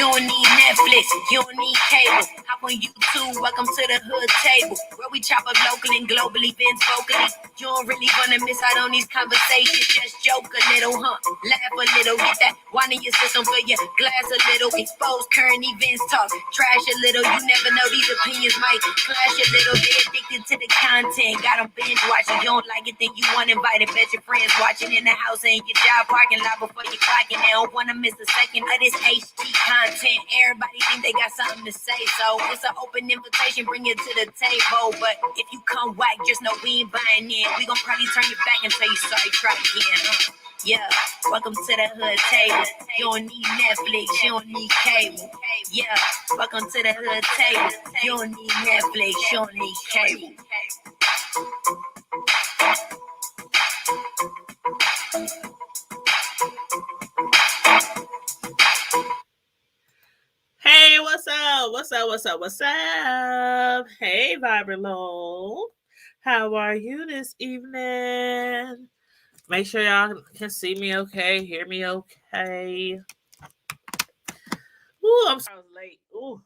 don't need Netflix, you don't need cable. Hop on YouTube, welcome to the hood table, where we chop up local and global events vocally. You don't really wanna miss out on these conversations. Just joke a little, laugh a little, get that wine in your system, fill your glass a little, expose current events, talk trash a little. You never know, these opinions might clash a little. They addicted to the content, got them binge watching. You don't like it, then you want invited. Bet your friends watching in the house and your job parking lot before you clocking. They don't wanna miss a second of this HD content. Everybody think they got something to say, so it's an open invitation, bring it to the table. But if you come whack, just know we ain't buying in. We gon' probably turn you back and tell you sorry, try again. Yeah, welcome to the hood table. You don't need Netflix, you don't need cable. Yeah, welcome to the hood table. You don't need Netflix, you don't need cable. Hey, what's up? What's up? What's up? What's up? Hey, Vibrant Low. How are you this evening? Make sure y'all can see me okay, hear me okay. Ooh, I'm sorry I was late. Ooh.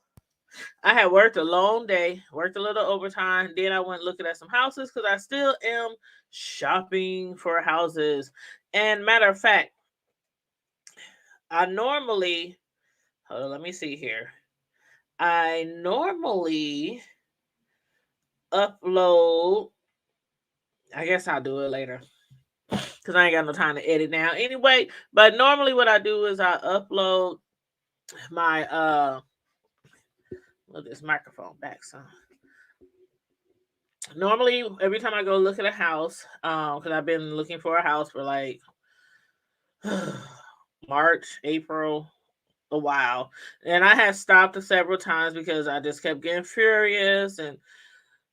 I had worked a long day, worked a little overtime. Then I went looking at some houses because I still am shopping for houses. And matter of fact, I normally, hold on, let me see here. I normally upload. I guess I'll do it later because I ain't got no time to edit now anyway. But normally what I do is I upload my look this microphone back some. Normally every time I go look at a house, because I've been looking for a house for like March, April, a while. And I had stopped several times because I just kept getting furious and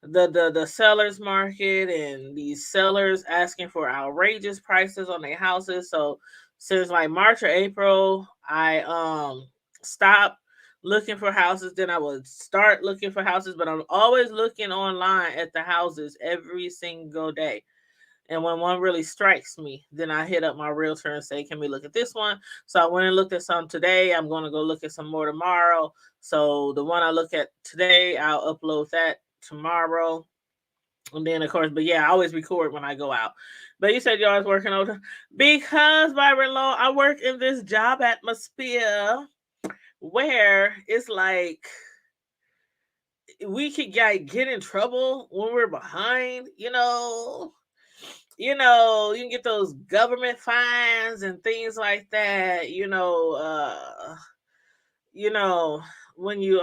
the sellers market and these sellers asking for outrageous prices on their houses. So since like March or April, I stopped looking for houses. Then I would start looking for houses, but I'm always looking online at the houses every single day. And when one really strikes me, then I hit up my realtor and say, can we look at this one? So I went and looked at some today. I'm going to go look at some more tomorrow. So the one I look at today, I'll upload that tomorrow. And then, of course, but yeah, I always record when I go out. But you said you're always working over. Because, Byron Law, I work in this job atmosphere where it's like we could get in trouble when we're behind, you can get those government fines and things like that, when you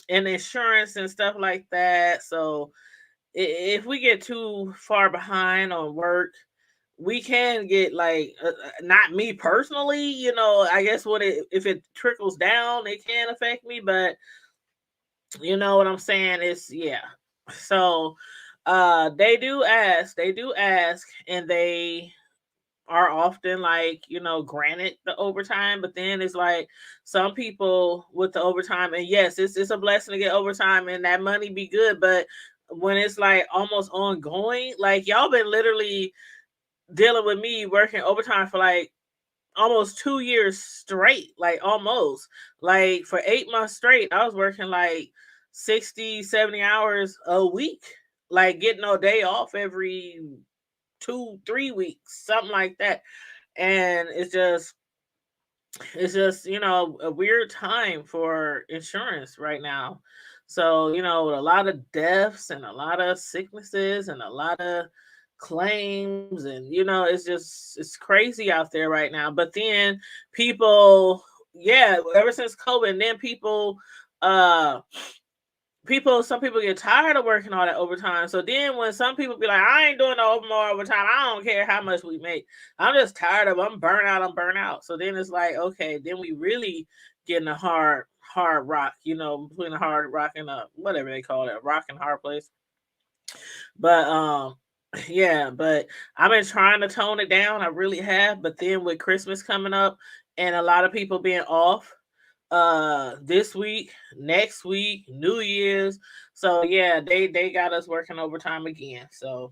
and insurance and stuff like that. So if we get too far behind on work, we can get like not me personally, I guess if it trickles down, it can affect me, but you know what I'm saying? It's yeah. So they do ask, and they are often like, granted the overtime, but then it's like some people with the overtime, and yes, it's a blessing to get overtime and that money be good, but when it's like almost ongoing, like y'all been literally dealing with me working overtime for like almost 2 years straight, like almost like for 8 months straight, I was working like 60, 70 hours a week, like getting no day off every 2, 3 weeks, something like that. And it's just a weird time for insurance right now. So a lot of deaths and a lot of sicknesses and a lot of claims, and it's crazy out there right now. But then people, yeah, ever since COVID, and then uh some people get tired of working all that overtime. So then when some people be like, I ain't doing no more overtime, I don't care how much we make, I'm just tired of it. I'm burnt out. So then it's like, okay, then we really getting a hard rock, between a hard rock and a whatever they call it, a rock and hard place. But yeah, but I've been trying to tone it down. I really have. But then with Christmas coming up and a lot of people being off this week, next week, New Year's. So yeah, they got us working overtime again. So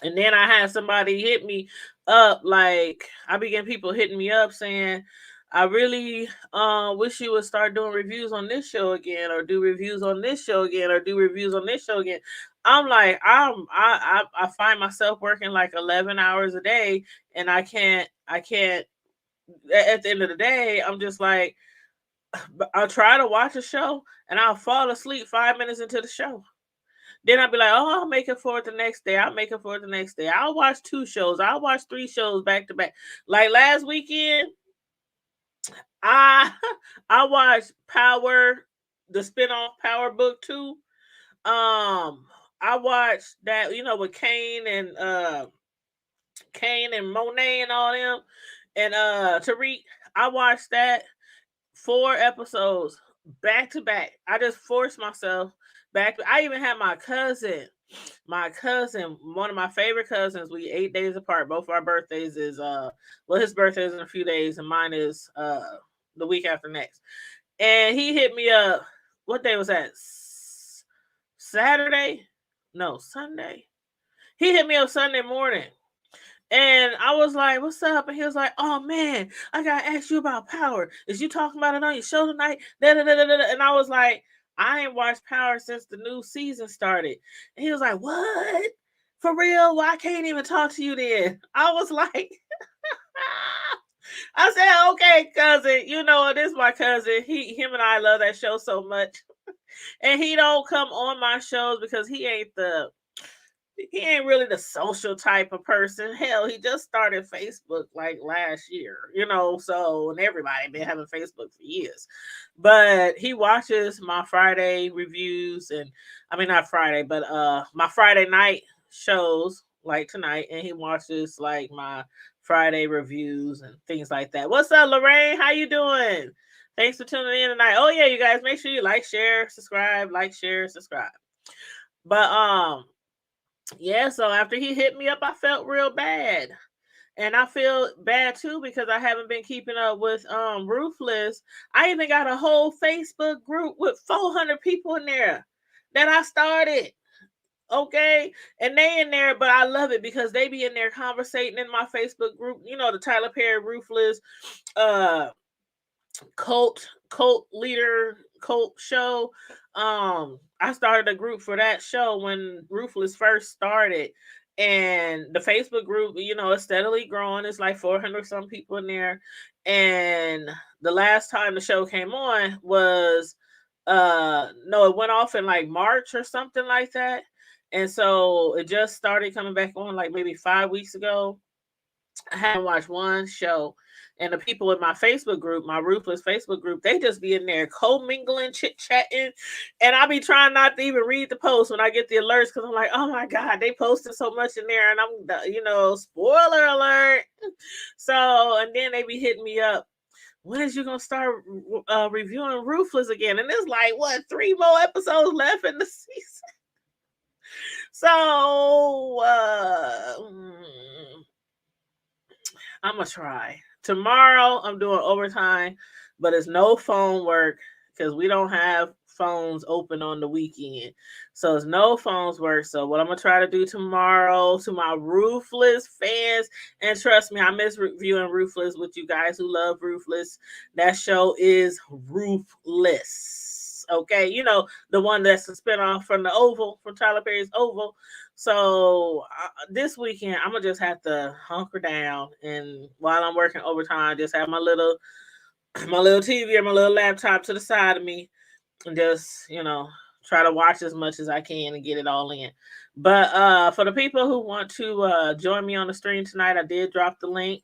and then I had somebody hit me up, like I began people hitting me up saying I really wish you would start doing reviews on this show again, or do reviews on this show again, or do reviews on this show again. I'm like, I find myself working like 11 hours a day, and I can't. At the end of the day, I'm just like, I'll try to watch a show, and I'll fall asleep 5 minutes into the show. Then I'll be like, oh, I'll make it for it the next day. I'll make it for it the next day. I'll watch 2 shows. I'll watch 3 shows back to back. Like last weekend, I I watched Power, the spinoff Power Book 2. I watched that, with Kane and Monet and all them, and Tariq. I watched that 4 episodes back to back. I just forced myself back. I even had my cousin, one of my favorite cousins. We 8 days apart. Both our birthdays is his birthday is in a few days, and mine is the week after next. And he hit me up. What day was that? Saturday? No, Sunday. He hit me up Sunday morning. And I was like, what's up? And he was like, oh man, I gotta ask you about Power. Is you talking about it on your show tonight? Da, da, da, da, da. And I was like, I ain't watched Power since the new season started. And he was like, what? For real? Well, I can't even talk to you then. I was like, I said, okay, cousin. This is my cousin. Him and I love that show so much. And he don't come on my shows because he ain't really the social type of person. Hell, he just started Facebook like last year, so, and everybody been having Facebook for years. But he watches my Friday reviews, and I mean not Friday, but my Friday night shows like tonight, and he watches like my Friday reviews and things like that. What's up, Lorraine? How you doing? Thanks for tuning in tonight. Oh yeah, you guys, make sure you like, share, subscribe, But yeah, so after he hit me up, I felt real bad. And I feel bad too because I haven't been keeping up with Ruthless. I even got a whole Facebook group with 400 people in there that I started. Okay, and they in there, but I love it because they be in there conversating in my Facebook group. The Tyler Perry Ruthless cult leader cult show. I started a group for that show when Ruthless first started, and the Facebook group, is steadily growing. It's like 400 some people in there. And the last time the show came on was no, it went off in like March or something like that. And so it just started coming back on like maybe 5 weeks ago. I haven't watched one show. And the people in my Facebook group, my Ruthless Facebook group, they just be in there co-mingling, chit-chatting. And I be trying not to even read the post when I get the alerts because I'm like, oh my God, they posted so much in there. And I'm, spoiler alert. So, and then they be hitting me up. When is you going to start reviewing Ruthless again? And it's like, what, 3 more episodes left in the season? So, I'm going to try. Tomorrow, I'm doing overtime, but it's no phone work because we don't have phones open on the weekend. So it's no phones work. So what I'm going to try to do tomorrow to my Ruthless fans, and trust me, I miss reviewing Ruthless with you guys who love Ruthless. That show is Ruthless. Okay, the one that's a spinoff from the Oval, from Tyler Perry's Oval. So this weekend, I'm gonna just have to hunker down, and while I'm working overtime, just have my little TV or my little laptop to the side of me, and just try to watch as much as I can and get it all in. But for the people who want to join me on the stream tonight, I did drop the link.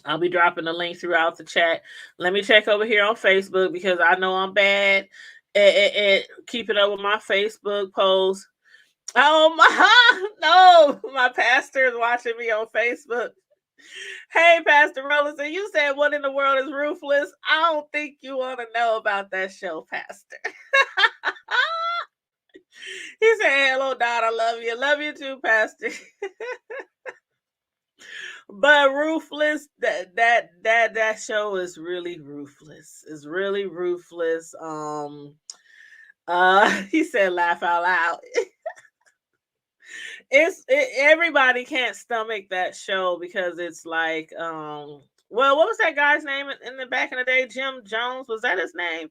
I'll be dropping the link throughout the chat. Let me check over here on Facebook because I know I'm bad at keeping up with my Facebook posts. Oh my, no, my pastor is watching me on Facebook. Hey, Pastor Rollison, you said what in the world is Ruthless? I don't think you want to know about that show, Pastor. He said, hello, Dot, I love you. Love you too, Pastor. But Ruthless, that show is really ruthless. It's really ruthless. He said, laugh out loud. Everybody can't stomach that show because it's like Well, what was that guy's name in the back in the day? Jim Jones, was that his name?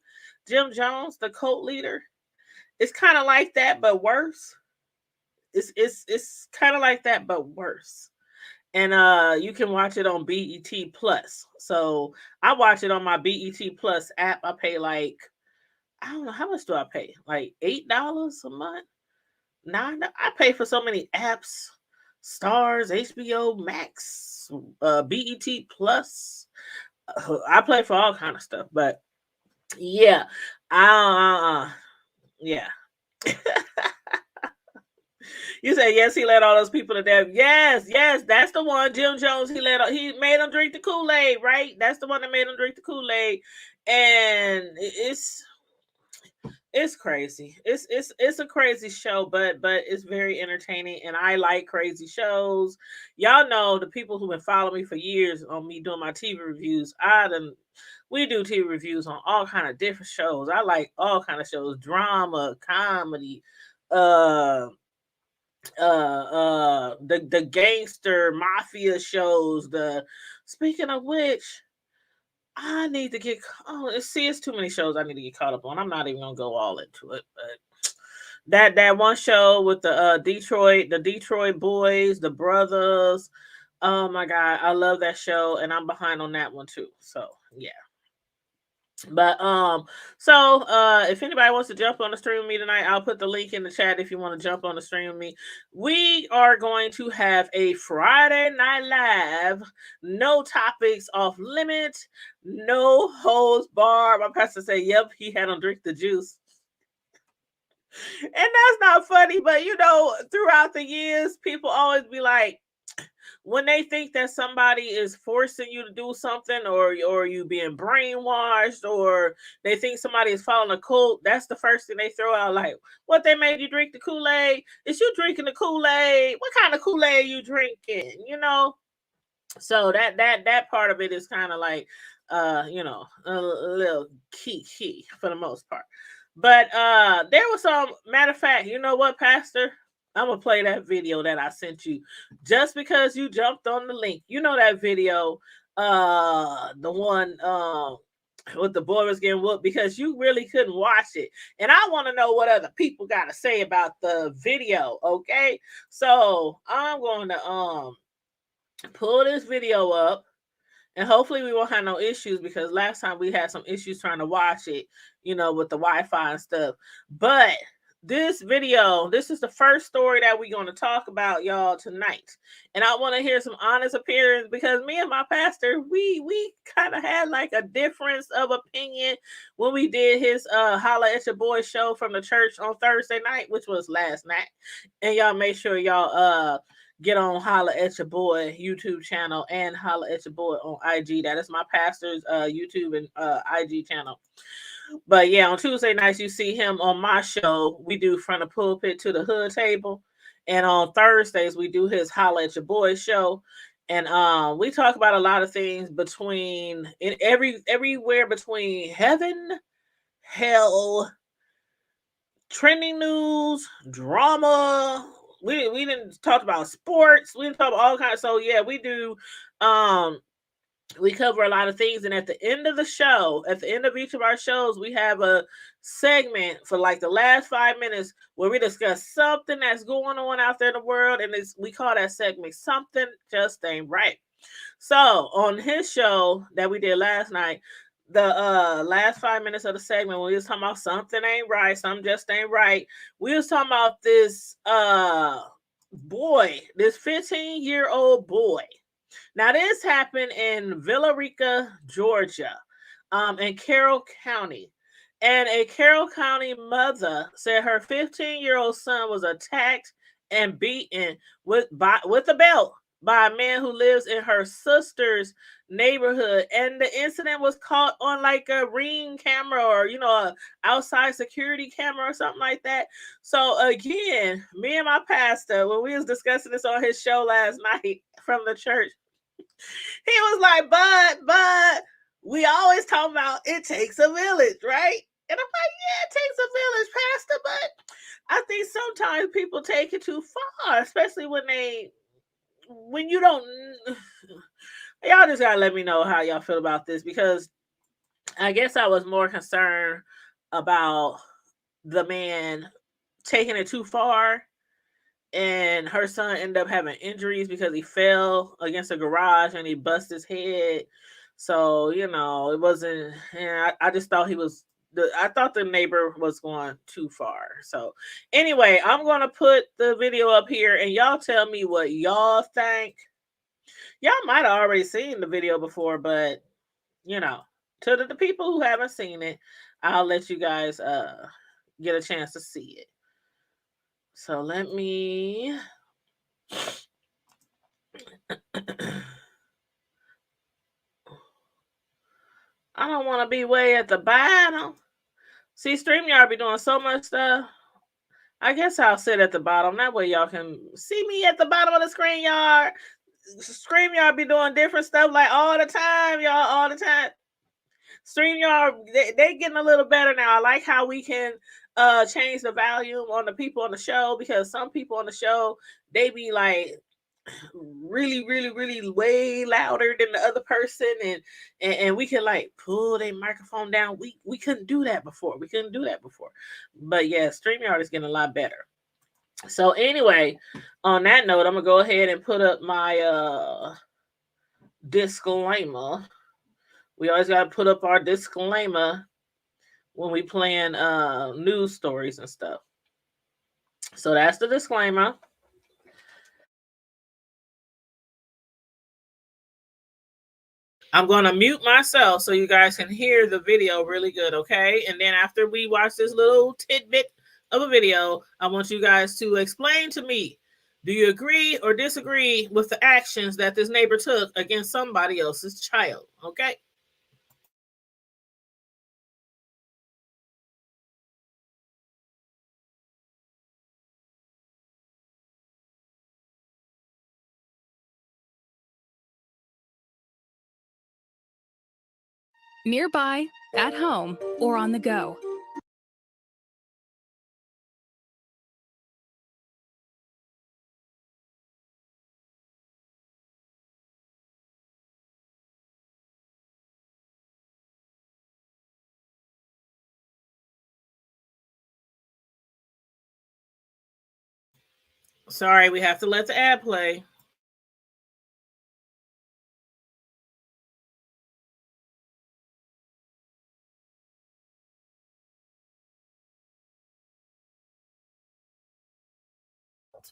Jim Jones, the cult leader. It's kind of like that, but worse. It's kind of like that, but worse. And you can watch it on BET Plus. So I watch it on my BET Plus app. I pay like, I don't know, how much do I pay? Like $8 a month? I pay for so many apps, Stars, HBO Max, BET Plus. I play for all kind of stuff, but yeah, yeah. You say yes, he led all those people to death. Yes, yes, that's the one. Jim Jones. He made them drink the Kool-Aid, right? That's the one that made them drink the Kool-Aid, and it's crazy. It's a crazy show, but it's very entertaining, and I like crazy shows. Y'all know, the people who've been following me for years on me doing my TV reviews. We do TV reviews on all kind of different shows. I like all kind of shows: drama, comedy, uh the gangster mafia shows. Speaking of which, I need to get, it's too many shows I need to get caught up on. I'm not even gonna go all into it, but that one show with the Detroit boys, the brothers. Oh my god, I love that show, and I'm behind on that one too. So yeah. But if anybody wants to jump on the stream with me tonight, I'll put the link in the chat if you want to jump on the stream with me. We are going to have a Friday Night Live, no topics off limit, no holds bar. My pastor said, yep, he had them drink the juice. And that's not funny, but throughout the years, people always be like, when they think that somebody is forcing you to do something, or you being brainwashed, or they think somebody is following a cult, that's the first thing they throw out. Like, what, they made you drink the Kool-Aid? Is you drinking the Kool-Aid? What kind of Kool-Aid you drinking? So that part of it is kind of like a little key for the most part. But there was some, matter of fact, you know what, Pastor? I'm gonna play that video that I sent you just because you jumped on the link. You know that video, the one with the boy was getting whooped, because you really couldn't watch it. And I want to know what other people got to say about the video. Okay, so I'm going to pull this video up, and hopefully we won't have no issues, because last time we had some issues trying to watch it, with the Wi-Fi and stuff. But this video, this is the first story that we're going to talk about, y'all, tonight. And I want to hear some honest opinions, because me and my pastor, we kind of had like a difference of opinion when we did his Holla at Your Boy show from the church on Thursday night, which was last night. And y'all make sure y'all get on Holla at Your Boy YouTube channel and Holla at Your Boy on IG. That is my pastor's YouTube and IG channel. But yeah, on Tuesday nights, you see him on my show. We do From the Pulpit to the Hood Table. And on Thursdays, we do his Holla at Your Boy show. And we talk about a lot of things everywhere between heaven, hell, trending news, drama. We didn't talk about sports. We didn't talk about all kinds. So yeah, we do. We cover a lot of things, and at the end of the show, at the end of each of our shows, we have a segment for like the last 5 minutes where we discuss something that's going on out there in the world, and we call that segment "Something Just Ain't Right." So on his show that we did last night, the last 5 minutes of the segment, when we was talking about something ain't right, something just ain't right, we was talking about this boy, this 15-year-old boy. Now, this happened in Villa Rica, Georgia, in Carroll County. And a Carroll County mother said her 15-year-old son was attacked and beaten with a belt by a man who lives in her sister's neighborhood. And the incident was caught on like a Ring camera, or a outside security camera or something like that. So again, me and my pastor, when we was discussing this on his show last night from the church, he was like, but we always talk about it takes a village, right? And I'm like, yeah, it takes a village, Pastor, but I think sometimes people take it too far, especially when you don't. Y'all just gotta let me know how y'all feel about this, because I guess I was more concerned about the man taking it too far, and her son ended up having injuries because he fell against a garage and he busted his head. So, it wasn't. Yeah, I just thought he was. I thought the neighbor was going too far. So, anyway, I'm gonna put the video up here, and y'all tell me what y'all think. Y'all might have already seen the video before, but to the people who haven't seen it, I'll let you guys get a chance to see it. So let me I don't want to be way at the bottom. See, StreamYard be doing so much stuff. I guess I'll sit at the bottom. That way y'all can see me at the bottom of the screen, y'all. StreamYard be doing different stuff like all the time, y'all, all the time. StreamYard, they getting a little better now. I like how we can change the volume on the people on the show, because some people on the show, they be like really, really, really way louder than the other person, and we can like pull their microphone down. We couldn't do that before. But yeah, StreamYard is getting a lot better. So anyway, on that note, I'm gonna go ahead and put up my disclaimer. We always gotta put up our disclaimer when we playing news stories and stuff. So that's the disclaimer. I'm going to mute myself so you guys can hear the video really good, okay? And then after we watch this little tidbit of a video, I want you guys to explain to me, do you agree or disagree with the actions that this neighbor took against somebody else's child, okay? Nearby, at home, or on the go. Sorry, we have to let the ad play.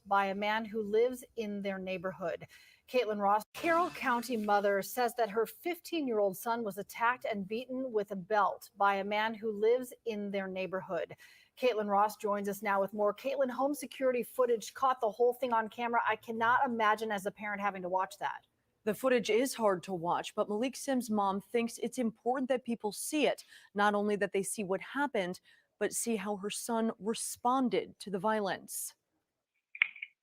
By a man who lives in their neighborhood. Caitlin Ross, Carroll County mother, says that her 15-year-old son was attacked and beaten with a belt by a man who lives in their neighborhood. Caitlin Ross joins us now with more. Caitlin, home security footage caught the whole thing on camera. I cannot imagine as a parent having to watch that. The footage is hard to watch, but Malik Sims' mom thinks it's important that people see it. Not only that they see what happened, but see how her son responded to the violence.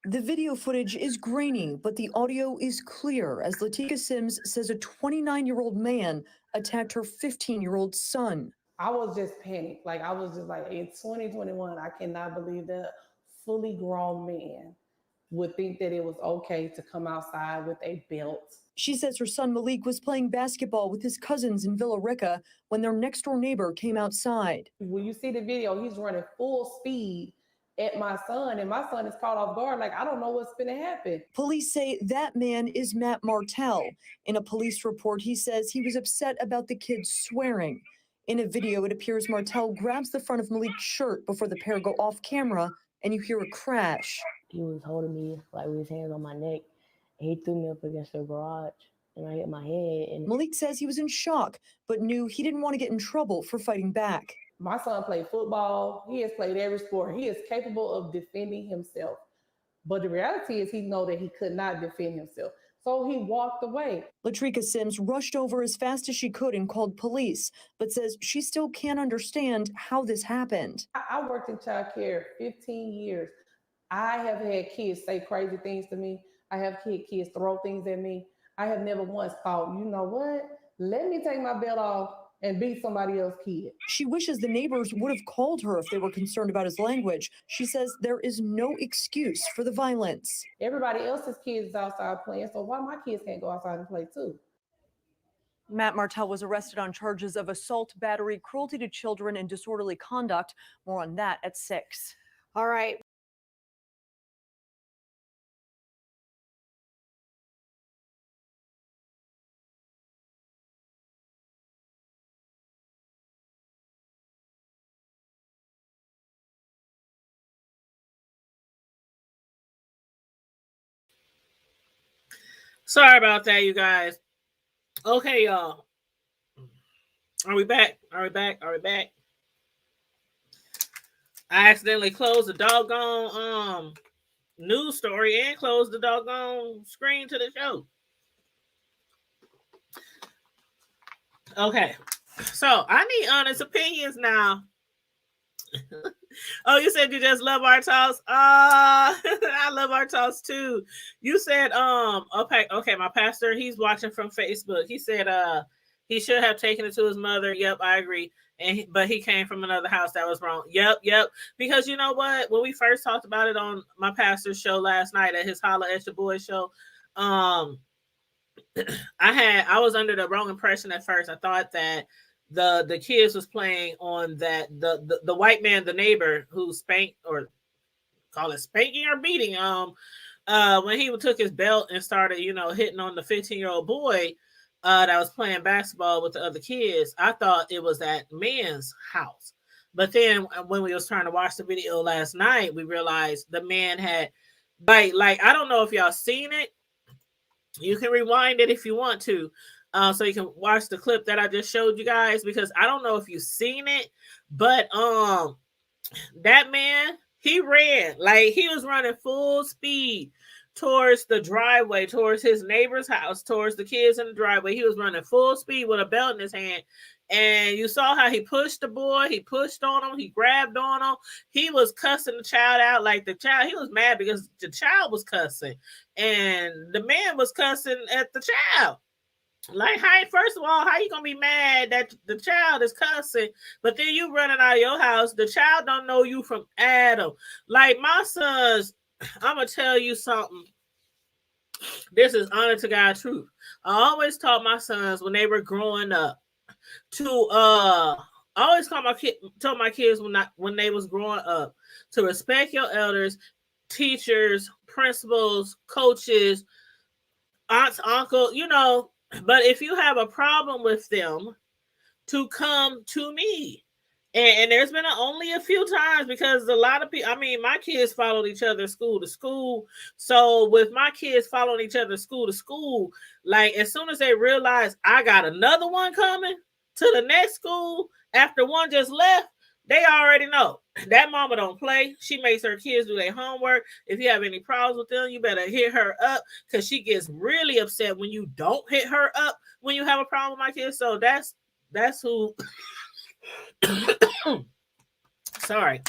The video footage is grainy, but the audio is clear as Latika Sims says a 29-year-old man attacked her 15-year-old son. I was just panicked. Like, I was just like, in 2021, I cannot believe that a fully grown man would think that it was okay to come outside with a belt. She says her son Malik was playing basketball with his cousins in Villa Rica when their next-door neighbor came outside. When you see the video, he's running full speed at my son, and my son is caught off guard. Like, I don't know what's going to happen. Police say that man is Matt Martell. In a police report, he says he was upset about the kids swearing. In a video, it appears Martell grabs the front of Malik's shirt before the pair go off camera, and you hear a crash. He was holding me like with his hands on my neck, and he threw me up against the garage, and I hit my head. And Malik says he was in shock, but knew he didn't want to get in trouble for fighting back. My son played football. He has played every sport. He is capable of defending himself. But the reality is he knows that he could not defend himself. So he walked away. Latrika Sims rushed over as fast as she could and called police, but says she still can't understand how this happened. I worked in child care 15 years. I have had kids say crazy things to me. I have had kids throw things at me. I have never once thought, you know what? Let me take my belt off and beat somebody else's kid. She wishes the neighbors would have called her if they were concerned about his language. She says there is no excuse for the violence. Everybody else's kids is outside playing, so why my kids can't go outside and play too? Matt Martell was arrested on charges of assault, battery, cruelty to children, and disorderly conduct. More on that at 6. All right. Sorry about that, you guys. Okay, y'all. Are we back? Are we back? Are we back? I accidentally closed the doggone news story and closed the doggone screen to the show. Okay, so I need honest opinions now. Oh, you said you just love our talks. I love our talks too. You said okay, my pastor, he's watching from Facebook. He said he should have taken it to his mother. Yep, I agree. But he came from another house that was wrong. Yep. Because you know what? When we first talked about it on my pastor's show last night at his Holla at Your Boy show, I was under the wrong impression at first. I thought that the kids was playing on that the white man, the neighbor who spanked, or call it spanking or beating, when he took his belt and started, hitting on the 15-year-old boy that was playing basketball with the other kids. I thought it was at man's house. But then when we was trying to watch the video last night, we realized the man had like I don't know if y'all seen it. You can rewind it if you want to. So you can watch the clip that I just showed you guys, because I don't know if you've seen it, but that man, he ran like he was running full speed towards the driveway, towards his neighbor's house, towards the kids in the driveway. He was running full speed with a belt in his hand. And you saw how he pushed the boy, he pushed on him, he grabbed on him. He was cussing the child out like the child. He was mad because the child was cussing. And the man was cussing at the child. Like, first of all, how you gonna be mad that the child is cussing, but then you running out of your house? The child don't know you from Adam. Like my sons, I'm gonna tell you something. This is honest to God truth. I always taught my sons when they were growing up to I always told my kids when they was growing up to respect your elders, teachers, principals, coaches, aunts, uncle, but if you have a problem with them, to come to me. And there's been only a few times, because a lot of people, my kids followed each other school to school. So with my kids following each other school to school, like as soon as they realize I got another one coming to the next school after one just left, they already know that mama don't play. She makes her kids do their homework. If you have any problems with them, you better hit her up, because she gets really upset when you don't hit her up when you have a problem with my kids. So that's who. Sorry,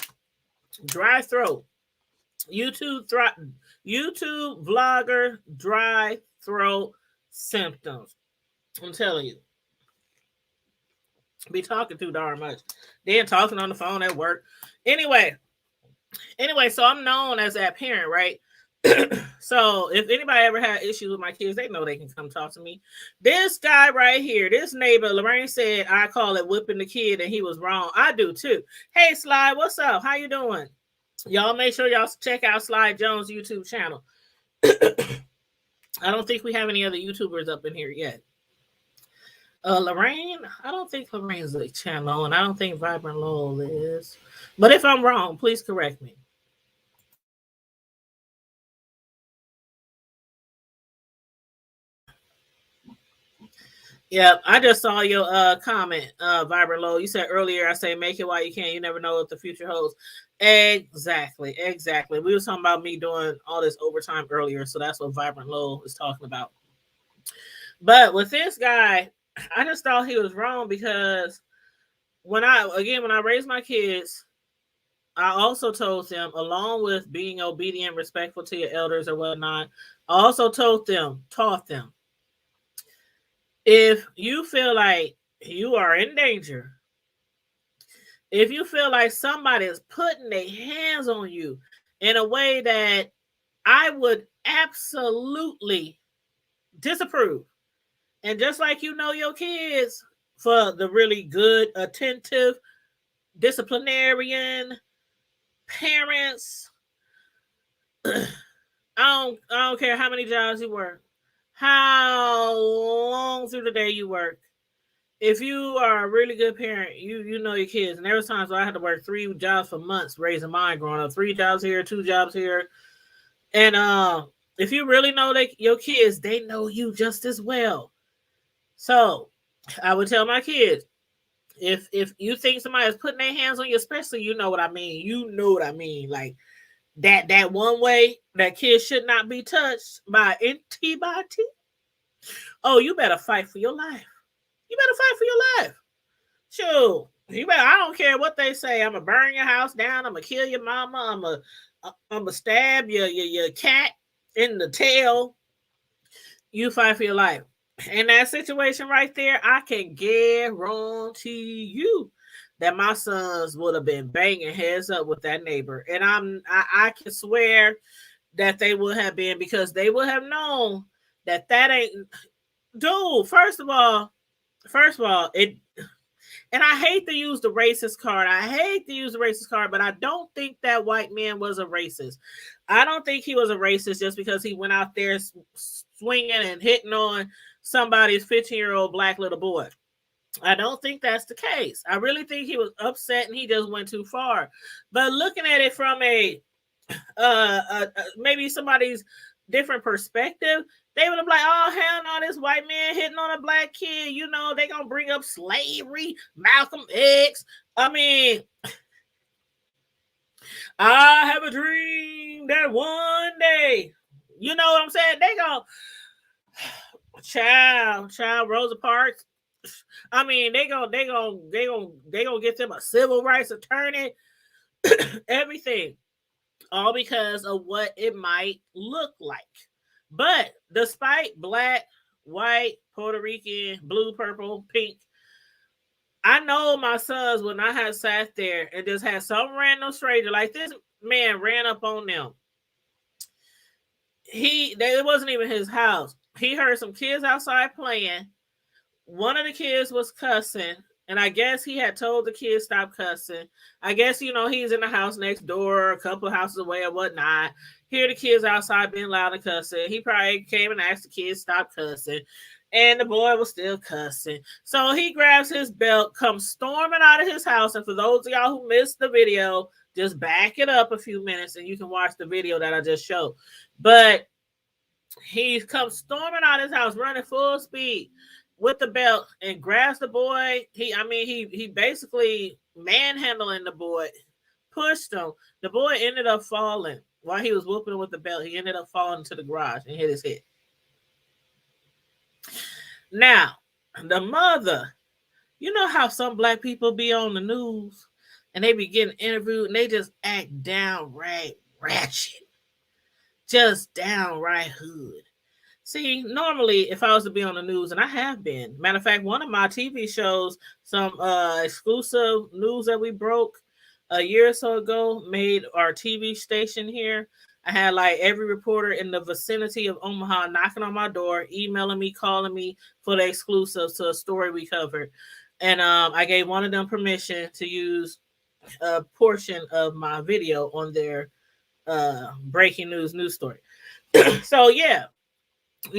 dry throat. YouTube vlogger dry throat symptoms. I'm telling you. Be talking too darn much. Then talking on the phone at work. Anyway, so I'm known as that parent, right? So if anybody ever had issues with my kids, they know they can come talk to me. This guy right here, this neighbor, Lorraine said I call it whipping the kid, and he was wrong. I do too. Hey, Sly, what's up? How you doing? Y'all make sure y'all check out Sly Jones' YouTube channel. I don't think we have any other YouTubers up in here yet. Lorraine, I don't think Lorraine's a channel, and I don't think Vibrant Lowell is. But if I'm wrong, please correct me. Yep, I just saw your comment, Vibrant Lowell. You said earlier, I say make it while you can. You never know what the future holds. Exactly. We were talking about me doing all this overtime earlier, so that's what Vibrant Lowell is talking about. But with this guy, I just thought he was wrong, because when I raised my kids, I also told them, along with being obedient, respectful to your elders or whatnot, I also taught them, if you feel like you are in danger, if you feel like somebody is putting their hands on you in a way that I would absolutely disapprove, And just like you know your kids for the really good, attentive, disciplinarian parents, I don't care how many jobs you work, how long through the day you work. If you are a really good parent, you know your kids. And there was times where I had to work 3 jobs for months raising mine growing up. 3 jobs here, 2 jobs here. And if you really know your kids, they know you just as well. So I would tell my kids, if you think somebody is putting their hands on you, especially you know what I mean. You know what I mean. Like that one way that kids should not be touched by antibody. Oh, you better fight for your life. You better fight for your life. Sure. I don't care what they say. I'm gonna burn your house down. I'm gonna kill your mama. I'm gonna stab your cat in the tail. You fight for your life. In that situation right there, I can guarantee you that my sons would have been banging heads up with that neighbor. And I can swear that they would have been, because they would have known that ain't, dude, first of all, it, and I hate to use the racist card. But I don't think that white man was a racist. I don't think he was a racist just because he went out there swinging and hitting on somebody's 15-year-old black little boy. I don't think that's the case. I really think he was upset and he just went too far. But looking at it from a maybe somebody's different perspective, they would have like, oh, hell no, this white man hitting on a black kid. You know, they gonna bring up slavery, Malcolm X. I mean, I have a dream that one day, you know what I'm saying? They gonna, child, Rosa Parks. I mean, they gonna get them a civil rights attorney, everything, all because of what it might look like. But despite black, white, Puerto Rican, blue, purple, pink, I know my sons would not have sat there and just had some random stranger like this man ran up on them. It wasn't even his house. He heard some kids outside playing. One of the kids was cussing, and I guess he had told the kids stop cussing. I guess, he's in the house next door, a couple of houses away or whatnot. Hear the kids outside being loud and cussing. He probably came and asked the kids stop cussing, and the boy was still cussing. So he grabs his belt, comes storming out of his house. And for those of y'all who missed the video, just back it up a few minutes and you can watch the video that I just showed. But he comes storming out of his house, running full speed with the belt, and grabs the boy. He basically manhandling the boy, pushed him. The boy ended up falling while he was whooping him with the belt. He ended up falling into the garage and hit his head. Now, the mother, you know how some black people be on the news and they be getting interviewed and they just act downright ratchet, just downright hood. See, normally if I was to be on the news, and I have been, matter of fact, one of my TV shows, some exclusive news that we broke a year or so ago, made our TV station here. I had like every reporter in the vicinity of Omaha knocking on my door, emailing me, calling me for the exclusives to a story we covered. And I gave one of them permission to use a portion of my video on their breaking news story. So yeah, I've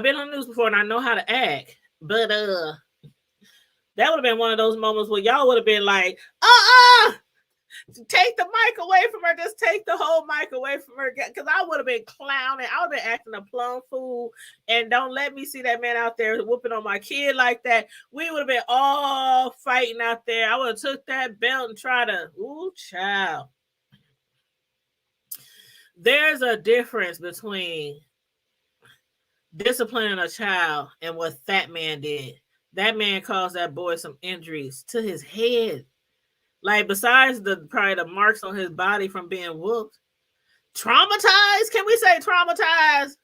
been on the news before and I know how to act, but that would have been one of those moments where y'all would have been like, take the mic away from her. Just take the whole mic away from her. Because I would have been clowning. I would have been acting a plum fool. And don't let me see that man out there whooping on my kid like that. We would have been all fighting out there. I would have took that belt and tried to, ooh, child. There's a difference between disciplining a child and what that man did. That man caused that boy some injuries to his head. Like, besides probably the marks on his body from being whooped. Traumatized? Can we say traumatized?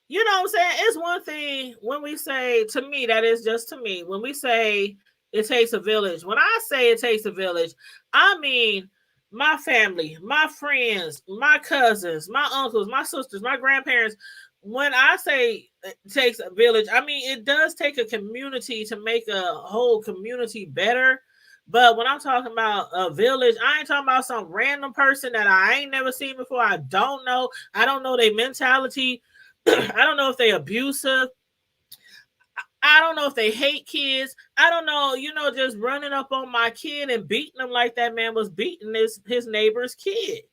You know what I'm saying? It's one thing when we say, to me, that is just to me, when we say it takes a village. When I say it takes a village, I mean my family, my friends, my cousins, my uncles, my sisters, my grandparents. when I say it takes a village, I mean it does take a community to make a whole community better. But when I'm talking about a village, I ain't talking about some random person that I ain't never seen before. I don't know. I don't know their mentality. I don't know if they abusive. I don't know if they hate kids. I don't know, just running up on my kid and beating him like that man was beating his neighbor's kid.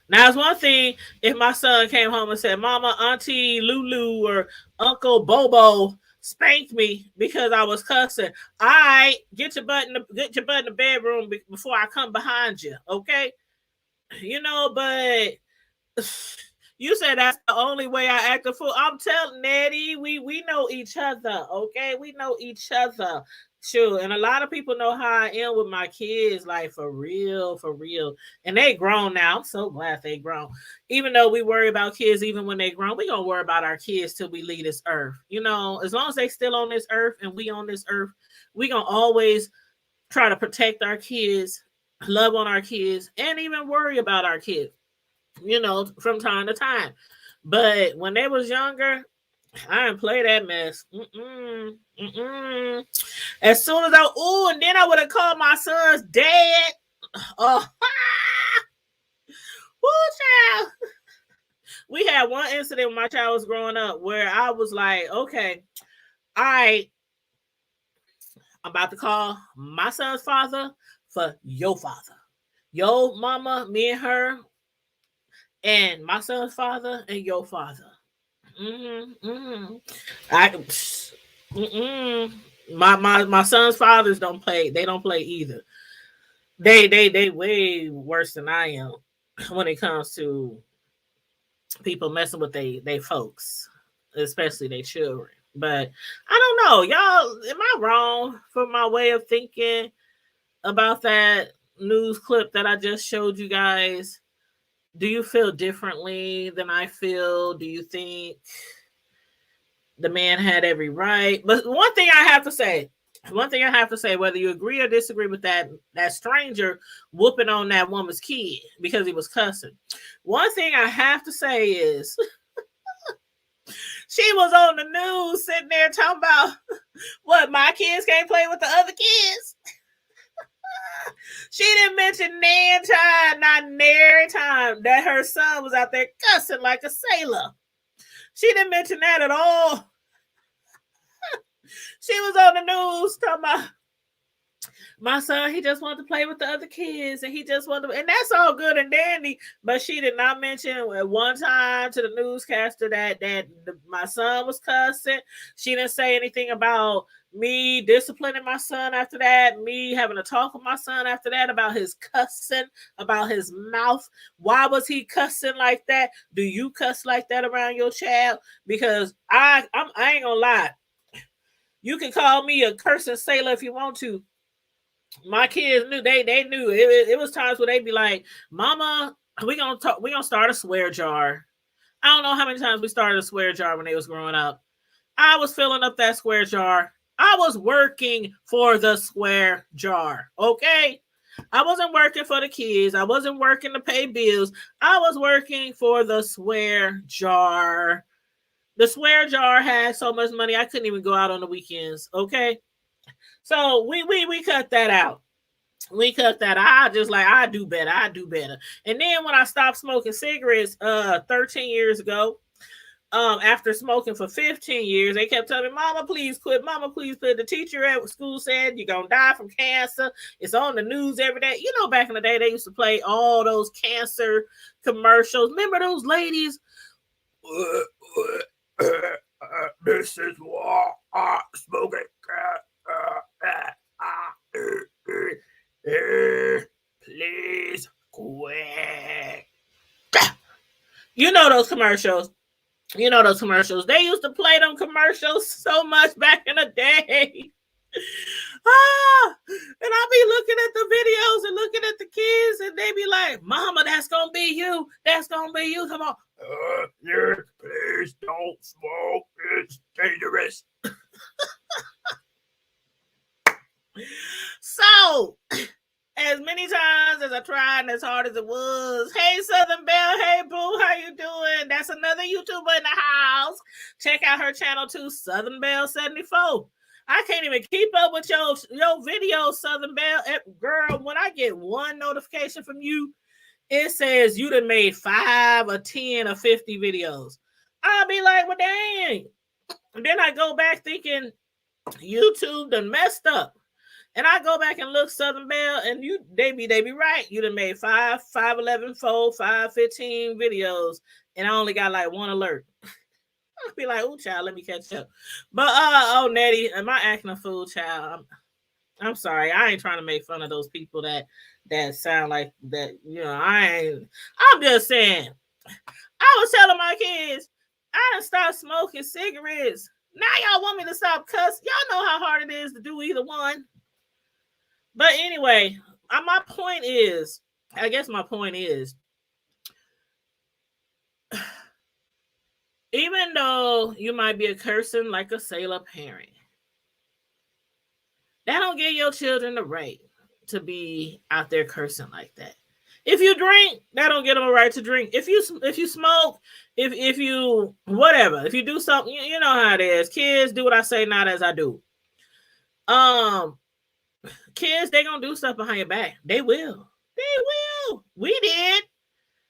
Now, it's one thing if my son came home and said, Mama, Auntie Lulu, or Uncle Bobo spanked me because I was cussing. All right, get your butt in the bedroom before I come behind you, okay? But you said that's the only way I act a fool. I'm telling Nettie, we know each other, okay? We know each other. Sure. And a lot of people know how I am with my kids, like for real. And they grown now. I'm so glad they grown. Even though we worry about kids, even when they grown, we gonna worry about our kids till we leave this earth. As long as they still on this earth and we on this earth, we gonna always try to protect our kids, love on our kids, and even worry about our kids, from time to time. But when they was younger, I didn't play that mess. As soon as and then I would have called my son's dad. Oh, child. We had one incident when my child was growing up where I was like, okay, all right, I'm about to call my son's father for your father. Your mama, me and her, and my son's father and your father. My son's fathers don't play. They don't play either. They way worse than I am when it comes to people messing with they folks, especially their children. But I don't know, y'all. Am I wrong for my way of thinking about that news clip that I just showed you guys? Do you feel differently than I feel? Do you think the man had every right? But one thing I have to say, whether you agree or disagree with that stranger whooping on that woman's kid because he was cussing, one thing I have to say is she was on the news sitting there talking about what, my kids can't play with the other kids. She didn't mention not nary time that her son was out there cussing like a sailor. She didn't mention that at all. She was on the news talking about my son, he just wanted to play with the other kids, and and that's all good and dandy. But she did not mention at one time to the newscaster that my son was cussing. She didn't say anything about me disciplining my son after that, me having a talk with my son after that about his cussing, about his mouth. Why was he cussing like that? Do you cuss like that around your child? Because I ain't gonna lie. You can call me a cursing sailor if you want to. My kids knew, they knew it was times where they'd be like, Mama, we gonna start a swear jar. I don't know how many times we started a swear jar when they was growing up. I was filling up that swear jar. I was working for the swear jar. Okay. I wasn't working for the kids. I wasn't working to pay bills. I was working for the swear jar. The swear jar had so much money I couldn't even go out on the weekends. Okay. So we cut that out. We cut that. I do better. And then when I stopped smoking cigarettes 13 years ago, after smoking for 15 years, they kept telling me, Mama, please quit. Mama, please quit. The teacher at school said you're going to die from cancer. It's on the news every day. Back in the day, they used to play all those cancer commercials. Remember those ladies? This is what I smoking. Please quit. Those commercials. They used to play them commercials so much back in the day. And I'll be looking at the videos and looking at the kids, and they be like, Mama, that's gonna be you. That's gonna be you. Come on. Yes, please don't smoke. It's dangerous. So, as many many times as I tried and as hard as it was. Hey, Southern Belle. Hey, boo. How you doing? That's another YouTuber in the house. Check out her channel too, Southern Belle 74. I can't even keep up with your videos, Southern Belle. Girl, when I get one notification from you, it says you done made 5 or 10 or 50 videos. I'll be like, well, dang. And then I go back thinking YouTube done messed up. And I go back and look Southern Belle, and they be right. You done made 5, 11, 4, 5, 15 videos, and I only got like 1 alert. I'll be like, oh, child, let me catch up. But oh, Nettie, am I acting a fool, child? I'm sorry. I ain't trying to make fun of those people that sound like that. You know, I'm just saying. I was telling my kids, I done stopped smoking cigarettes. Now y'all want me to stop cussing. Y'all know how hard it is to do either one. But anyway, my point is, even though you might be a cursing like a sailor parent, that don't give your children the right to be out there cursing like that. If you drink, that don't give them a right to drink. If you smoke, if you whatever, if you do something, you know how it is. Kids do what I say, not as I do. Kids, they gonna do stuff behind your back. They will. We did.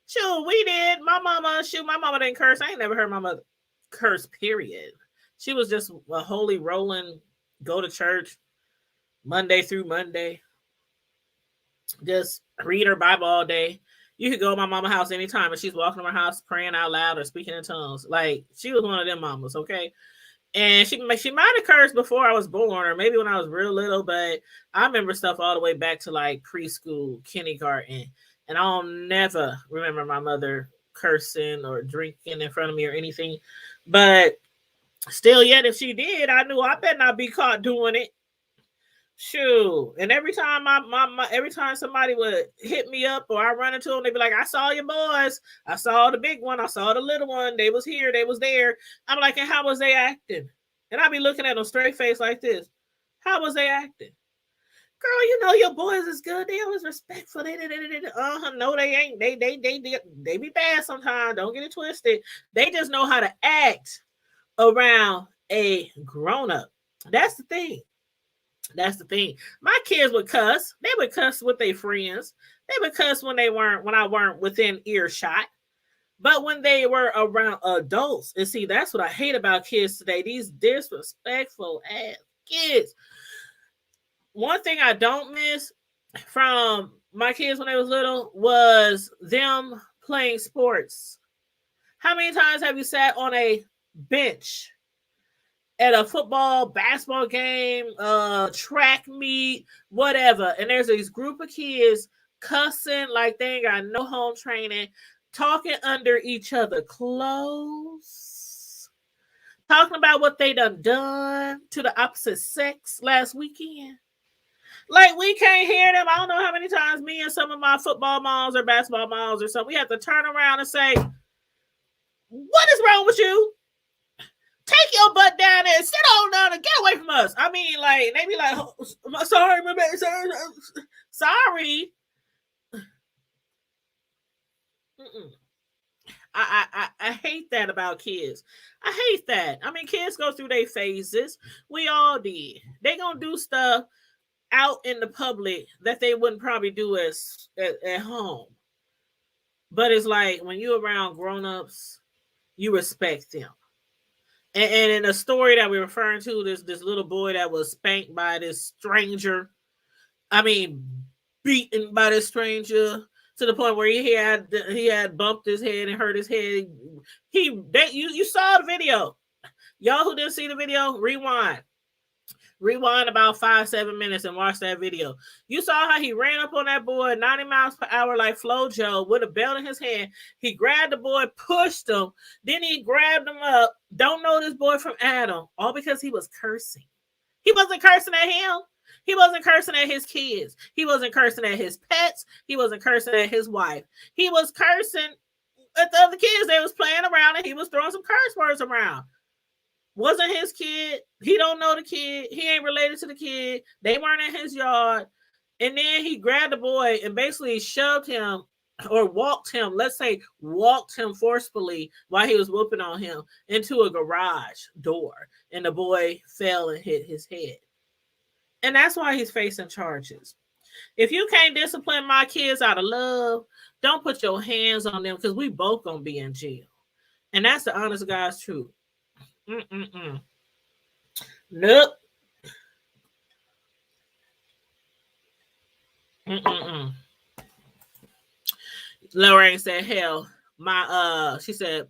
Shoot, we did. My mama didn't curse. I ain't never heard my mother curse, period. She was just a holy rolling, go to church Monday through Monday. Just read her Bible all day. You could go to my mama's house anytime and she's walking to her house praying out loud or speaking in tongues. Like, she was one of them mamas, okay? And she might have cursed before I was born, or maybe when I was real little, but I remember stuff all the way back to like preschool, kindergarten. And I'll never remember my mother cursing or drinking in front of me or anything. But still, yet if she did, I knew I better not be caught doing it. Shoot. And every time every time somebody would hit me up or I run into them, they'd be like, I saw your boys. I saw the big one. I saw the little one. They was here. They was there. I'm like, and how was they acting? And I'd be looking at them straight face like this. How was they acting? Girl, you know your boys is good. They always respectful. No, they ain't. They be bad sometimes. Don't get it twisted. They just know how to act around a grown-up. That's the thing. My kids would cuss. They would cuss with their friends. They would cuss when I weren't within earshot. But when they were around adults, and see, that's what I hate about kids today. These disrespectful ass kids. One thing I don't miss from my kids when they was little was them playing sports. How many times have you sat on a bench at a football, basketball game, track meet, whatever, and there's this group of kids cussing like they ain't got no home training, talking under each other clothes, talking about what they done to the opposite sex last weekend. Like, we can't hear them. I don't know how many times me and some of my football moms or basketball moms or something, we have to turn around and say, what is wrong with you? Take your butt down there and sit on down and get away from us. I mean, like, they be like, oh, sorry, my bad, sorry. I hate that about kids. I hate that. I mean, kids go through their phases. We all did. They gonna do stuff out in the public that they wouldn't probably do at home. But it's like when you're around grown-ups, you respect them. And in a story that we're referring to, this little boy that was spanked by this stranger. I mean, beaten by this stranger to the point where he had bumped his head and hurt his head. You saw the video. Y'all who didn't see the video, rewind about 5-7 minutes and watch that video. You saw how he ran up on that boy 90 miles per hour like FloJo with a belt in his hand. He grabbed the boy, pushed him, then he grabbed him up. Don't know this boy from Adam, all because he was cursing. He wasn't cursing at him. He wasn't cursing at his kids. He wasn't cursing at his pets. He wasn't cursing at his wife. He was cursing at the other kids. They was playing around and he was throwing some curse words around. Wasn't his kid. He don't know the kid. He ain't related to the kid. They weren't in his yard. And then he grabbed the boy and basically shoved him or walked him, let's say walked him forcefully while he was whooping on him into a garage door. And the boy fell and hit his head. And that's why he's facing charges. If you can't discipline my kids out of love, don't put your hands on them because we both gonna be in jail. And that's the honest God's truth. Nope. Lorraine said, hell, she said,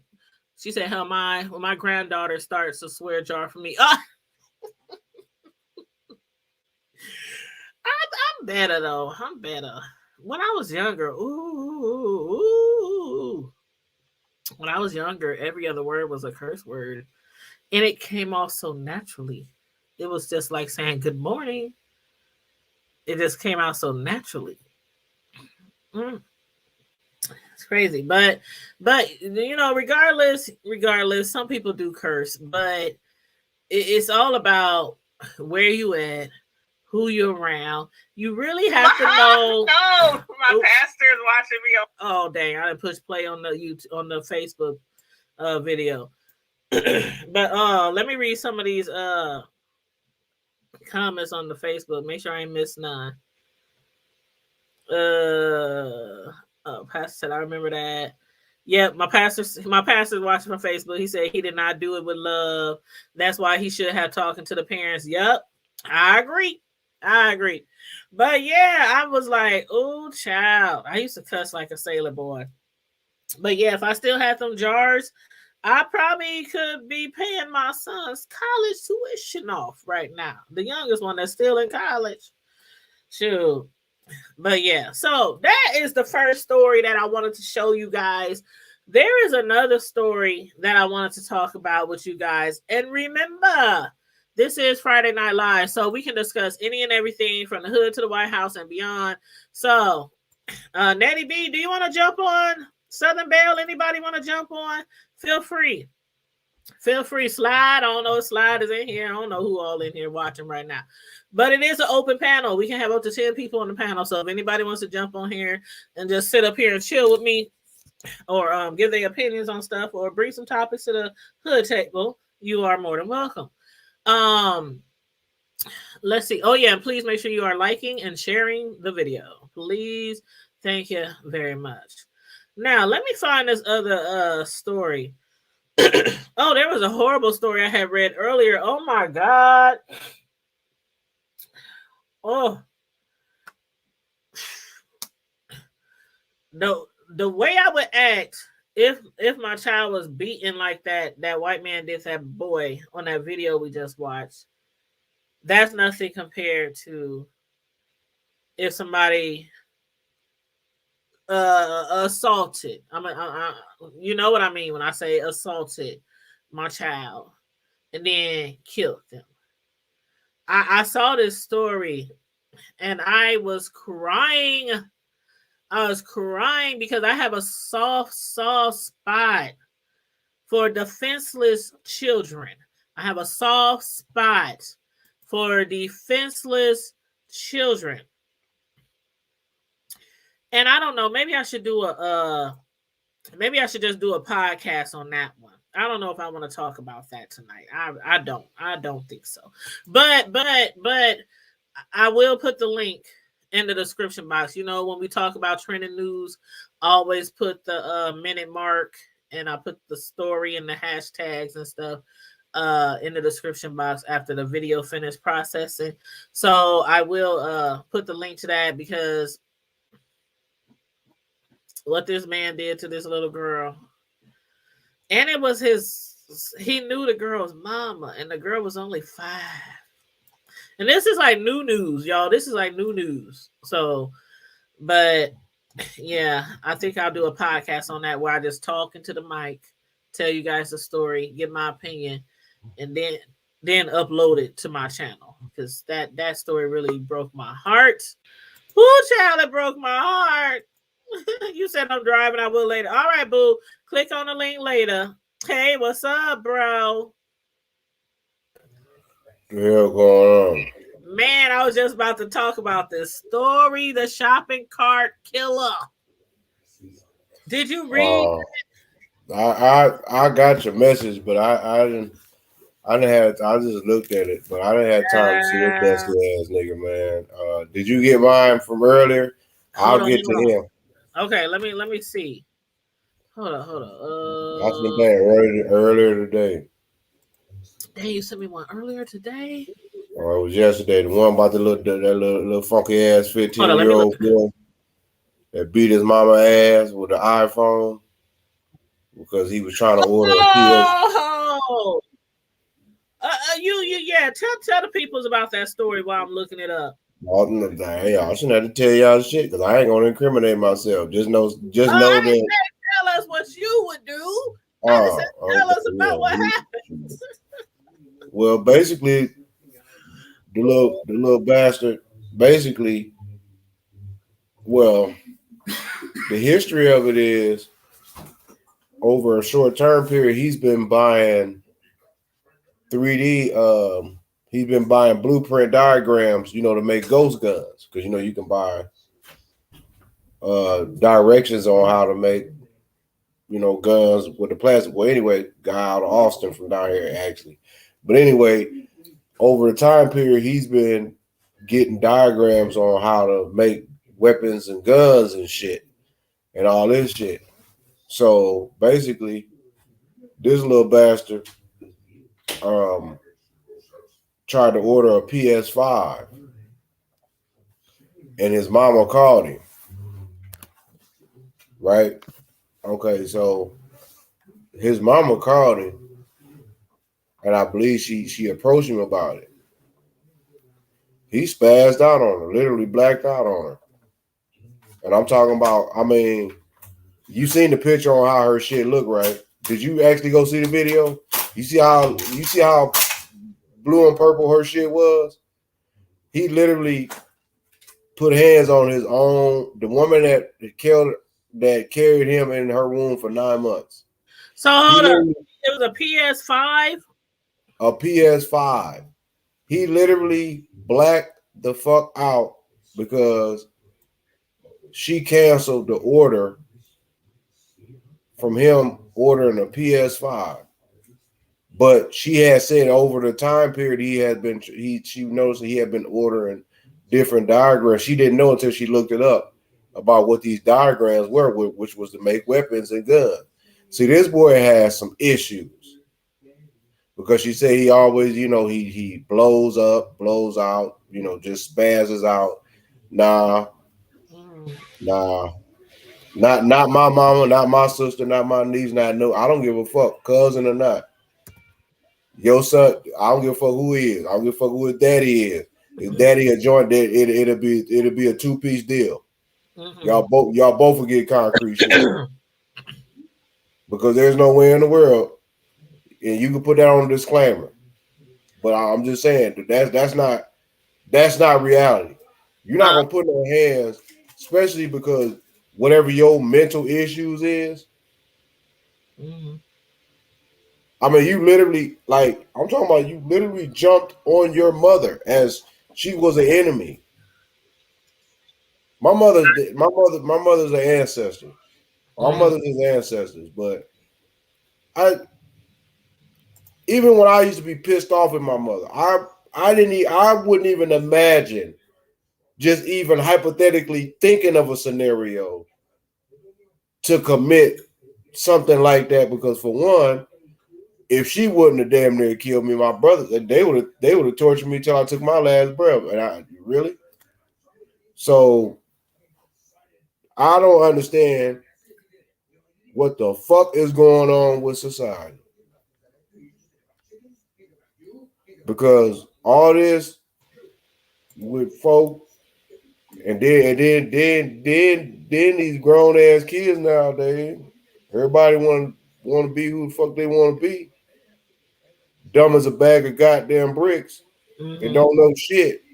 hell, when my granddaughter starts to swear jar for me. I'm better though. I'm better. When I was younger, when I was younger, every other word was a curse word. And it came off so naturally. It was just like saying good morning. It just came out so naturally. It's crazy. But you know, regardless, some people do curse, but it's all about where you at, who you're around. You really have to know. No, my pastor is watching me. Oh dang, I didn't push play on the YouTube, on the Facebook video. But let me read some of these comments on the Facebook. Make sure I ain't miss none. Pastor said, I remember that. Yeah, my pastor's watching from Facebook. He said he did not do it with love. That's why he should have talking to the parents. Yep, I agree. But yeah, I was like, oh, child. I used to cuss like a sailor boy. But yeah, if I still had them jars, I probably could be paying my son's college tuition off right now. The youngest one that's still in college. Shoot. But yeah, so that is the first story that I wanted to show you guys. There is another story that I wanted to talk about with you guys. And remember, this is Friday Night Live, so we can discuss any and everything from the hood to the White House and beyond. So, Natty B, do you want to jump on? Southern Belle, anybody want to jump on? Feel free. Slide. I don't know if Slide is in here. I don't know who all in here watching right now. But it is an open panel. We can have up to 10 people on the panel. So if anybody wants to jump on here and just sit up here and chill with me, or give their opinions on stuff, or bring some topics to the hood table, you are more than welcome. Let's see. Oh yeah, and please make sure you are liking and sharing the video. Please. Thank you very much. Now, let me find this other story. Oh, there was a horrible story I had read earlier. Oh my God. Oh. The way I would act if my child was beaten like that white man did that boy on that video we just watched, that's nothing compared to if somebody assaulted. You know what I mean when I say assaulted my child and then killed them. I saw this story and I was crying. Because I have a soft spot for defenseless children. I have a soft spot for defenseless children. And I don't know, maybe I should do just do a podcast on that one. I don't know if I want to talk about that tonight. I don't think so. But I will put the link in the description box. You know, when we talk about trending news, I always put the minute mark, and I put the story and the hashtags and stuff in the description box after the video finished processing. So I will put the link to that, because what this man did to this little girl, and it was he knew the girl's mama, and the girl was only 5. And this is like new news, y'all. This is like new news. So, but yeah, I think I'll do a podcast on that where I just talk into the mic, tell you guys the story, give my opinion, and then upload it to my channel, because that story really broke my heart. Ooh, child, it broke my heart. You said I'm driving. I will later. All right, boo. Click on the link later. Hey, what's up, bro? Yeah, going on? Man, I was just about to talk about this story, the shopping cart killer. Did you read? I got your message, but I didn't have. I just looked at it, but I didn't have time to see this dusty ass nigga, man. Did you get mine from earlier? I'll get to him. Okay, let me see. Hold on. I sent that earlier today. Dang, you sent me one earlier today. Or it was yesterday. The one about that little funky ass 15-year-old boy that beat his mama ass with the iPhone because he was trying to order a PS. Yeah. Tell the peoples about that story while I'm looking it up. I shouldn't have to tell y'all shit because I ain't gonna incriminate myself. Just know that. Tell us what you would do. Tell us about what happened. Well, basically, the little bastard. Basically, well, the history of it is over a short term period, he's been buying 3D. He's been buying blueprint diagrams, to make ghost guns because you can buy directions on how to make guns with the plastic. Well, anyway, guy out of Austin from down here actually, but anyway, over the time period, he's been getting diagrams on how to make weapons and guns and shit and all this shit. So basically, this little bastard tried to order a PS5 and his mama called him. Right? Okay, so his mama called him and I believe she approached him about it. He spazzed out on her, literally blacked out on her. And I'm talking about, you seen the picture on how her shit look, right? Did you actually go see the video? You see how blue and purple her shit was? He literally put hands on his own, the woman that carried him in her womb for 9 months. So hold on. It was a PS5? A PS5. He literally blacked the fuck out because she canceled the order from him ordering a PS5. But she had said over the time period she noticed that he had been ordering different diagrams. She didn't know until she looked it up about what these diagrams were, which was to make weapons and guns. See, this boy has some issues because she said he always, he blows up, blows out, just spazzes out. Nah, not my mama, not my sister, not my niece, not no. I don't give a fuck, cousin or not. Your son, I don't give a fuck who he is. I don't give a fuck who his daddy is. His daddy a joint, it'll be a 2-piece deal. Mm-hmm. Y'all both will get concrete shit because there's no way in the world, and you can put that on a disclaimer. But I'm just saying that's not reality. You're not gonna put no hands, especially because whatever your mental issues is. Mm-hmm. You literally, I'm talking about you literally jumped on your mother as she was an enemy. My mother's an ancestor. Our mothers is ancestors, but even when I used to be pissed off at my mother, I wouldn't even imagine just even hypothetically thinking of a scenario to commit something like that because for one, if she wouldn't have damn near killed me, my brothers, they would have tortured me till I took my last breath. And really? So I don't understand what the fuck is going on with society. Because all this with folk and then these grown ass kids nowadays, everybody want to be who the fuck they want to be. Dumb as a bag of goddamn bricks and don't know shit.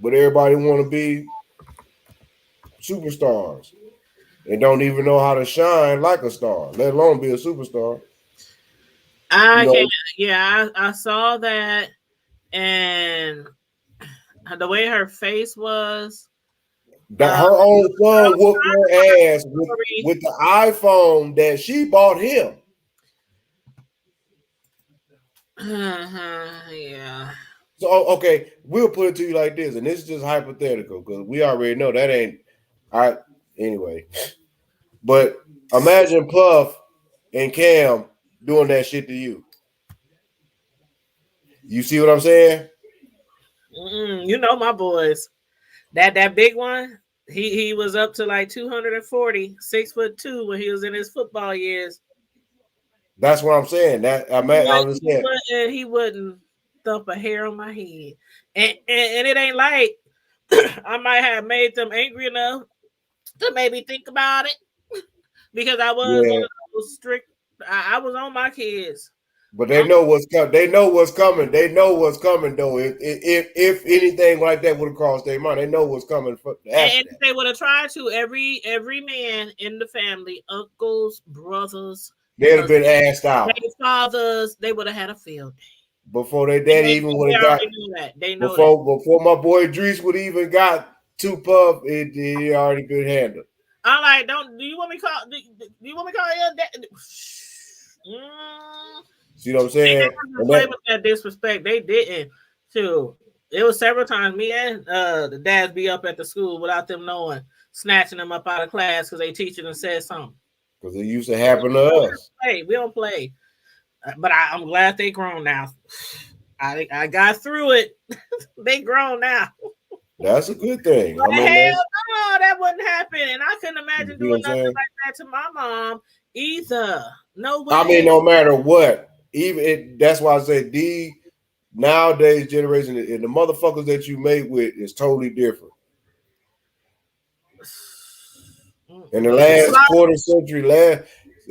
But everybody want to be superstars and don't even know how to shine like a star, let alone be a superstar. I saw that. and the way her face was. That her own son whooped her ass with the iPhone that she bought him. Yeah. So okay, we'll put it to you like this, and this is just hypothetical because we already know that ain't all right. Anyway, but imagine Puff and Cam doing that shit to you. You see what I'm saying? You know my boys. That big one, he was up to like 240, 6'2" when he was in his football years. That's what I'm saying. That I understand. He wouldn't thump a hair on my head, and it ain't like I might have made them angry enough to maybe think about it because I was one of those strict. I was on my kids. But they know what's coming. They know what's coming. They know what's coming, though. If anything like that would have crossed their mind, they know what's coming. And if they would have tried to, every man in the family, uncles, brothers, they'd have been asked out. Their fathers, they would have had a field day before their daddy even would have got. They know before my boy Drees would even got to Puff, it already been handled. I'm like, do you want me to call? Do you want me to call your dad? See what I'm saying? Play with that disrespect. They didn't too. It was several times me and the dads be up at the school without them knowing, snatching them up out of class because they teacher and said something. Because it used to happen to us. We don't play. But I'm glad they grown now. I got through it. They grown now. That's a good thing. But hell no, that wouldn't happen. And I couldn't imagine doing nothing like that to my mom either. No way. I mean, no matter what. That's why I say nowadays generation and the motherfuckers that you mate with is totally different. In the last quarter century,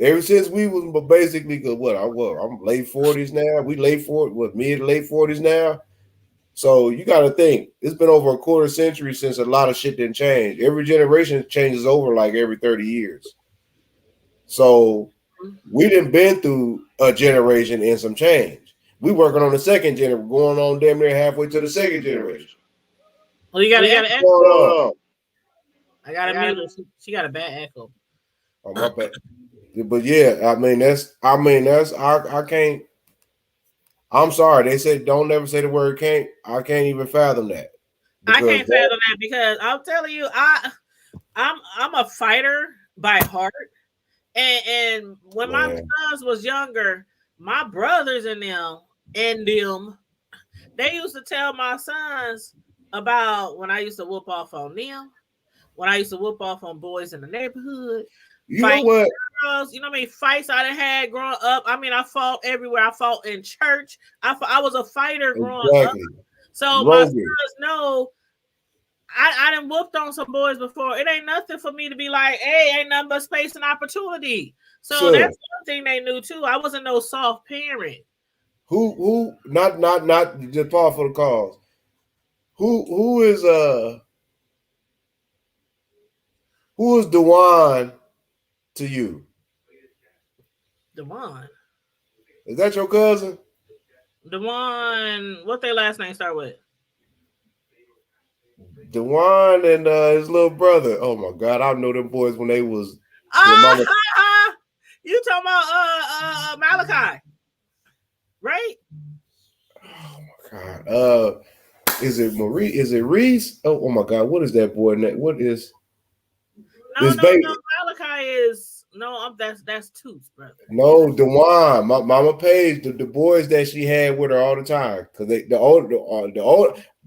ever since we was basically I'm late 40s now. We mid to late 40s now. So you got to think it's been over a quarter century since a lot of shit didn't change. Every generation changes over like every 30 years. So we done been through a generation and some change. We working on the second generation, going on damn near halfway to the second generation. Well, you got to echo. I got to mute her. She got a bad echo. Oh, my bad. But yeah, I can't. I'm sorry. They said don't never say the word can't. I can't even fathom that. I can't fathom that because I'm telling you, I'm a fighter by heart. And when my sons was younger, my brothers and them, they used to tell my sons about when I used to whoop off on them, when I used to whoop off on boys in the neighborhood. You know what? Girls, you know how many fights I had growing up? I mean, I fought everywhere. I fought in church. I was a fighter growing up. So my sons know I done whooped on some boys before. It ain't nothing for me to be like, hey, ain't nothing but space and opportunity. So that's one thing they knew too. I wasn't no soft parent. Who not just part for the cause. Who is Dewan to you? Dewan. Is that your cousin? Dewan, what their last name start with? Dewan and his little brother. Oh my God, I know them boys when they was. You talking about Malachi, right? Oh my God. Is it Marie? Is it Reese? Oh my God, what is that boy name? What is? No, Malachi is that's Toots, brother. No, Dewan, Mama Page, the boys that she had with her all the time, because the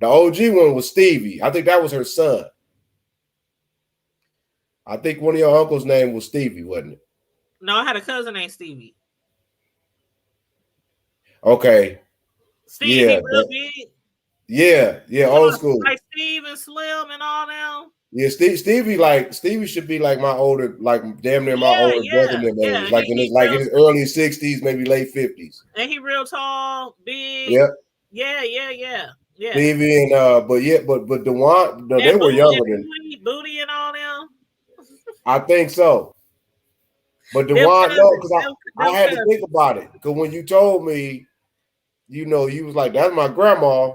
OG one was Stevie. I think that was her son. I think one of your uncles' name was Stevie, wasn't it? No, I had a cousin named Stevie. Okay. Stevie, real big. Yeah, old school. Like Steve and Slim and all them. Yeah, Stevie should be like my older, like damn near my older brother in them age, like in his early 60s, maybe late 50s. And he real tall, big. Yep. Yeah. Stevie and but Dewan, no, they were younger than Booty and all them. I think so. But Dewan, no, because I had to think about it. Because when you told me, you know, you was like, that's my grandma.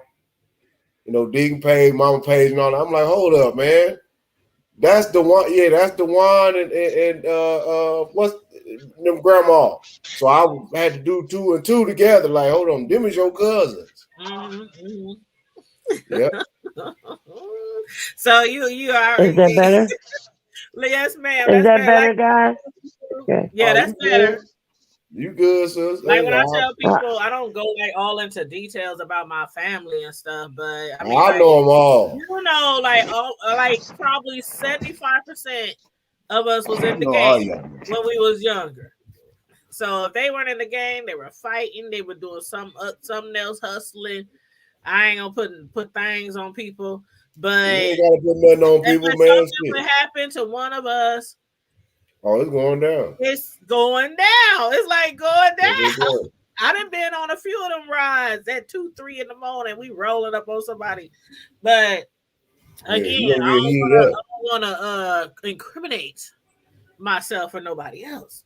You know, Deacon Page, Mama Page, and all that. I'm like, hold up, man. That's the one. Yeah, that's the one. And what's them grandma? So I had to do 2 and 2 together. Like, hold on, them is your cousins. Mm-hmm. Yeah. So you are. Is that better? Yes, ma'am. Is That's that better, like, guys? Okay. yeah, that's better. Good. You good, sis? Like when I tell people, I don't go like all into details about my family and stuff, but I mean, I like, know them all. You know, like probably 75% of us was in the No, game when we was younger. So if they weren't in the game, they were fighting, they were doing something else, hustling. I ain't gonna put things on people, but you ain't gotta put nothing on people, man. Something would happen to one of us. Oh, it's going down. It's going down. It's like going down. I done been on a few of them rides at 2, 3 in the morning. We rolling up on somebody, but again, I don't want to incriminate myself or nobody else.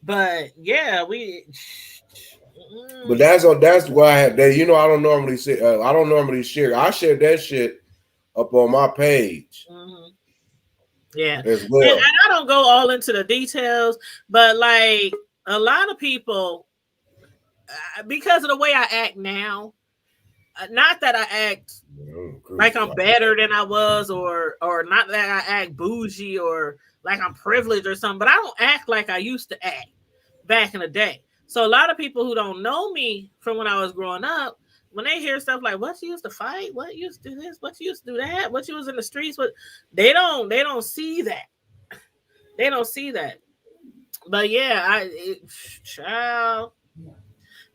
But yeah, But that's why I had that. You know, I don't normally share. I share that shit up on my page. Mm-hmm. Yeah, as well. And I don't go all into the details, but like a lot of people, because of the way I act now, not that I act like I'm better than I was, or not that I act bougie or like I'm privileged or something, but I don't act like I used to act back in the day. So a lot of people who don't know me from when I was growing up, when they hear stuff like what you used to fight, what you used to do this, what you used to do that, what you was in the streets, what they don't see that. They don't see that. But yeah, child.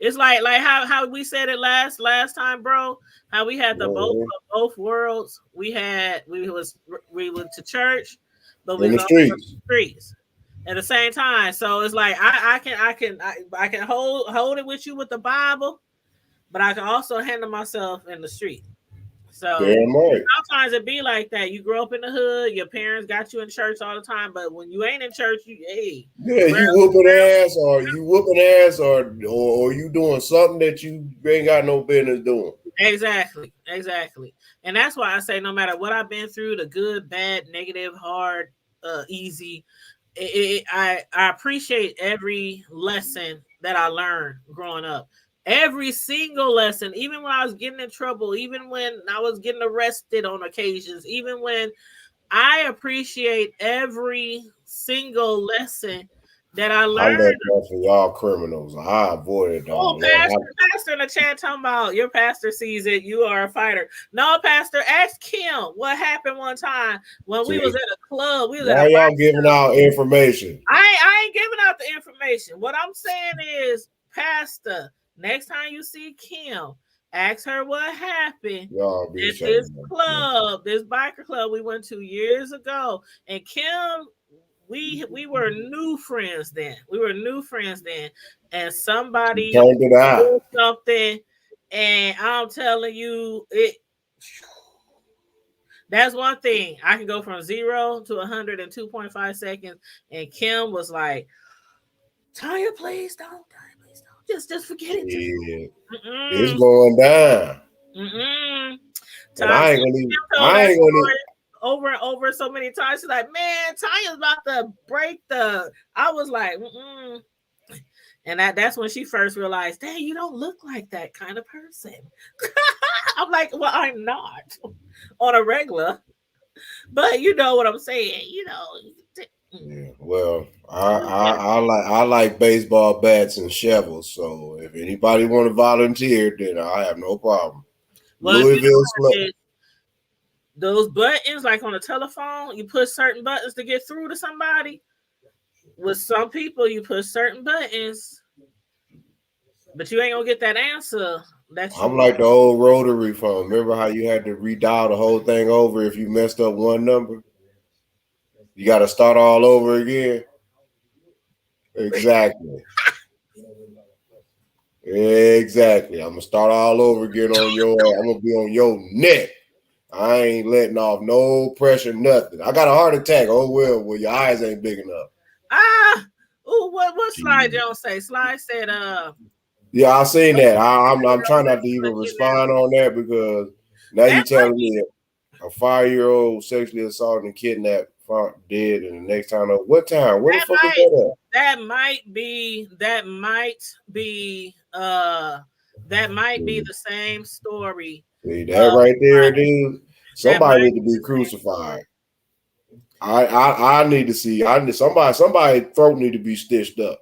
It's like how we said it last time, bro. How we had the both worlds. We went to church, but we were on the streets at the same time. So it's like I can hold it with you with the Bible, but I can also handle myself in the street. So sometimes it be like that. You grow up in the hood, your parents got you in church all the time, but when you ain't in church, you whooping ass, or you doing something that you ain't got no business doing. Exactly. And that's why I say no matter what I've been through, the good, bad, negative, hard, easy, I appreciate every lesson that I learned growing up. Every single lesson, even when I was getting in trouble, even when I was getting arrested on occasions, even when I appreciate every single lesson that I learned. I left that for y'all criminals. I avoided all that. Pastor in the chat talking about your pastor sees it. You are a fighter. No, Pastor, ask Kim what happened one time when we was at a club. Why y'all giving out information? I ain't giving out the information. What I'm saying is, Pastor, next time you see Kim, ask her what happened at this club, this biker club we went to years ago. And Kim, we were new friends then. And somebody did something, and I'm telling you, that's one thing. I can go from 0 to 100 in 2.5 seconds. And Kim was like, Tanya, please don't. Just forget it. Yeah. It's going down. I ain't gonna over and over so many times. She's like, man, Tanya's about to break the. I was like, and that's when she first realized, dang, you don't look like that kind of person. I'm like, well, I'm not on a regular, but you know what I'm saying, you know. Yeah, well, I like baseball bats and shovels. So if anybody want to volunteer, then I have no problem. Well, Louisville those buttons, like on a telephone, you push certain buttons to get through to somebody. With some people, you push certain buttons, but you ain't gonna get that answer. I'm like the old rotary phone. Remember how you had to redial the whole thing over if you messed up one number? You got to start all over again. Exactly. I'm gonna start all over again on your. I'm gonna be on your neck. I ain't letting off no pressure, nothing. I got a heart attack. Oh well, your eyes ain't big enough. What Slide Jones say? Slide said, Yeah, I seen that. I'm trying not to even respond on that because now you're telling me a 5-year-old sexually assaulted and kidnapped, dead, and the next time, what time? Where the fuck is that at? That might be the same story. See, that right there, dude. Somebody need to be crucified. I need to see. Somebody throat need to be stitched up.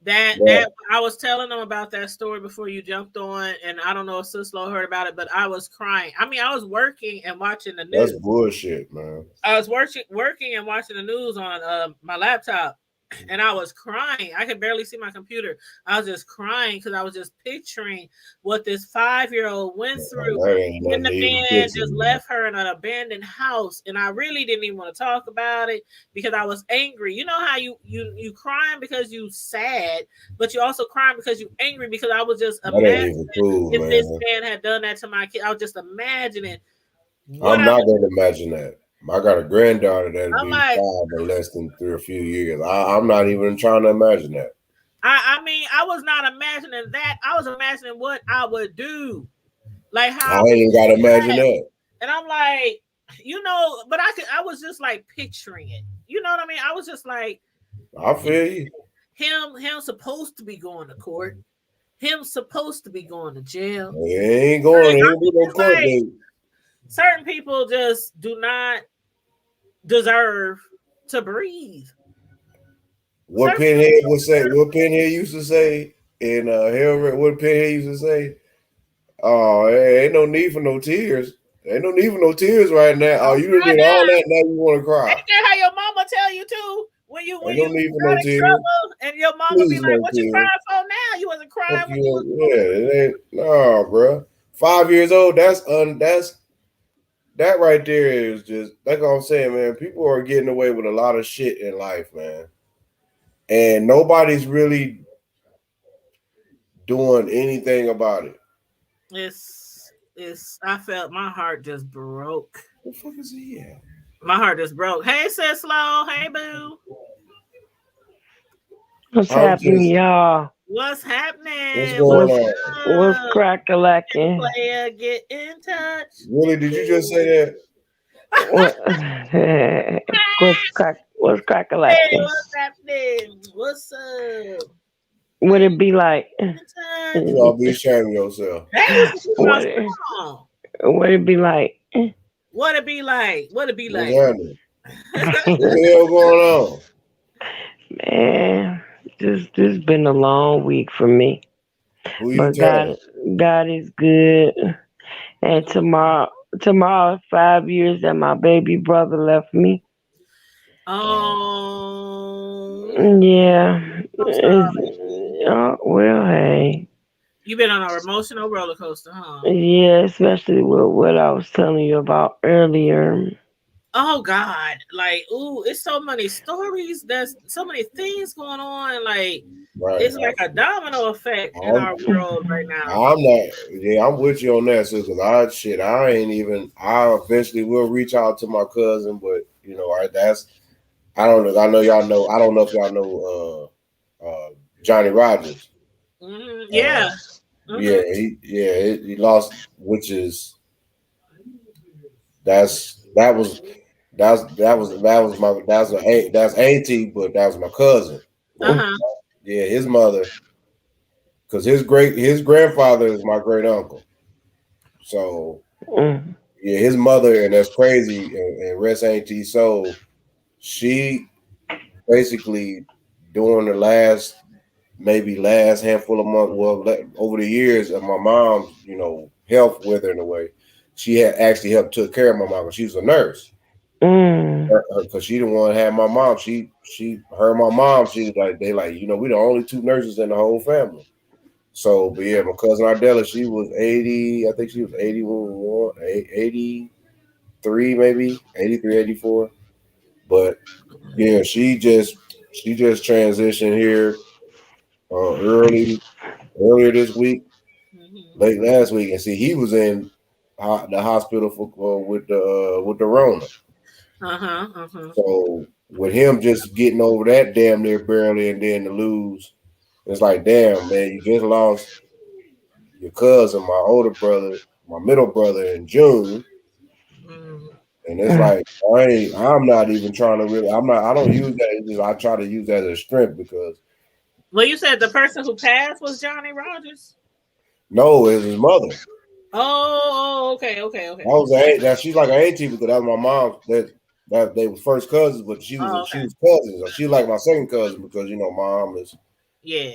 That I was telling them about that story before you jumped on, and I don't know if Sislo heard about it, but I was crying. I mean, I was working and watching the news. That's bullshit, man. I was working and watching the news on my laptop, and I was crying. I could barely see my computer. I was just crying because I was just picturing what this 5-year-old went through. When the man just left her in an abandoned house, and I really didn't even want to talk about it because I was angry. You know how you crying because you sad, but you also crying because you angry because I was just imagining if this man had done that to my kid. I was just imagining. I'm not going to imagine that. I got a granddaughter that'll be 5 in less than 3 or few years. I'm not even trying to imagine that. I mean, I was not imagining that. I was imagining what I would do. Like how I ain't even got to imagine that. And I'm like, but I was just like picturing it. You know what I mean? I was just like, I feel you. Him supposed to be going to court. Him supposed to be going to jail. He ain't going. He ain't do no court date. Certain people just do not deserve to breathe. What Pinhead would say? What Pinhead used to say in what Pinhead used to say? Oh, ain't no need for no tears. Ain't no need for no tears right now. Oh, you did all that. Now you want to cry. Ain't that how your mama tell you too? When you need for no tears. And your mama be like, "What you crying for now? You wasn't crying when you was it ain't no, bro. 5 years old. That right there is just like I'm saying, man. People are getting away with a lot of shit in life, man, and nobody's really doing anything about it. I felt my heart just broke. What the fuck is he at? My heart just broke. Hey, Sislo. Hey, boo. What's happening, y'all? What's happening? What's going on? What's crack-a-lacking? Player, get in touch. Really? Did you just say that? What's crack-a-lacking? Hey, what's happening? What's up? Would it be like? You all be ashamed of yourself. What it be like? What it be like? What it be like? What the hell going on? Man, this been a long week for me. But God is good. And tomorrow is 5 years that my baby brother left me. Oh. Yeah. Well, hey. You've been on an emotional roller coaster, huh? Yeah, especially with what I was telling you about earlier. Oh God! Like, it's so many stories. There's so many things going on. Like, it's like a domino effect in our world right now. I'm with you on that, sis. I eventually will reach out to my cousin, but I don't know. I know y'all know. I don't know if y'all know Johnny Rogers. Mm-hmm. Yeah. He lost, which is that's auntie, but that was my cousin. Yeah, his mother, because his grandfather is my great uncle. So yeah, his mother, and that's crazy, and rest auntie soul. She basically during the last handful of months, over the years of my mom's, health with her in a way, she had actually helped took care of my mom. She was a nurse. Because she didn't want to have my mom. She my mom. She was like, we the only two nurses in the whole family. So, but yeah, my cousin Ardella, she was 80. I think she was 81, 83, maybe 83, 84. But yeah, she just transitioned here earlier this week, late last week, and see, he was in the hospital with the Rona. So with him just getting over that damn near barely, and then to lose It's like, damn, man, you just lost your cousin, my older brother, my middle brother in June. And it's like, I'm not even trying to really, I don't use that. It's just, I try to use that as strength because. Well, you said the person who passed was Johnny Rogers? No, it's his mother. Oh, okay. She's like an auntie because that's my mom. That they were first cousins, but she was cousins. So she's like my second cousin because mom is. Yeah.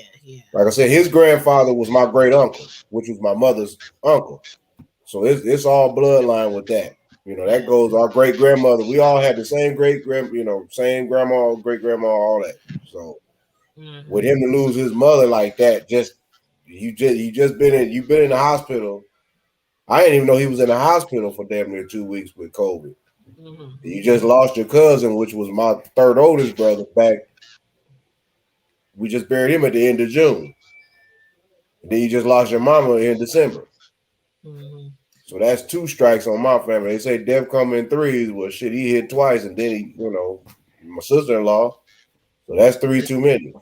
Like I said, his grandfather was my great uncle, which was my mother's uncle. So it's all bloodline with that. That goes our great grandmother. We all had the same same grandma, great grandma, all that. So with him to lose his mother like that, you've been in the hospital. I didn't even know he was in the hospital for damn near 2 weeks with COVID. You just lost your cousin, which was my third oldest brother back. We just buried him at the end of June. And then you just lost your mama in December. So that's 2 strikes on my family. They say death come in threes. Well, shit, he hit twice, and then my sister-in-law. So that's 3 too many.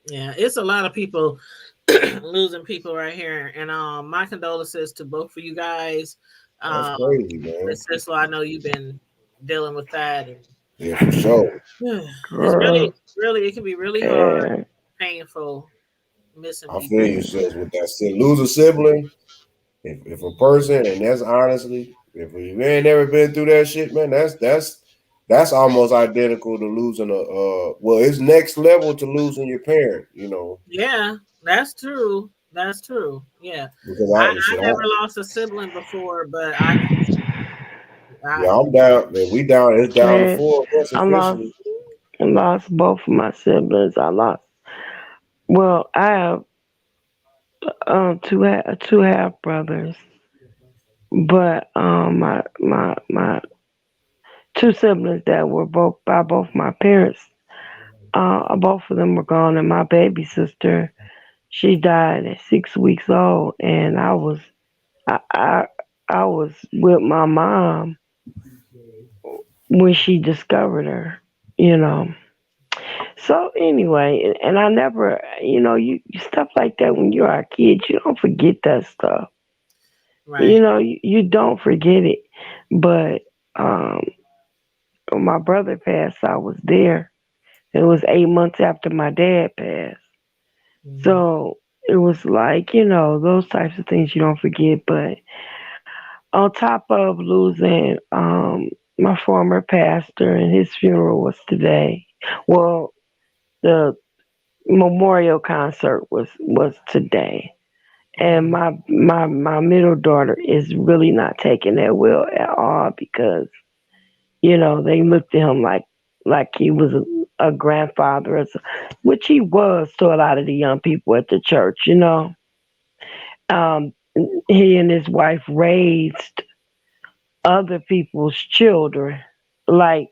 Yeah, it's a lot of people losing people right here, and my condolences to both of you guys. That's crazy, man. So I know you've been dealing with that. Yeah, for sure. It's really, it can be really hard, painful, missing people. I feel you, sis, with that. Lose a sibling. If a person, and that's honestly, if you ain't never been through that shit, man, that's almost identical to losing it's next level to losing your parent, Yeah, that's true. Yeah. Because I never lost a sibling before, but I'm down. Man, we down. It's down to 4 of us. I lost both of my siblings. I have two half brothers, but my 2 siblings that were both by both my parents, both of them were gone, and my baby sister, she died at 6 weeks old, and I was with my mom when she discovered her, So anyway, and I never, you stuff like that when you're a kid, you don't forget that stuff. Right. You don't forget it. But when my brother passed, I was there. It was 8 months after my dad passed. So it was like, those types of things you don't forget. But on top of losing my former pastor, and his funeral was today. Well, the memorial concert was today, and my middle daughter is really not taking that well at all because they looked at him like he was a grandfather, which he was to a lot of the young people at the church. He and his wife raised other people's children, like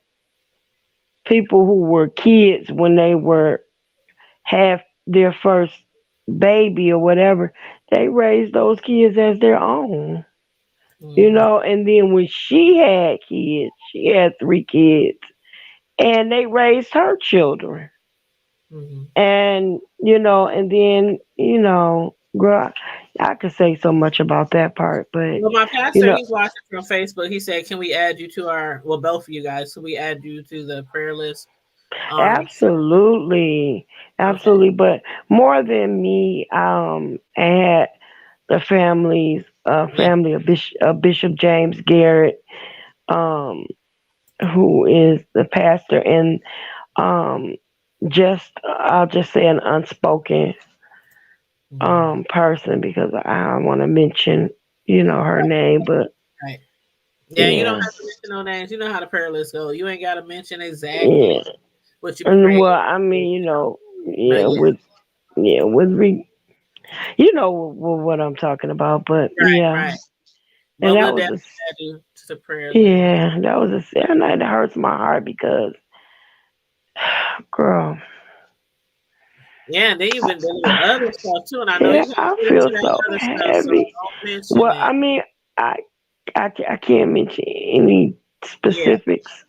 people who were kids when they were have their first baby or whatever. They raised those kids as their own, and then when she had kids, she had 3 kids, and they raised her children. And and then girl, I could say so much about that part, but my pastor, he's watching from Facebook. He said, "Can we add you to both of you guys? Can we add you to the prayer list?" Absolutely. But more than me, I had the family of Bishop James Garrett, who is the pastor, and I'll just say an unspoken person because I don't want to mention her name, but you don't have to mention no names. You know how the prayer list go. You ain't got to mention exactly what you pray. Well, I mean, with what I'm talking about, but right. And that was a prayer. Yeah, that was a sad night. It hurts my heart because, girl. Yeah, and then you've been dealing with other stuff too, and I know I feel so heavy. Well, I mean, I can't mention any specifics,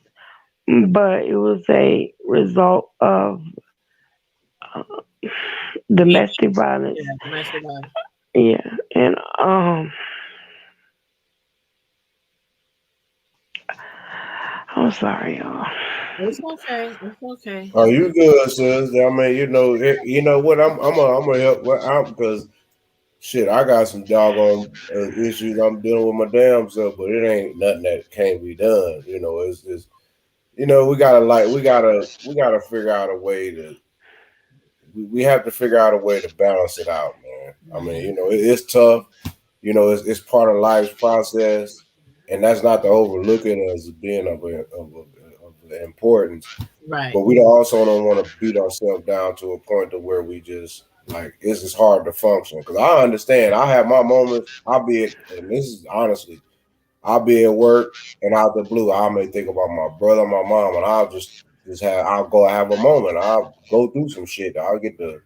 but it was a result of domestic violence. Yeah, domestic violence. Yeah, and I'm sorry, y'all. It's okay. It's okay. Oh, you good, sis? I mean, you know what? I'm gonna help out because shit, I got some doggone issues I'm dealing with my damn self, but it ain't nothing that can't be done. You know, it's just we gotta figure out a way to. We have to figure out a way to balance it out, man. I mean, it's tough. It's part of life's process, and that's not to overlook it as being of importance. Right. But we also don't want to beat ourselves down to a point to where we just like it's just hard to function. Because I understand, I have my moments. And this is honestly, I'll be at work and out the blue, I may think about my brother, my mom, and I'll go have a moment. I'll go through some shit. I'll get the,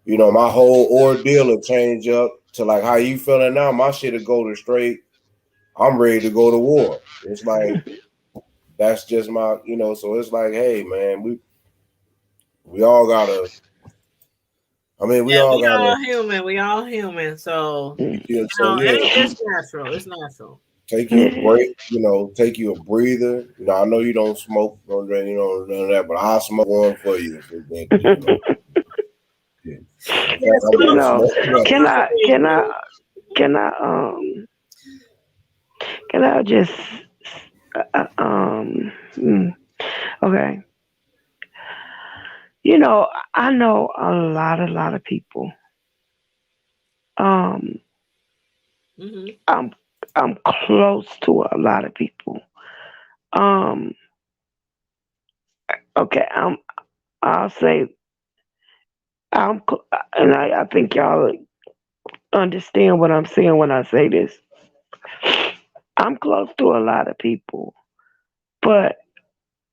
my whole ordeal will change up to like how you feeling now. My shit will go to straight. I'm ready to go to war. It's like that's just my, so it's like, hey man, we all gotta. I mean, we all human. We all human. So it's natural. It's natural. Take you a break. Take you a breather. I know you don't smoke, don't drink, none of that, but I'll smoke one for you. Can I just okay. I know a lot of people. I'm close to a lot of people. Okay, I'll say and I think y'all understand what I'm saying when I say this. I'm close to a lot of people, but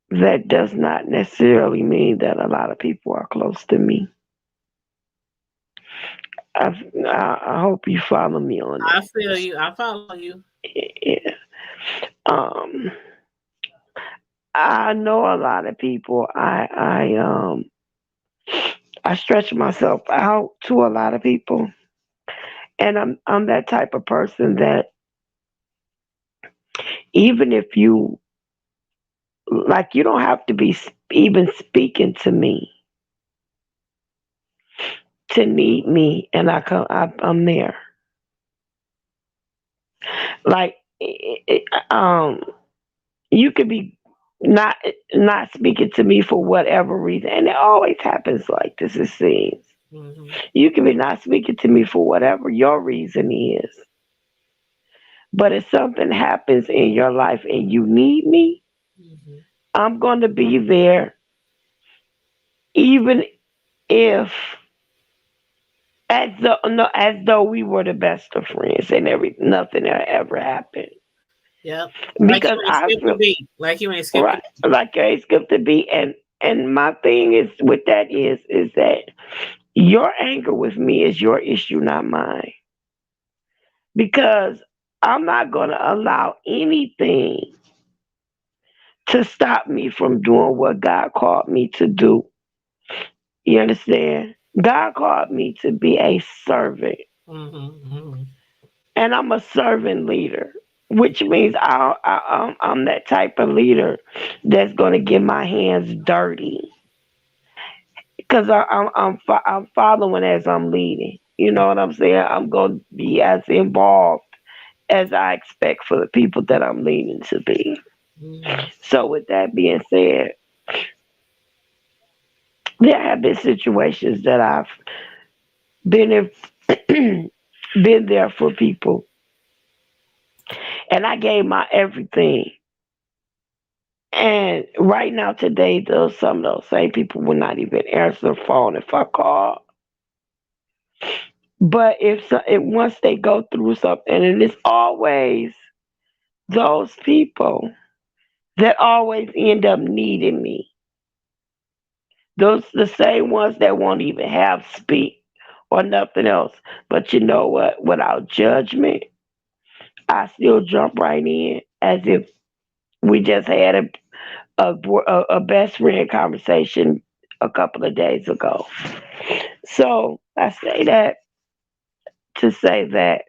that does not necessarily mean that a lot of people are close to me. I hope you follow me on that. I feel you. I follow you. Yeah. I know a lot of people. I stretch myself out to a lot of people, and I'm that type of person that even if you you don't have to be even speaking to me to need me, and I'm there. You could be not speaking to me for whatever reason, and it always happens like this. It seems you could be not speaking to me for whatever your reason is, but if something happens in your life and you need me, I'm going to be there, even if as though we were the best of friends and nothing ever happened. Yeah, because like you ain't skipped right, like you ain't skipped a beat. And my thing is with that is that your anger with me is your issue, not mine. Because I'm not going to allow anything to stop me from doing what God called me to do. You understand? God called me to be a servant. And I'm a servant leader, which means I'm that type of leader that's going to get my hands dirty. Because I'm following as I'm leading. You know what I'm saying? I'm going to be as involved as I expect for the people that I'm leading to be. So with that being said, there have been situations that I've been there for people, and I gave my everything. And right now, today, some of those same people will not even answer the phone if I call. But if once they go through something, and it's always those people that always end up needing me. Those the same ones that won't even have speak or nothing else. But you know what? Without judgment, I still jump right in as if we just had a best friend conversation a couple of days ago. So I say that to say that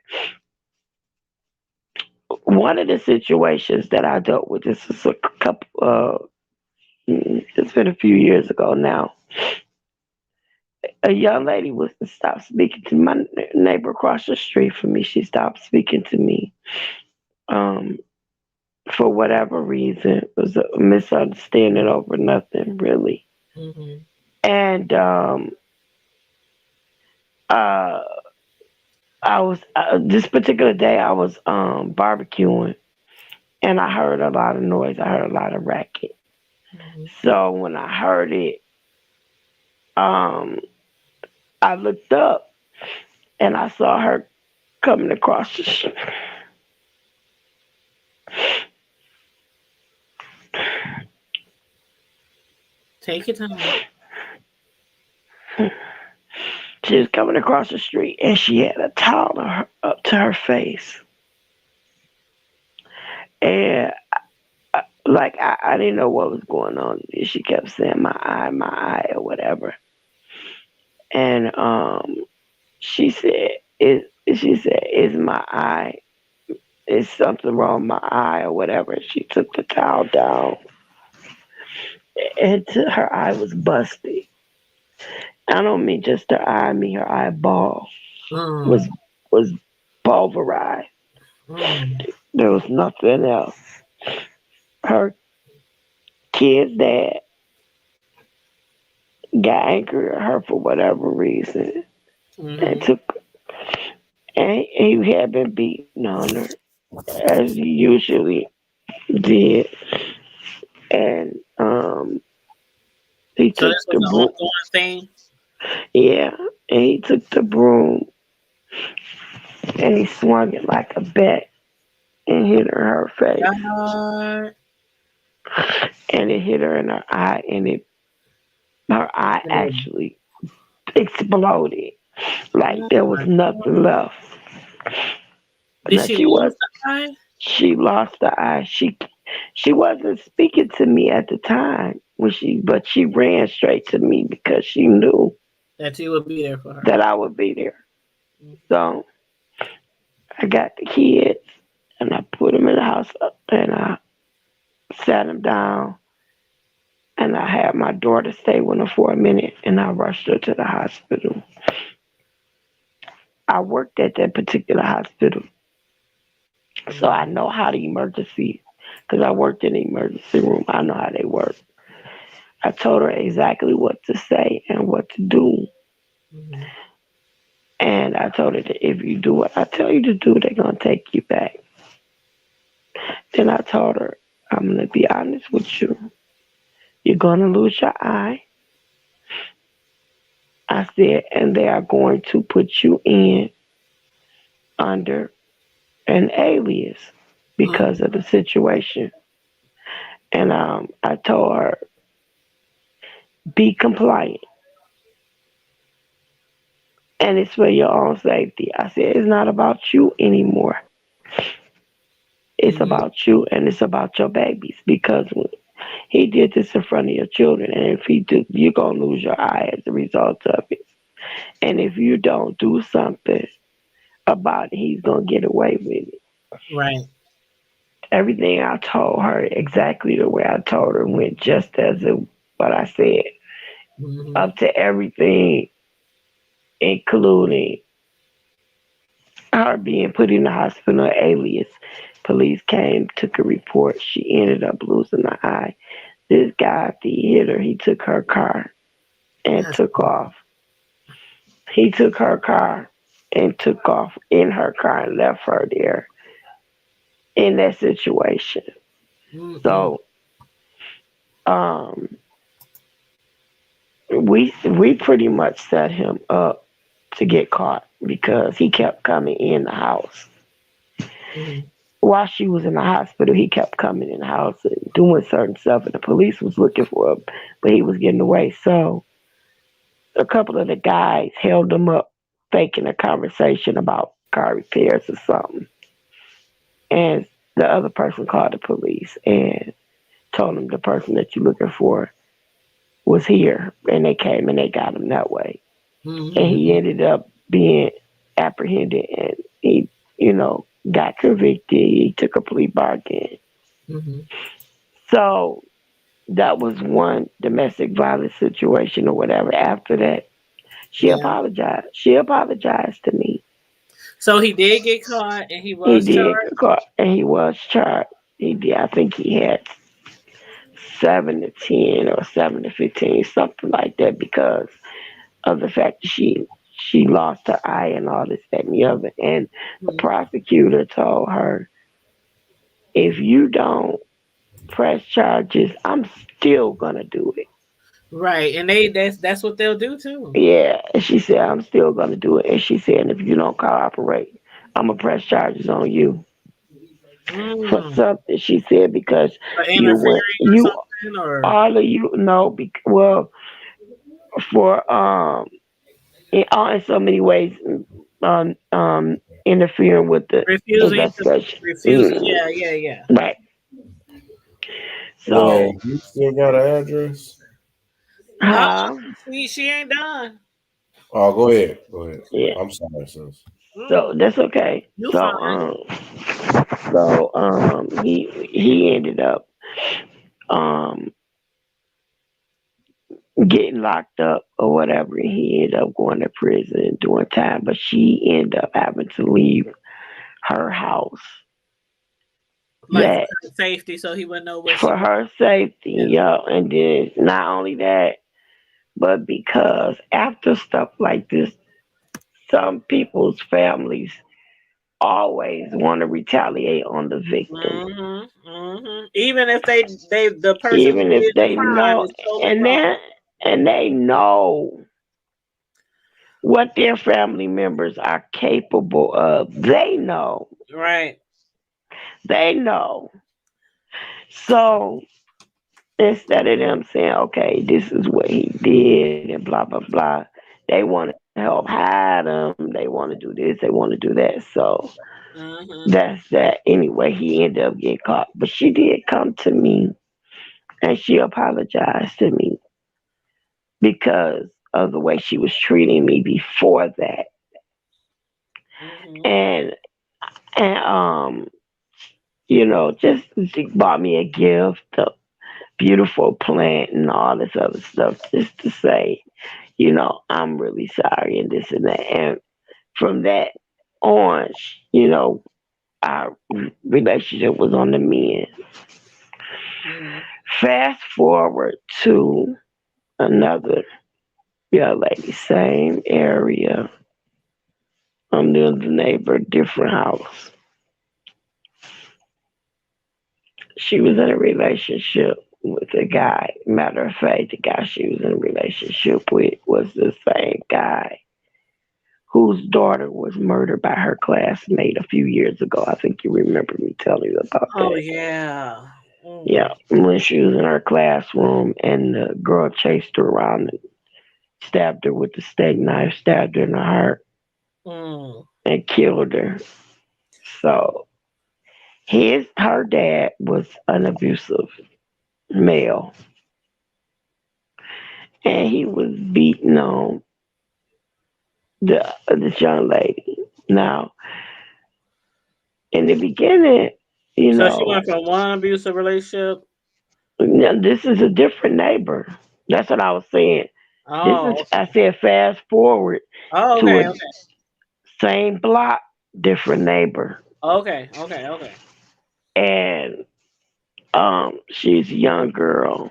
one of the situations that I dealt with, this is a couple, it's been a few years ago now. A young lady was to stop speaking to my neighbor across the street from me. She stopped speaking to me for whatever reason. It was a misunderstanding over nothing, really. Mm-hmm. And I was this particular day I was barbecuing, and I heard a lot of noise. I heard a lot of racket. Mm-hmm. So when I heard it, I looked up and I saw her coming across the street. Take your time. She was coming across the street and she had a towel up to her face. And I didn't know what was going on. She kept saying my eye, or whatever. And she said, is my eye, is something wrong with my eye or whatever? She took the towel down and her eye was busted. I don't mean just her eye, I mean her eyeball was pulverized. There was nothing else. Her kid's dad got angry at her for whatever reason, and he had been beating on her as he usually did, and he So took this the was an broom. ongoing thing? Yeah, and he took the broom and he swung it like a bat and hit her in her face. God. And it hit her in her eye, and her eye actually exploded. Like there was nothing left. Did she lose the eye? She lost the eye. She wasn't speaking to me at the time but she ran straight to me because she knew That you would be there for her. that I would be there. So I got the kids and I put them in the house and I sat them down and I had my daughter stay with her for a minute and I rushed her to the hospital. I worked at that particular hospital, so I know how the emergency, because I worked in the emergency room, I know how they work. I told her exactly what to say and what to do. Mm-hmm. And I told her that if you do what I tell you to do, they're going to take you back. Then I told her, I'm going to be honest with you. You're going to lose your eye. I said, and they are going to put you in under an alias because of the situation. And I told her, be compliant. And it's for your own safety. I said, it's not about you anymore. It's about you and it's about your babies, because he did this in front of your children. And if he do, you're going to lose your eye as a result of it. And if you don't do something about it, he's going to get away with it. Right. Everything I told her, exactly the way I told her, went just as what I said. Mm-hmm. Up to everything, including her being put in the hospital, alias. Police came, took a report. She ended up losing the eye. This guy, after he hit her, he took her car and took off. He took her car and took off in her car and left her there in that situation. Mm-hmm. So, we pretty much set him up to get caught because he kept coming in the house. Mm-hmm. While she was in the hospital, he kept coming in the house and doing certain stuff, and the police was looking for him, but he was getting away. So a couple of the guys held him up, faking a conversation about car repairs or something. And the other person called the police and told him the person that you're looking for was here, and they came and they got him that way. Mhm. And he ended up being apprehended, and he, got convicted. He took a plea bargain. Mhm. So that was one domestic violence situation or whatever. After that, she Yeah. apologized. She apologized to me. So he did get caught, and he He was did charged. get caught, and he was charged. He did. I think he had 7 to 10 or 7 to 15, something like that, because of the fact that she lost her eye and all this, that, and the other. And the Mhm. prosecutor told her, if you don't press charges, I'm still gonna do it. Right, and that's what they'll do too. Yeah, and she said, I'm still gonna do it. And she said, if you don't cooperate, I'm gonna press charges on you for Mm. something. She said, because For you went, interfering or you something, or all of you know, well, for in so many ways, um, um, interfering with the refusing to investigation. refusing. Yeah, yeah, yeah. Right. Okay. Well, So, you still got an address? Oh, huh? she ain't done. Oh, go ahead. Go ahead. Yeah. I'm sorry, sis. So Mm, that's okay. you So, fine. he ended up um getting locked up or whatever. He ended up going to prison and doing time, but she ended up having to leave her house. Like for That her safety, so he wouldn't know what she for was. her safety, Yeah. yo. And then not only that, but because after stuff like this, some people's families always want to retaliate on the victim, Even if the person who even if did the they crime know, is totally and wrong. they know what their family members are capable of. They know. Right. They know. So instead of them saying, okay, this is what he did and blah, blah, blah, they want to help hide him. They want to do this. They want to do that. So Mm-hmm. that's that. Anyway, he ended up getting caught. But she did come to me and she apologized to me because of the way she was treating me before that. Mm-hmm. And and just she bought me a gift, a beautiful plant and all this other stuff, just to say, I'm really sorry and this and that. And from that on, our relationship was on the mend. Mm-hmm. Fast forward to another young lady, same area. I'm near the neighbor, different house. She was in a relationship with a guy. Matter of fact, the guy she was in a relationship with was the same guy whose daughter was murdered by her classmate a few years ago. I think you remember me telling you about Oh that. yeah. Yeah, when she was in her classroom and the girl chased her around and stabbed her with the steak knife, stabbed her in the heart, Mm. and killed her. So her dad was an abusive male, and he was beating on this young lady. Now, in the beginning, So she went from one abusive relationship. this is a different neighbor. That's what I was saying. Oh. I said fast forward Oh. to Okay. a Okay. same block, different neighbor. Okay. Okay. Okay. And she's a young girl,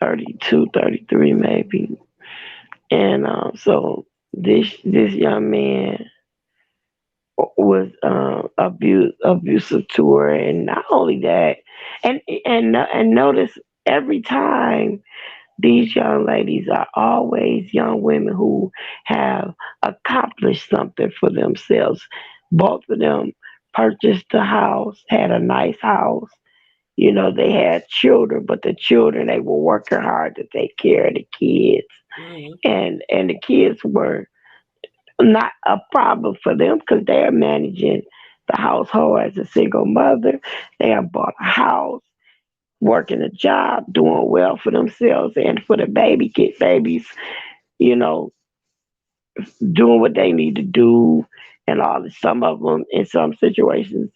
32, 33 maybe. And so this young man was abusive to her, and not only that, and notice every time these young ladies are always young women who have accomplished something for themselves. Both of them purchased a house, had a nice house. They had children, but the children, they were working hard to take care of the kids, Mm-hmm. and the kids were not a problem for them because they're managing the household as a single mother. They have bought a house. working a job, doing well for themselves and for the babies, you know, doing what they need to do and all this. Some of them, in some situations,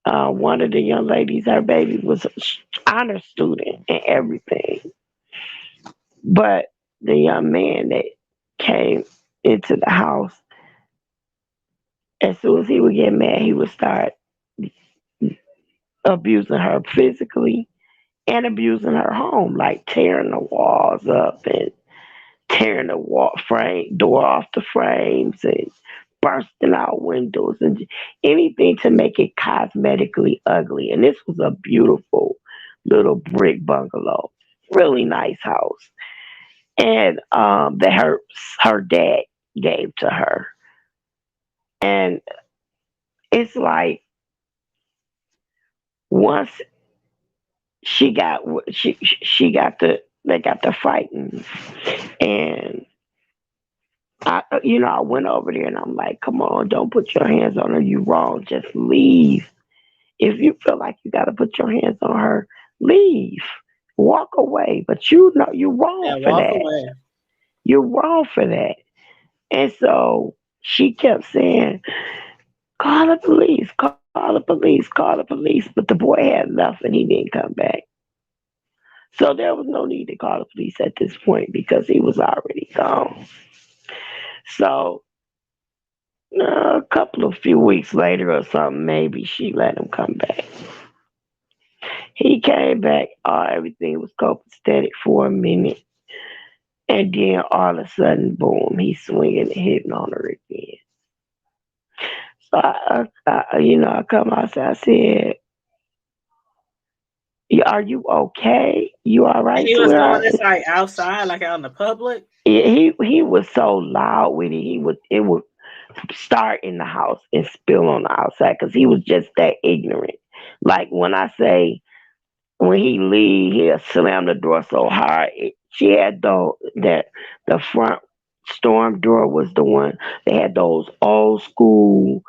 one of the young ladies, her baby was an honor student and everything. But the young man that came into the house, as soon as he would get mad, he would start abusing her physically and abusing her home, like tearing the walls up and tearing the door off the frames and bursting out windows and anything to make it cosmetically ugly. And this was a beautiful little brick bungalow, really nice house, and that her dad gave to her. And it's like once she got they got to fighting, and I went over there and I'm like, come on, don't put your hands on her. You wrong. Just leave. If you feel like you got to put your hands on her, leave. Walk away. But you know you're wrong for walk that. away. You're wrong for that. And so she kept saying, call the police, call the police, call the police. But the boy had left and he didn't come back. So there was no need to call the police at this point because he was already gone. So a few weeks later or something, maybe she let him come back. He came back, everything was copacetic for a minute. And then all of a sudden, boom, he's swinging and hitting on her again. So I come outside, I said, are you okay? You all right? And he was doing this like outside, like out in the public? He was so loud with it. It would start in the house and spill on the outside because he was just that ignorant. Like when when he leave, he'll slam the door so hard. She had the front storm door was the one. They had those old school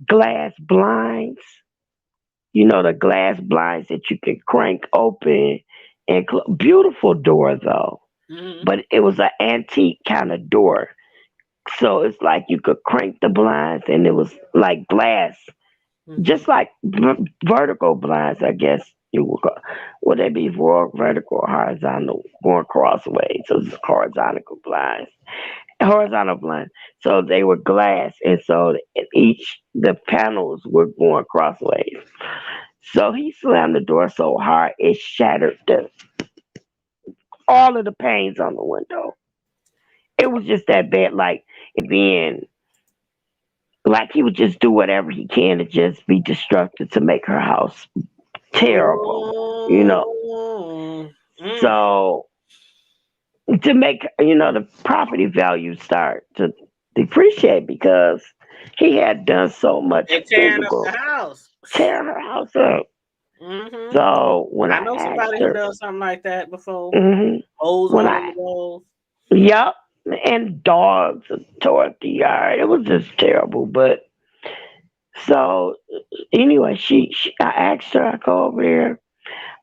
glass blinds. You know, the glass blinds that you can crank open and beautiful door though. Mm-hmm. But it was an antique kind of door. So it's like you could crank the blinds and it was like glass, just like vertical blinds, I guess you would call. Would they be vertical or horizontal, going crossways? So it's horizontal blinds. So they were glass, and so the panels were going crossways. So he slammed the door so hard it shattered all of the panes on the window. It was just that bad. Like then, like he would just do whatever he can to just be destructive to make her house terrible, you know. So to make the property value start to depreciate because he had done so much tearing up the house, tearing her house up. Mm-hmm. So when I know somebody who does something like that before, holes on the walls. Yep, and dogs tore up the yard. It was just terrible. But so anyway, I asked her. I go over there.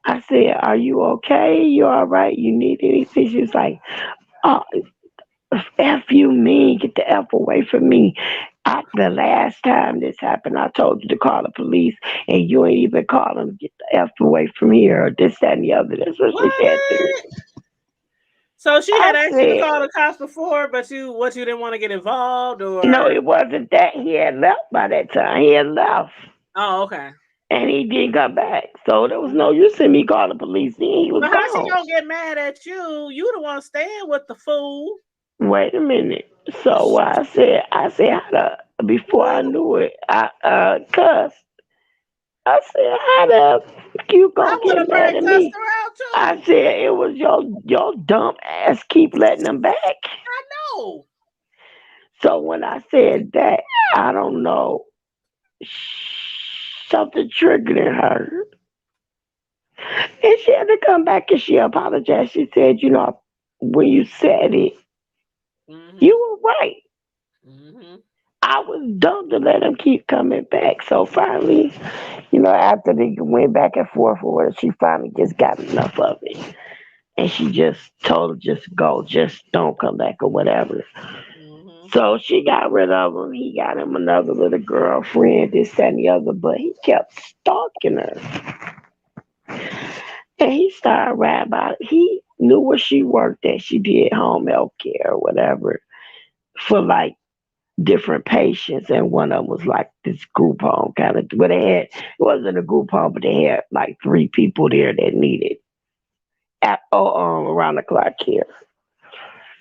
I said, "Are you okay? You all right? You need anything?" She was like, "Oh, F you mean, get the F away from me. The last time this happened, I told you to call the police, and you ain't even call them. Get the F away from here, or this, that, and the other." That's what she said to me. So she had asked you to call the cops before, but you didn't want to get involved, or no, it wasn't that. He had left by that time. He had left. Oh, okay. And he didn't come back, so there was no use in me calling the police. Then he was gone. How she gonna get mad at you? You the one staying with the fool. Wait a minute. So I said, before I knew it, I cussed. I said, how the you gonna get mad at me? I said, it was your dumb ass keep letting them back. I know. So when I said that, I don't know, something triggered in her. And she had to come back and she apologized. She said, when you said it, you were right. I was dumb to let him keep coming back. So finally, after they went back and forth with her, she finally just got enough of it. And she just told him, just go, just don't come back or whatever. Mhm. So she got rid of him. He got him another little girlfriend, this, that, and the other, but he kept stalking her. And he started writing about it. He knew where she worked at. She did home health care or whatever for like different patients. And one of them was like this group home kind of, but it wasn't a group home, but they had like 3 people there that needed around the clock care.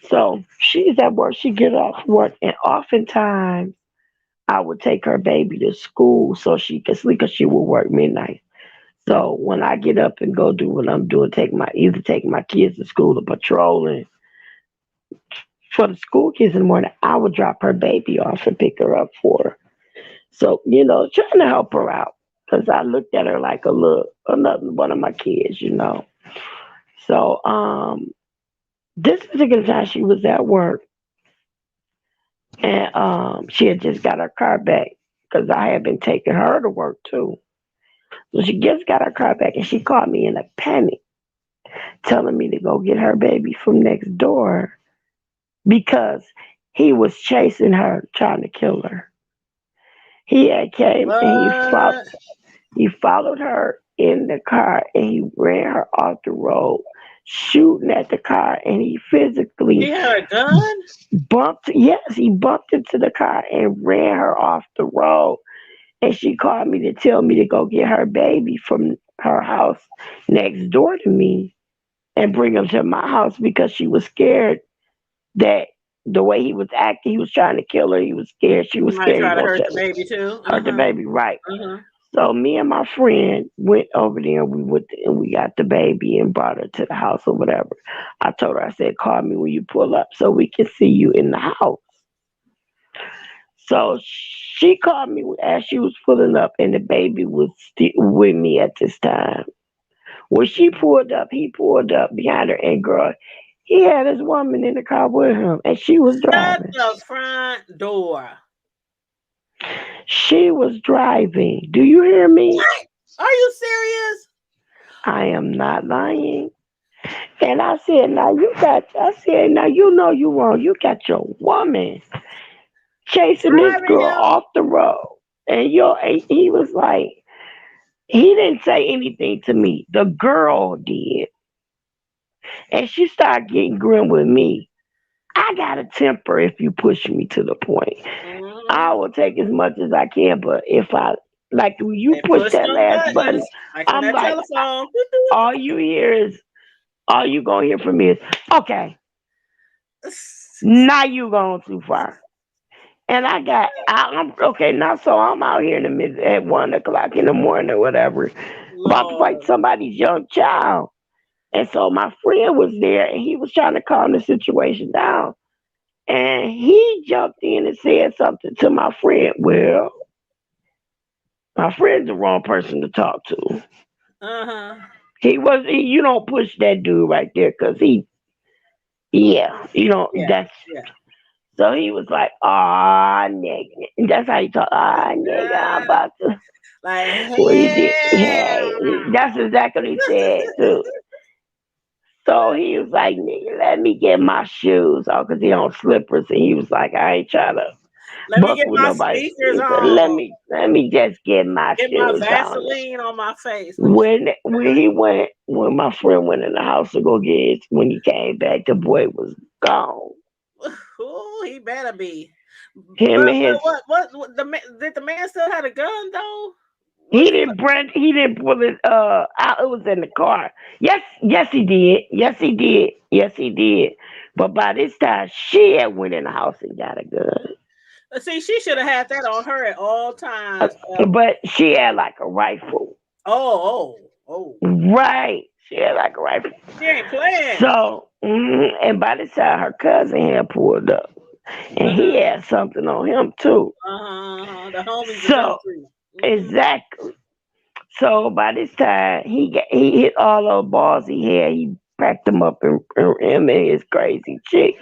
So she's at work. She get off work, and oftentimes I would take her baby to school so she could sleep because she would work midnight. So when I get up and go do what I'm doing, either take my kids to school or patrolling for the school kids in the morning, I would drop her baby off and pick her up for her. So, trying to help her out because I looked at her like another one of my kids. So, this particular time she was at work and she had just got her car back because I had been taking her to work too. So she just got her car back and she called me in a panic, telling me to go get her baby from next door because he was chasing her, trying to kill her. He had came and he followed her in the car and he ran her off the road, shooting at the car, and he physically He had a gun? he bumped into the car and ran her off the road. And she called me to tell me to go get her baby from her house next door to me and bring him to my house because she was scared that the way he was acting, he was trying to kill her. He was scared. She was He might scared. try to hurt the baby too. Hurt the baby, right. Uh-huh. So me and my friend went over there and we got the baby and brought her to the house or whatever. I told her, I said, call me when you pull up so we can see you in the house. So she called me as she was pulling up, and the baby was still with me at this time. When she pulled up, he pulled up behind her, and girl, he had his woman in the car with him, and she was driving. Shut the front door. She was driving. Do you hear me? Are you serious? I am not lying. And I said, now you know you wrong. You got your woman chasing this girl off the road. And he was like, he didn't say anything to me. The girl did. And she started getting grim with me. I got a temper if you push me to the point. Mm-hmm. I will take as much as I can, but if I, like when you push that last button, I'm like, telephone. All you gonna hear from me is, okay, now you going too far. And I'm okay now, so I'm out here at 1:00 in the morning or whatever, about to fight somebody's young child. And so my friend was there and he was trying to calm the situation down. And he jumped in and said something to my friend. Well, my friend's the wrong person to talk to. Uh-huh. You don't push that dude right there because that's. Yeah. So he was like, nigga. And that's how he talk. Nigga, I'm about to. Like, hey. That's exactly what he said, too. So he was like, nigga, let me get my shoes on because he on slippers. And he was like, I ain't trying to. Let me get my sneakers on. Let me just get my shoes on. Get my Vaseline on my face. When my friend went in the house to go get when he came back, the boy was gone. Ooh, he better be. Did the man still had a gun though? He didn't pull it out. It was in the car. Yes, he did. But by this time, she had went in the house and got a gun. See, she should have had that on her at all times. But she had like a rifle. Oh. Right. She had like a rifle. She ain't playing. So, and by this time, her cousin had pulled up. And he had something on him too. The homies. So, exactly. So by this time, he hit all those balls he had. He packed them up, and him and his crazy chick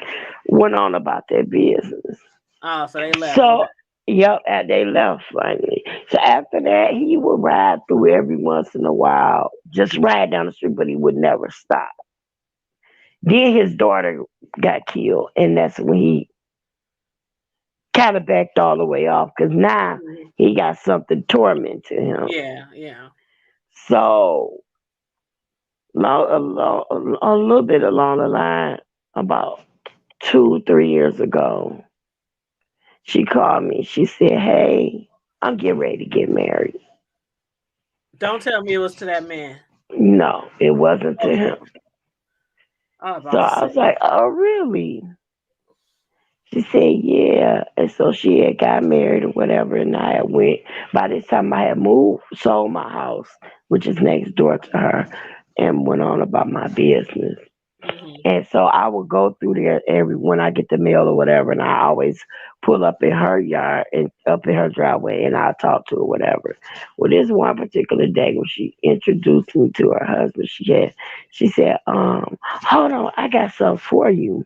went on about their business. Oh, so they left. So Yep, and they left finally. So after that, he would ride through every once in a while, just ride down the street, but he would never stop. Then his daughter got killed, and that's when he kind of backed all the way off because now Mhm. he got something tormenting him. Yeah, yeah. So a little bit along the line, about 2, 3 years ago, she called me. She said, "Hey, I'm getting ready to get married." Don't tell me it was to that man. No, it wasn't to Okay. him. I was So about to I was say. like, "Oh, really?" She said, "Yeah." And so she had got married or whatever, and I had went. By this time, I had moved, sold my house, which is next door to her, and went on about my business. Hmm. And so I would go through there every when I get the mail or whatever, and I always pull up in her yard and up in her driveway, and I talk to her, whatever. Well, this one particular day when she introduced me to her husband, she said, hold on, I got something for you.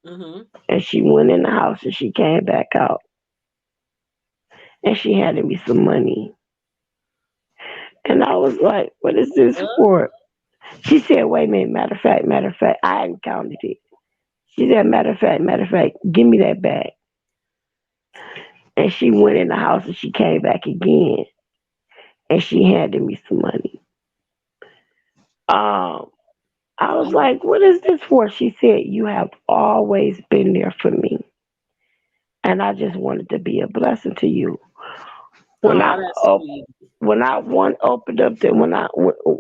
Hmm. And she went in the house and she came back out and she handed me some money. And I was like, what is this for? She said, wait a minute, matter of fact, I hadn't counted it. She said, matter of fact, give me that back. And she went in the house and she came back again and she handed me some money. Um, I was like, what is this for? She said, you have always been there for me. And I just wanted to be a blessing to you. When Oh, I that's op- sweet. when I one opened up the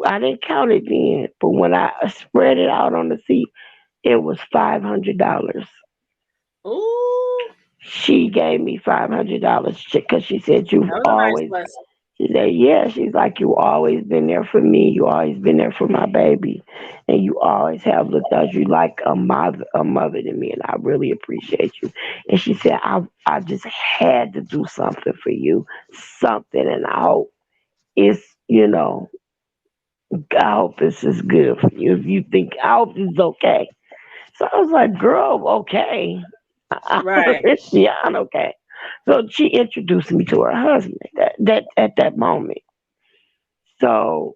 I didn't count it then, but when I spread it out on the seat, it was $500. Ooh, She gave me $500 because she said you've that was a nice always. blessing. She said, yeah. She's like, you always been there for me. You always been there for my baby, and you always have looked out you like a mother to me, and I really appreciate you. And she said, I just had to do something for you, something, and I hope it's I hope this is good for you. If you think I hope this is okay. So I was like, girl, okay. Right. Yeah, I'm okay. So she introduced me to her husband that at that moment. So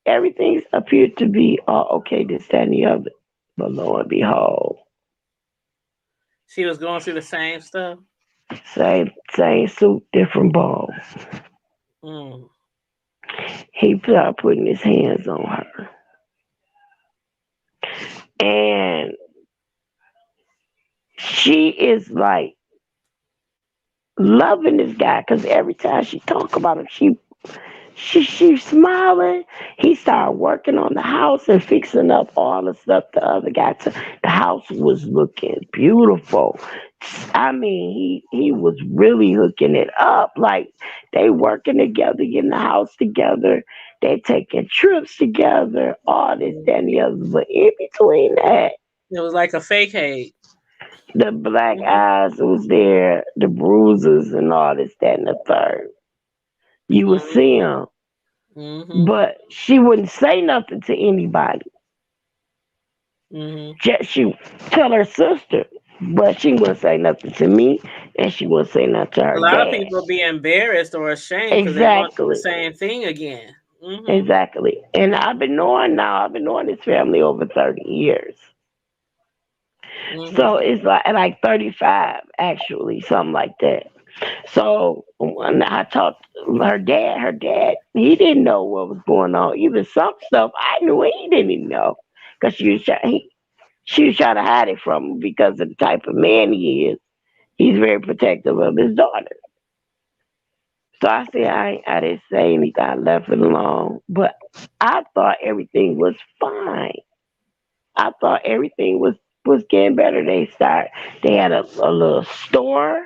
everything appeared to be all okay, this, that, and the other. But lo and behold, She was going through the same stuff. same suit, different ball. Mm. He started putting his hands on her. And she is like loving this guy because every time she talk about him, she's smiling. He started working on the house and fixing up all the stuff the other guy took. The house was looking beautiful. I mean, he was really hooking it up. Like they working together, getting the house together. They taking trips together, all this, that, and the other. But in between that, It was like a fake hate. the black Hmm. eyes was there, the bruises and all this, that, and the third. You would see them, Hmm. but she wouldn't say nothing to anybody. Hmm. Just she tell her sister, but she wouldn't say nothing to me, and she wouldn't say nothing to A her lot of dad. people be embarrassed or ashamed because they're going through the Exactly, same thing again. Hmm. exactly. And I've been knowing this family over 30 years. Hmm. So it's like 35 actually, something like that. So when I talked her dad, he didn't know what was going on. Even some stuff I knew he didn't know because she was trying to hide it from him because of the type of man he is. He's very protective of his daughter. So I said I didn't say anything. I left it alone. But I thought everything was fine. I thought everything was getting better. They had a little store.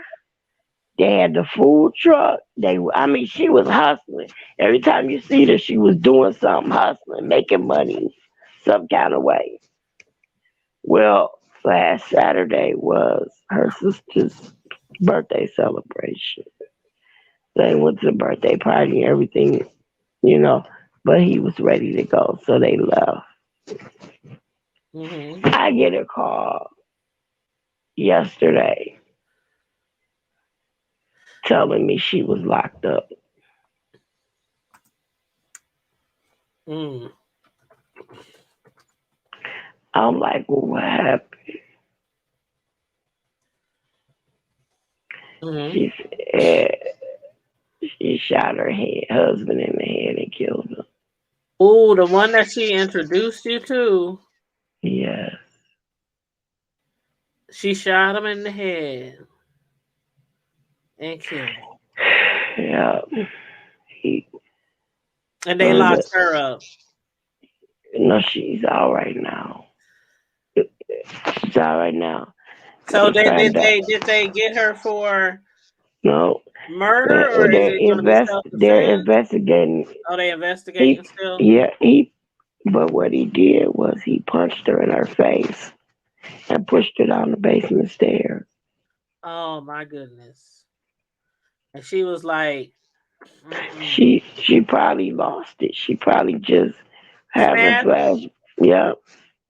They had the food truck. I mean, she was hustling. Every time you see her, she was doing something, hustling, making money, some kind of way. Well, last Saturday was her sister's birthday celebration. They went to the birthday party and everything, you know, but he was ready to go, so they left. Hmm. I get a call yesterday telling me she was locked up. Mm. I'm like, well, what happened? Mm-hmm. She said she shot her husband in the head and killed him. Oh, the one that she introduced you to. Yes. She shot him in the head and killed him. Yeah. And they locked her up. No, she's all right now. She's all right now. So did they get her for no murder, or is it going to be self-defense? They're investigating. Oh, they investigating still? Yeah, but what he did was he punched her in her face and pushed her down the basement stairs. Oh my goodness. And she was like, she probably lost it. She probably just having flash. Yeah.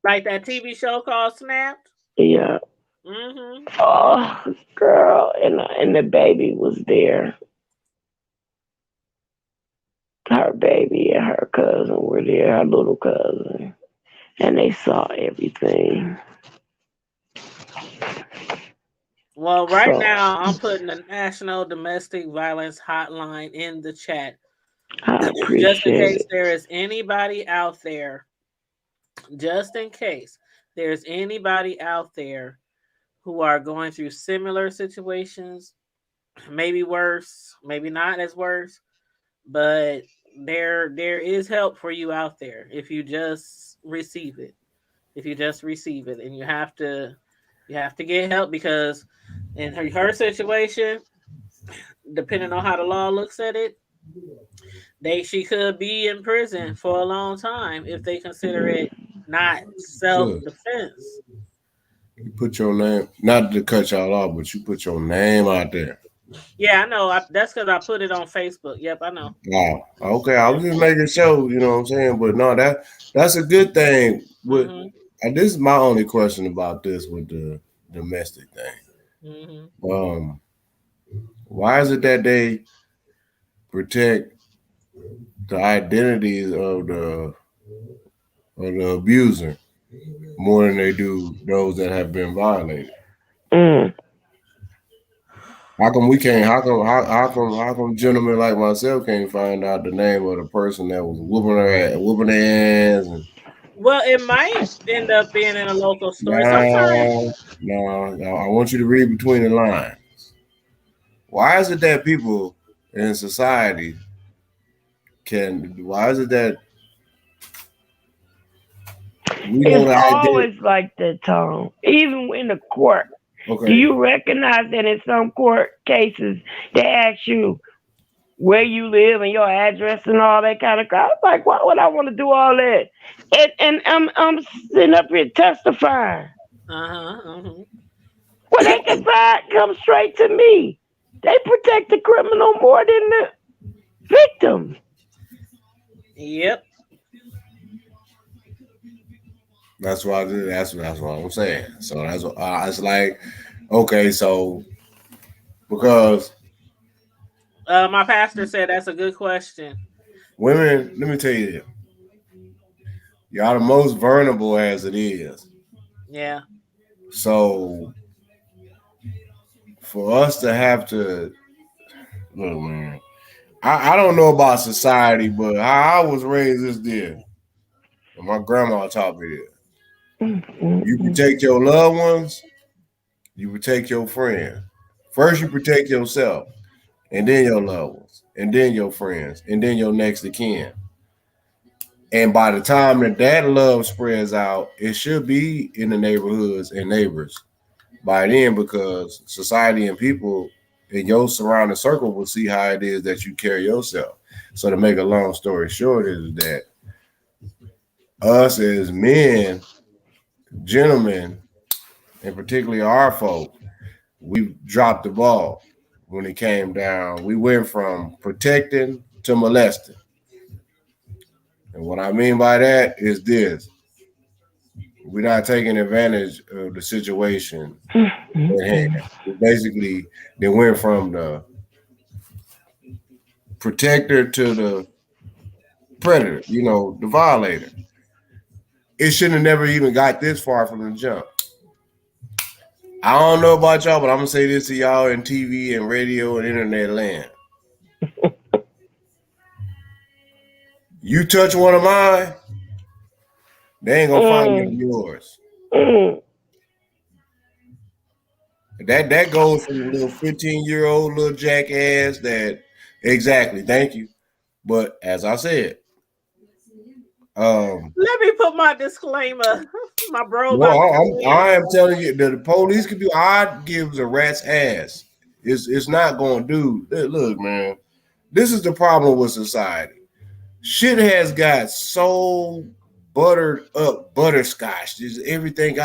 Like that TV show called Snapped? Yeah. Mm-hmm. Oh, girl, and the baby was there. Her baby and her cousin were there, her little cousin, and they saw everything. Well, right now I'm putting the National Domestic Violence Hotline in the chat. I appreciate just in case it. there is anybody out there, just in case there's anybody out there who are going through similar situations, maybe worse, maybe not as worse, but there is help for you out there if you just receive it. If you just receive it, and you have to get help, because in her situation, depending on how the law looks at it, she could be in prison for a long time if they consider it not self-defense. You put your name, not to cut y'all off, but you put your name out there. Yeah, I know. That's because I put it on Facebook. Yep, I know. Wow. Okay, I was just making sure, you know what I'm saying? But no, that's a good thing. But this is my only question about this with the domestic thing. Why is it that they protect the identities of the abuser more than they do those that have been violated? How come we can't? How come gentlemen like myself can't find out the name of the person that was whooping their ass? Well, it might end up being in a local story. No, I want you to read between the lines. Why is it that people in society why is it that it's always like that, Tom? Even in the court. Okay. Do you recognize that in some court cases they ask you where you live and your address and all that kind of crap? Like, why would I want to do all that? And I'm sitting up here testifying. Well, they can come straight to me. They protect the criminal more than the victim. Yep. That's what I'm saying. So that's what it's like. Okay, so because my pastor said that's a good question. Women, let me tell you this. Y'all the most vulnerable as it is. Yeah. So for us to have to look, man, I don't know about society, but how I was raised is this. And my grandma taught me this. You protect your loved ones, you protect your friends. First you protect yourself, and then your loved ones, and then your friends, and then your next of kin. And by the time that love spreads out, it should be in the neighborhoods and neighbors by then, because society and people in your surrounding circle will see how it is that you carry yourself. So to make a long story short is that us as men, gentlemen, and particularly our folk, we dropped the ball when it came down. We went from protecting to molesting. And what I mean by that is this. We're not taking advantage of the situation at hand. Basically, they went from the protector to the predator, the violator. It shouldn't have never even got this far from the jump. I don't know about y'all, but I'm gonna say this to y'all in TV and radio and internet land. You touch one of mine, they ain't gonna find you yours. That goes from the little 15-year-old little jackass that exactly. Thank you. But as I said, let me put my disclaimer. My bro. I am telling you that the police could be. I gives a rat's ass. It's not going to do. Look, man, this is the problem with society. Shit has got so buttered up, butterscotch. Everything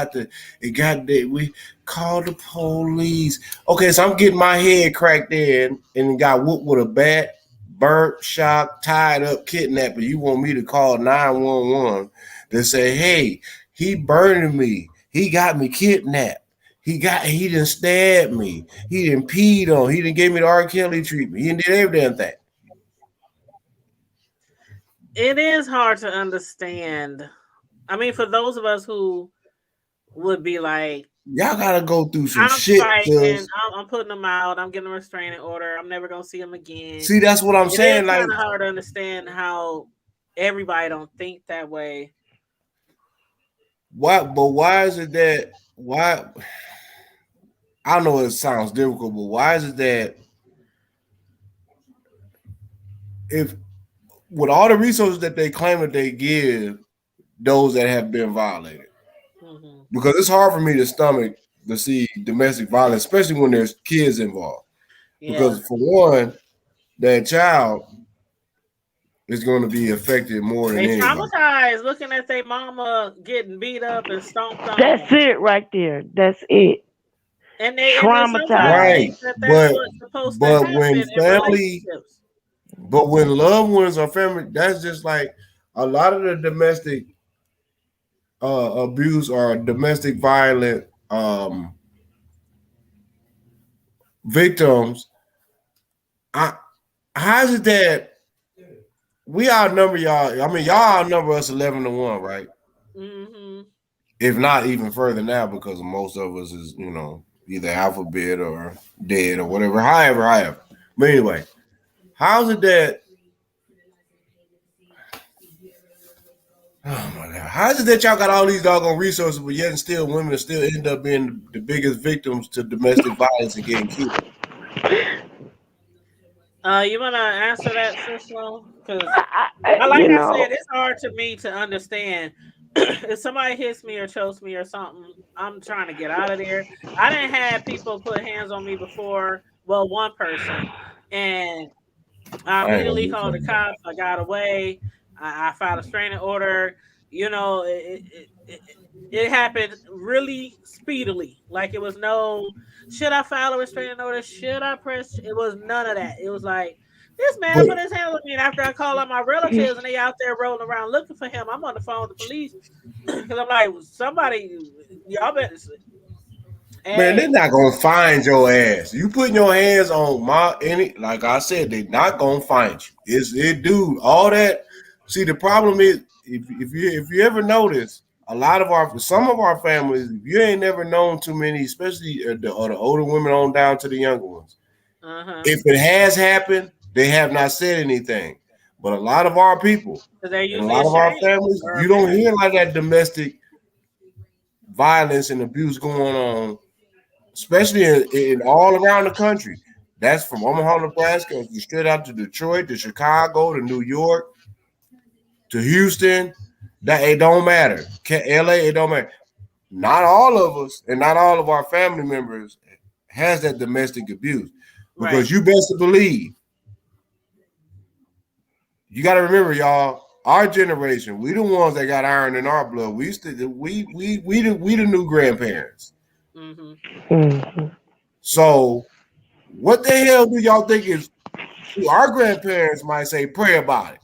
we called the police. Okay, so I'm getting my head cracked in and got whooped with a bat, burnt, shocked, tied up, kidnapped. You want me to call 911 to say, hey, he burned me. He got me kidnapped. He didn't stab me. He didn't peed on. He didn't give me the R. Kelly treatment. He didn't do every damn thing. It is hard to understand. I mean, for those of us who would be like, y'all gotta go through some shit. I'm putting them out. I'm getting a restraining order. I'm never gonna see them again. See, that's what I'm saying. It's kind of hard to understand how everybody don't think that way. Why? But why is it that? Why? I know it sounds difficult, but why is it that if with all the resources that they claim that they give those that have been violated, because it's hard for me to stomach to see domestic violence, especially when there's kids involved. Yeah. Because for one, that child is going to be affected more than they anybody. Traumatized looking at their mama getting beat up and stomped on. That's it right there. That's it. And they traumatized. Right. But when loved ones are family, that's just like a lot of the domestic abuse or domestic violent victims. How is it that we outnumber y'all? I mean, y'all outnumber us 11-1, right? Mm-hmm. If not even further now, because most of us is either alphabet or dead or whatever. However. But anyway, how's it that? Oh my God! How is it that y'all got all these doggone resources, but yet and still women still end up being the biggest victims to domestic violence and getting killed? You want to answer that, Cicelo? Because, I said, it's hard to me to understand. If somebody hits me or chokes me or something, I'm trying to get out of there. I didn't have people put hands on me before. Well, one person, and I immediately called the cops. I got away. I filed a restraining order. It happened really speedily. Like it was no, should I file a restraining order? Should I press? It was none of that. It was like, this man put his hands on me, and after I call out my relatives and they out there rolling around looking for him, I'm on the phone with the police because I'm like, somebody, y'all better. Man, they're not gonna find your ass. You putting your hands on like I said, they're not gonna find you. Dude, all that. See, the problem is if you ever notice, some of our families, if you ain't never known too many, especially the older women on down to the younger ones. If it has happened, they have not said anything. But a lot of our people, and a lot of our families, you don't hear like that domestic violence and abuse going on, especially in all around the country. That's from Omaha, Nebraska, straight out to Detroit, to Chicago, to New York, to Houston. That it don't matter. LA, it don't matter. Not all of us and not all of our family members has that domestic abuse. Because you best believe. You got to remember, y'all, our generation, we the ones that got iron in our blood. We the new grandparents. Mm-hmm. So what the hell do y'all think is our grandparents might say pray about it?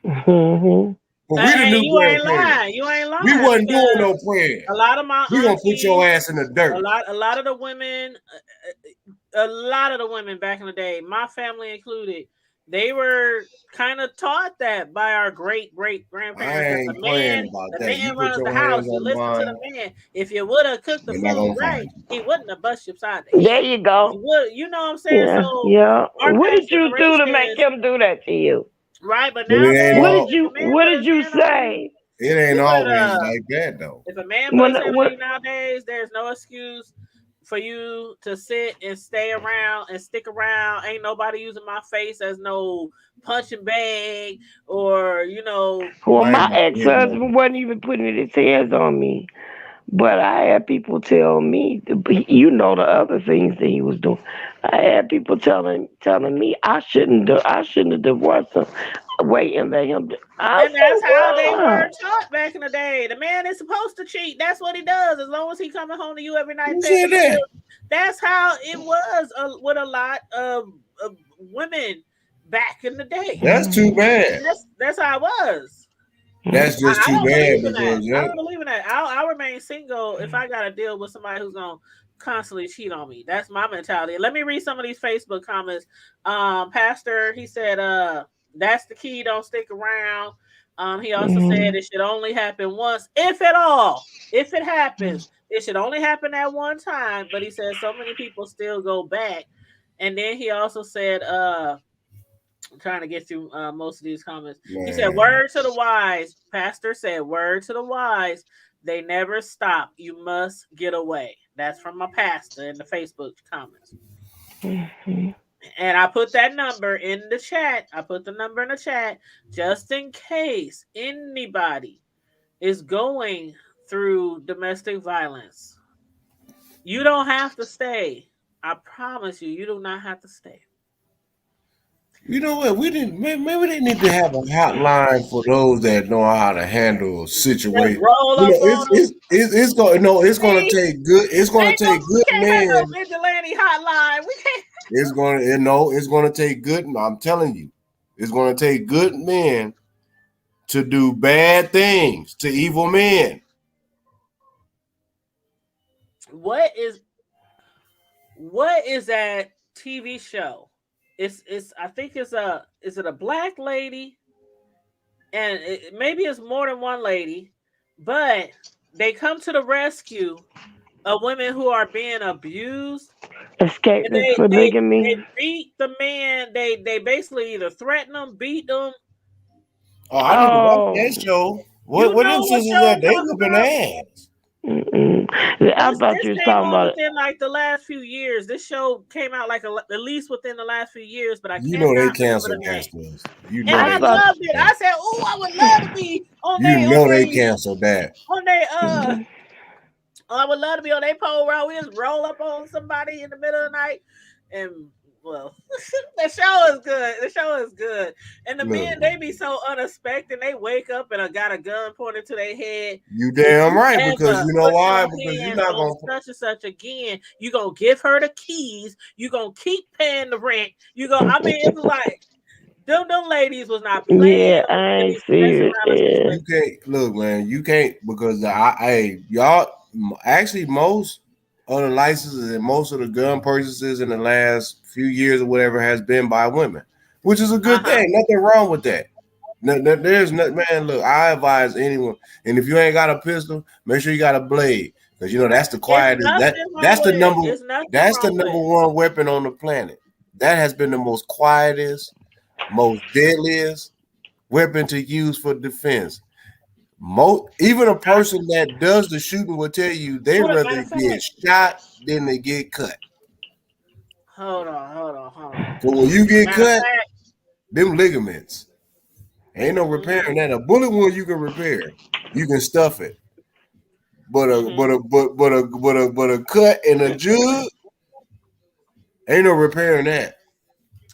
Mm-hmm. But we the new grandparents. You ain't lying. We wasn't doing no praying. A lot of my we gonna put your ass in the dirt. A lot of the women back in the day, my family included, they were kind of taught that by our great grandparents. I That ain't playing about the that. You man put runs the your house. hands You on listen to mine, the man. If you would have cooked the they're not food gonna right, find you. he wouldn't have bust you upside the There head. you go. You know what I'm saying? Yeah, So yeah. our What past did you do to make generations, him do that to you? right? But But it ain't nowadays, all. if a man What put did his you hand on you, say? It ain't you better always like that though. if a man put his hand on When you nowadays, there's no excuse for you to sit and stay around and stick around. Ain't nobody using my face as no punching bag or well, I ain't my gonna say it, no. ex-husband wasn't even putting his hands on me. But I had people tell me, the other things that he was doing. I had people telling me I shouldn't have divorced him. Wait and let him. I And that's said, how they were why? taught back in the day. The man is supposed to cheat. That's what he does. As long as he coming home to you every night Who paying said the that? bills. That's how it was with a lot of women back in the day. That's too bad. That's how it was. That's just I too don't bad believe in that. because I don't believe in that. I'll remain single if I got to deal with somebody who's gonna constantly cheat on me. That's my mentality. Let me read some of these Facebook comments. Pastor, he said, that's the key. Don't stick around. He also said it should only happen once, if at all. If it happens, it should only happen at one time. But he said so many people still go back. And then he also said, I'm trying to get through most of these comments. Man. He said, word to the wise. Pastor said, word to the wise. They never stop. You must get away. That's from my pastor in the Facebook comments. And I put that number in the chat. I put the number in the chat just in case anybody is going through domestic violence. You don't have to stay. I promise you, you do not have to stay. You know what? Maybe they need to have a hotline for those that know how to handle situations. Roll up on them. It's gonna take good. It's gonna take good can't men. have no vigilante hotline. We can't. It's gonna take good. I'm telling you, it's gonna take good men to do bad things to evil men. What is that TV show? It's I think is it a black lady, and maybe it's more than one lady, but they come to the rescue of women who are being abused. Escape this polygamy. They beat the man. They basically either threaten them, beat them. Oh, I need to watch that show. What them sisters that they whooping ass? I thought you was talking about it. Within like the last few years. This show came out like at least within the last few years, but I You cannot know they remember canceled the name. Gangsters. You know And I they loved it. I said, "Oh, I would love to be on they canceled that. On they I would love to be on their pole route. We just roll up on somebody in the middle of the night, and well, the show is good. The show is good, and the men they be so unexpected. They wake up and got a gun pointed to their head. You damn right, because you know why? Because you're not gonna such and such again. You gonna give her the keys. You gonna keep paying the rent. You go. I mean, it was like them ladies was not playing. Yeah, I ain't see it. You can't look, man. You can't because y'all actually most of the licenses and most of the gun purchases in the last few years or whatever has been by women, which is a good thing. Nothing wrong with that. There's nothing, man. Look, I advise anyone, and if you ain't got a pistol, make sure you got a blade because that's the quietest. That's the number one weapon on the planet. That has been the most quietest, most deadliest weapon to use for defense. Even a person that does the shooting will tell you they rather get shot than they get cut. Hold on. So when you get cut, them ligaments ain't no repairing that. A bullet wound you can repair, you can stuff it, but a cut and a jug ain't no repairing that.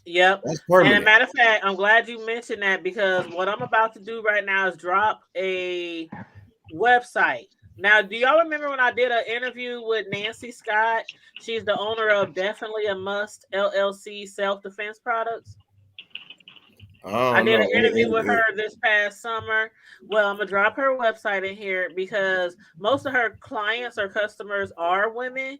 Yep. That's permanent. And a matter of fact, I'm glad you mentioned that because what I'm about to do right now is drop a website. Now, do y'all remember when I did an interview with Nancy Scott? She's the owner of Definitely a Must LLC self-defense products. I did an interview with her this past summer. Well, I'm gonna drop her website in here because most of her clients or customers are women.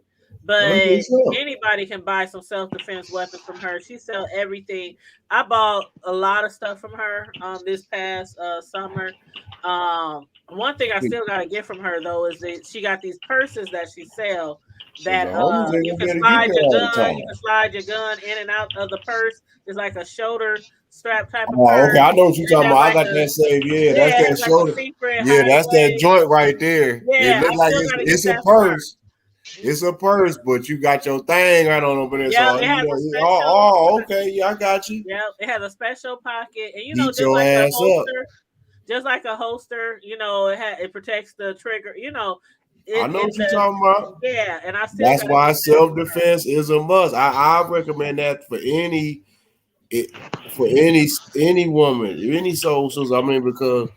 But That's what's up. anybody can buy some self-defense weapons from her. She sells everything. I bought a lot of stuff from her this past summer. One thing I still gotta get from her though is that she got these purses that she sell that the homies ain't you gonna can be able to slide get your there all the gun. time. You can slide your gun in and out of the purse. It's like a shoulder strap type of Oh, purse. okay. I know what you're And it talking has about. I like got a that same. Yeah, yeah, that's it that has like a shoulder. secret Yeah, that's that hideaway. joint right there. Yeah, It looks I like still gotta get it's a that from her. purse. It's a purse, but you got your thing right on over there. Yeah, So it has a oh, special. okay. Yeah, I got you. Yeah, it has a special pocket, and Beat just your like a ass up. holster, it protects the trigger. I know what you're talking about. Yeah, and I still That's gotta why get that. self-defense is a must. I recommend that for any woman, any soul sisters. I mean, because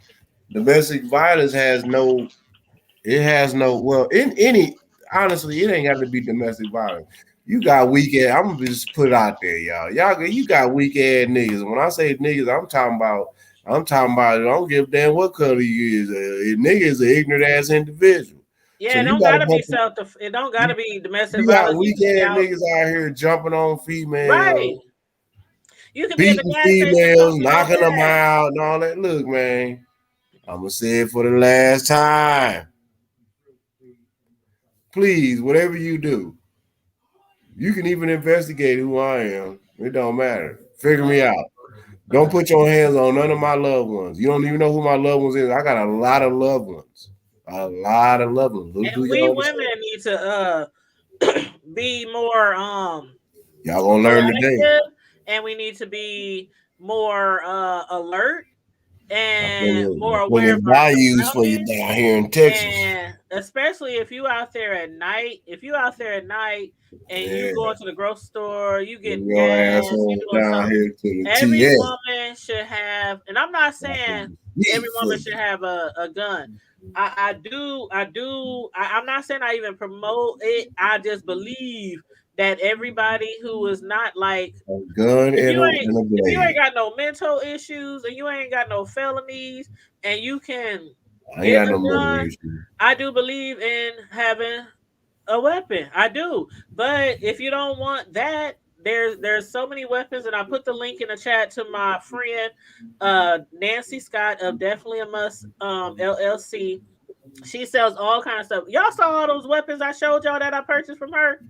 domestic violence has no well in any honestly, it ain't got to be domestic violence. You got weak ass. I'm gonna just put it out there, y'all. You got weak ass niggas. When I say niggas, I'm talking about. I don't give a damn what color you is. A nigga is an ignorant ass individual. Yeah, So it you don't got gotta be it don't gotta be domestic You got violence. weak ass niggas out here jumping on females. Right. You can be at the Beating gas station females, talking all knocking them that. out, and all that. Look, man, I'm gonna say it for the last time. Please, whatever you do, you can even investigate who I am. It don't matter. Figure me out. Don't put your hands on none of my loved ones. You don't even know who my loved ones is. I got a lot of loved ones. A lot of loved ones. Look And we women need to be more y'all gonna learn today. and we need to be more alert and more aware Plenty of of our values for you down here in Texas. And especially if you out there at night, and you go to the grocery store, you get gas, you doing down something. here to the Every TS. woman should have, and I'm not saying every woman should have a gun. I'm not saying I even promote it. I just believe that everybody who is not like a gun if and you a ain't got no mental issues and you ain't got no felonies and you can I ain't got no mental issues. I do believe in having a weapon. I do. But if you don't want that, there's so many weapons, and I put the link in the chat to my friend Nancy Scott of Definitely a Must LLC. She sells all kinds of stuff. Y'all saw all those weapons I showed y'all that I purchased from her.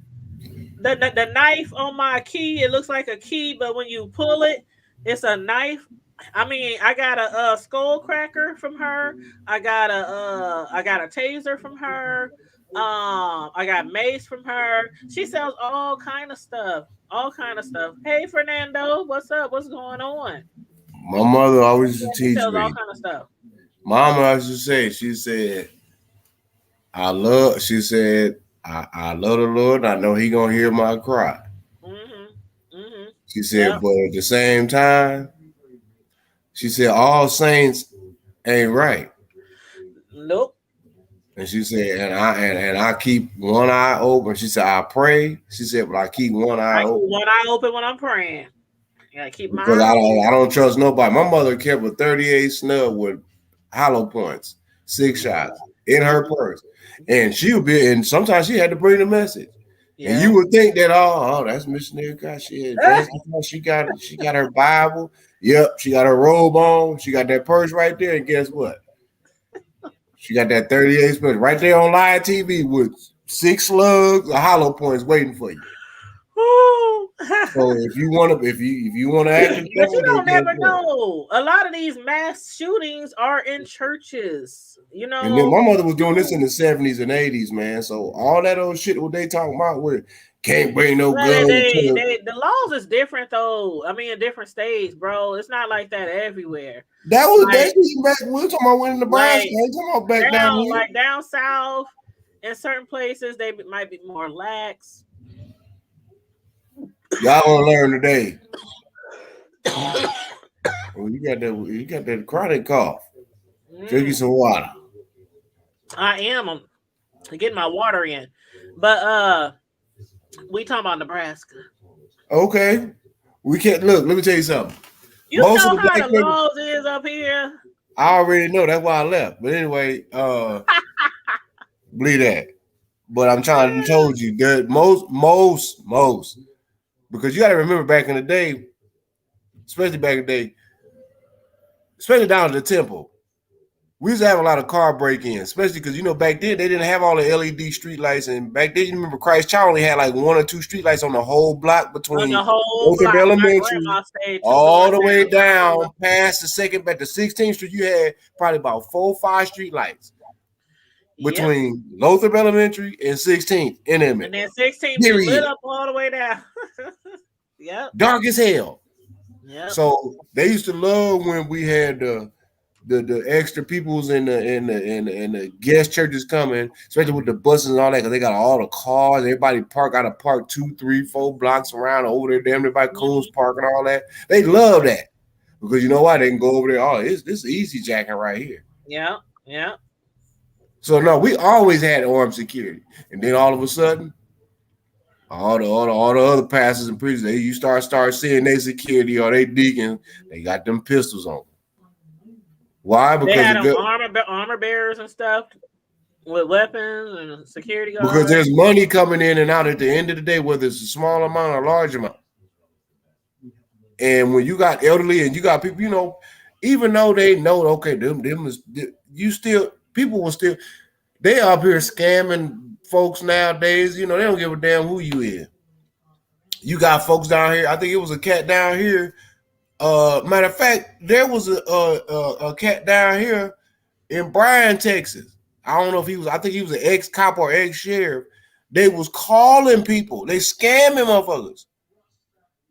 The knife on my key, it looks like a key, but when you pull it, it's a knife. I mean, I got a skull cracker from her. I got a taser from her. I got mace from her. She sells all kind of stuff. Hey, Fernando, what's up? What's going on? My mother always used to teach me. All kind of stuff. Mama used to say, she said, I love the Lord. I know he gonna hear my cry. She said, but at the same time, she said, all saints ain't right. Nope. And she said, and I keep one eye open. She said, I pray. She said, but I keep one eye open. One eye open when I'm praying. Yeah, keep my because I don't trust nobody. My mother kept a 38 snub with hollow points, 6 shots in her purse. And she would be, and sometimes she had to bring the message. Yeah. And you would think that, oh, that's missionary God. She got her Bible. Yep, she got her robe on. She got that purse right there. And guess what? She got that 38 special right there on live TV with 6 slugs of hollow points waiting for you. So if you want to act, but you don't never know. A lot of these mass shootings are in churches, you know. And then my mother was doing this in the 70s and 80s, man. So all that old shit what they talking about where can't bring no guns. The laws is different though. I mean, in different states, bro. It's not like that everywhere. That was back. We're talking about when Nebraska. Talking about back down here. Like down south, in certain places they might be more lax. Y'all gonna learn today. Well, you got that chronic cough. Drink you some water. I am. I'm getting my water in. But we talking about Nebraska. Okay. We can't look, let me tell you something. You most know how the laws is up here. I already know, that's why I left. But anyway, believe that. But I'm trying to told you that most, because you got to remember back in the day, especially down at the Temple, we used to have a lot of car break-ins, especially because, you know, back then they didn't have all the LED street lights. And back then, you remember Christ Child only had like 1 or 2 street lights on the whole block between Lothrop Elementary all the way down past the second, back to 16th Street. You had probably about 4 or 5 street lights between Lothrop Elementary and 16th in Emmett. And then 16th be lit up all the way down. Dark as hell. Yeah. So they used to love when we had the extra peoples and the guest churches coming, especially with the buses and all that, because they got all the cars. Everybody got to park 2, 3, 4 blocks around over there. Damn, everybody Coons Park and all that. They love that because you know why? They can go over there. Oh, this easy jacking right here. Yeah. So no, we always had armed security, and then all of a sudden, all the other pastors and preachers, you start seeing their security or they deacons, they got them pistols on. Why? Because they had armor bearers and stuff with weapons and security guards. Because there's money coming in and out at the end of the day, whether it's a small amount or a large amount. And when you got elderly and you got people, you know, even though they know, okay, people will still, they up here scamming folks nowadays. You know, they don't give a damn who you is. You got folks down here. I think it was a cat down here. Matter of fact, there was a cat down here in Bryan, Texas. I don't know if I think he was an ex-cop or ex-sheriff. They was calling people. They scamming motherfuckers.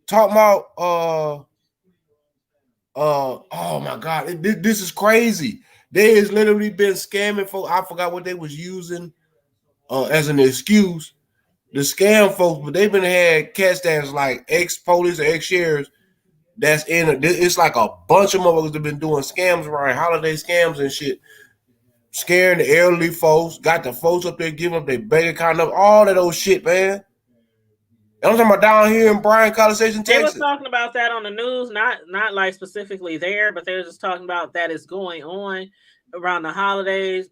Talking about, oh my God, this is crazy. They has literally been scamming folks. I forgot what they was using as an excuse to scam folks, but they've been had cats that's like ex-police or ex-sheriffs that's it's like a bunch of motherfuckers that have been doing scams around, holiday scams and shit, scaring the elderly folks, got the folks up there giving up their bank account up, all of those shit, man. And I'm talking about down here in Bryan, College Station, Texas. They was talking about that on the news, not like specifically there, but they were just talking about that is going on around the holidays.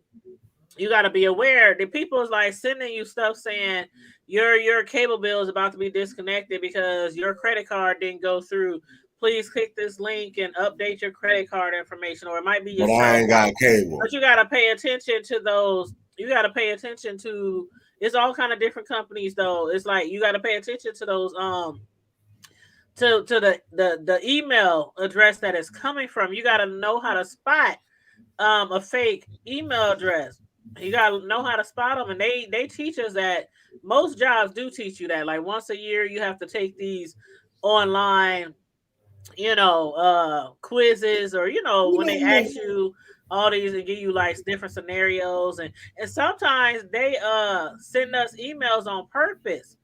You got to be aware. The people is like sending you stuff saying your cable bill is about to be disconnected because your credit card didn't go through. Please click this link and update your credit card information, or it might be your. But I ain't got cable. But you got to pay attention to those. You got to pay attention to. It's all kind of different companies, though. It's like you got to pay attention to those. To the email address that is coming from. You got to know how to spot a fake email address. You got to know how to spot them, and they teach us that. Most jobs do teach you that. Like once a year, you have to take these online. Quizzes, or when they ask you all these and give you like different scenarios, and sometimes they send us emails on purpose.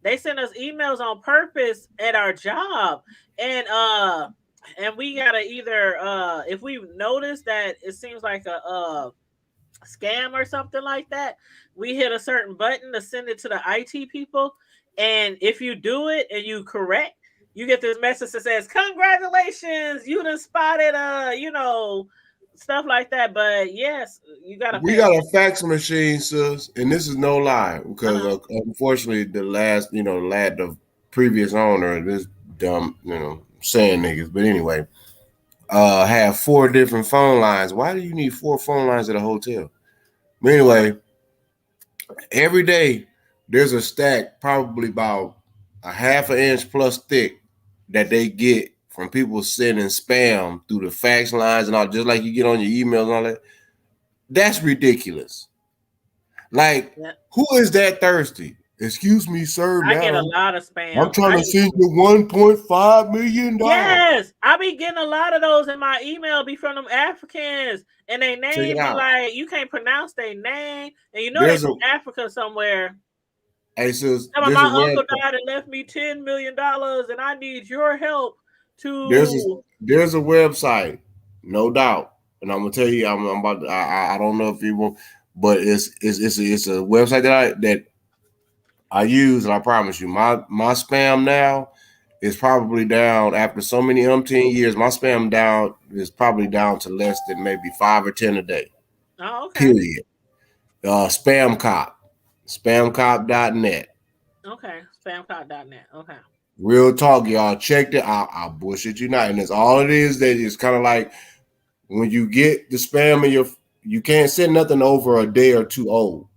They send us emails on purpose at our job, and we gotta either if we notice that it seems like a scam or something like that, we hit a certain button to send it to the IT people, and if you do it and you correct, you get this message that says, congratulations, you done spotted, stuff like that. But yes, you got to. We got a fax machine, sis, and this is no lie because unfortunately, the previous owner, this dumb, saying niggas, but anyway, have 4 different phone lines. Why do you need 4 phone lines at a hotel? But anyway, every day there's a stack, probably about a half an inch plus thick, that they get from people sending spam through the fax lines and all, just like you get on your emails and all that. That's ridiculous. Like, who is that thirsty? Excuse me, sir. I get a lot of spam. I'm trying to send you $1.5 million. Yes, I be getting a lot of those in my email. Be from them Africans, and they name be like you can't pronounce their name, and they're from Africa somewhere. Hey, sis, my uncle died and left me $10 million, and I need your help to. There's a website, no doubt, and I'm gonna tell you, I'm about to, I don't know if you will, but it's a website that I use, and I promise you, my spam now is probably down after so many umpteen years. My spam down is probably down to less than maybe 5 or 10 a day. Oh, okay. Period. Spam Cop. Spamcop.net. Okay, spamcop.net. Okay. Real talk, y'all. Check it. I'll bullshit you not. And it's all it is that it's kind of like when you get the spam in you can't send nothing over a day or two old.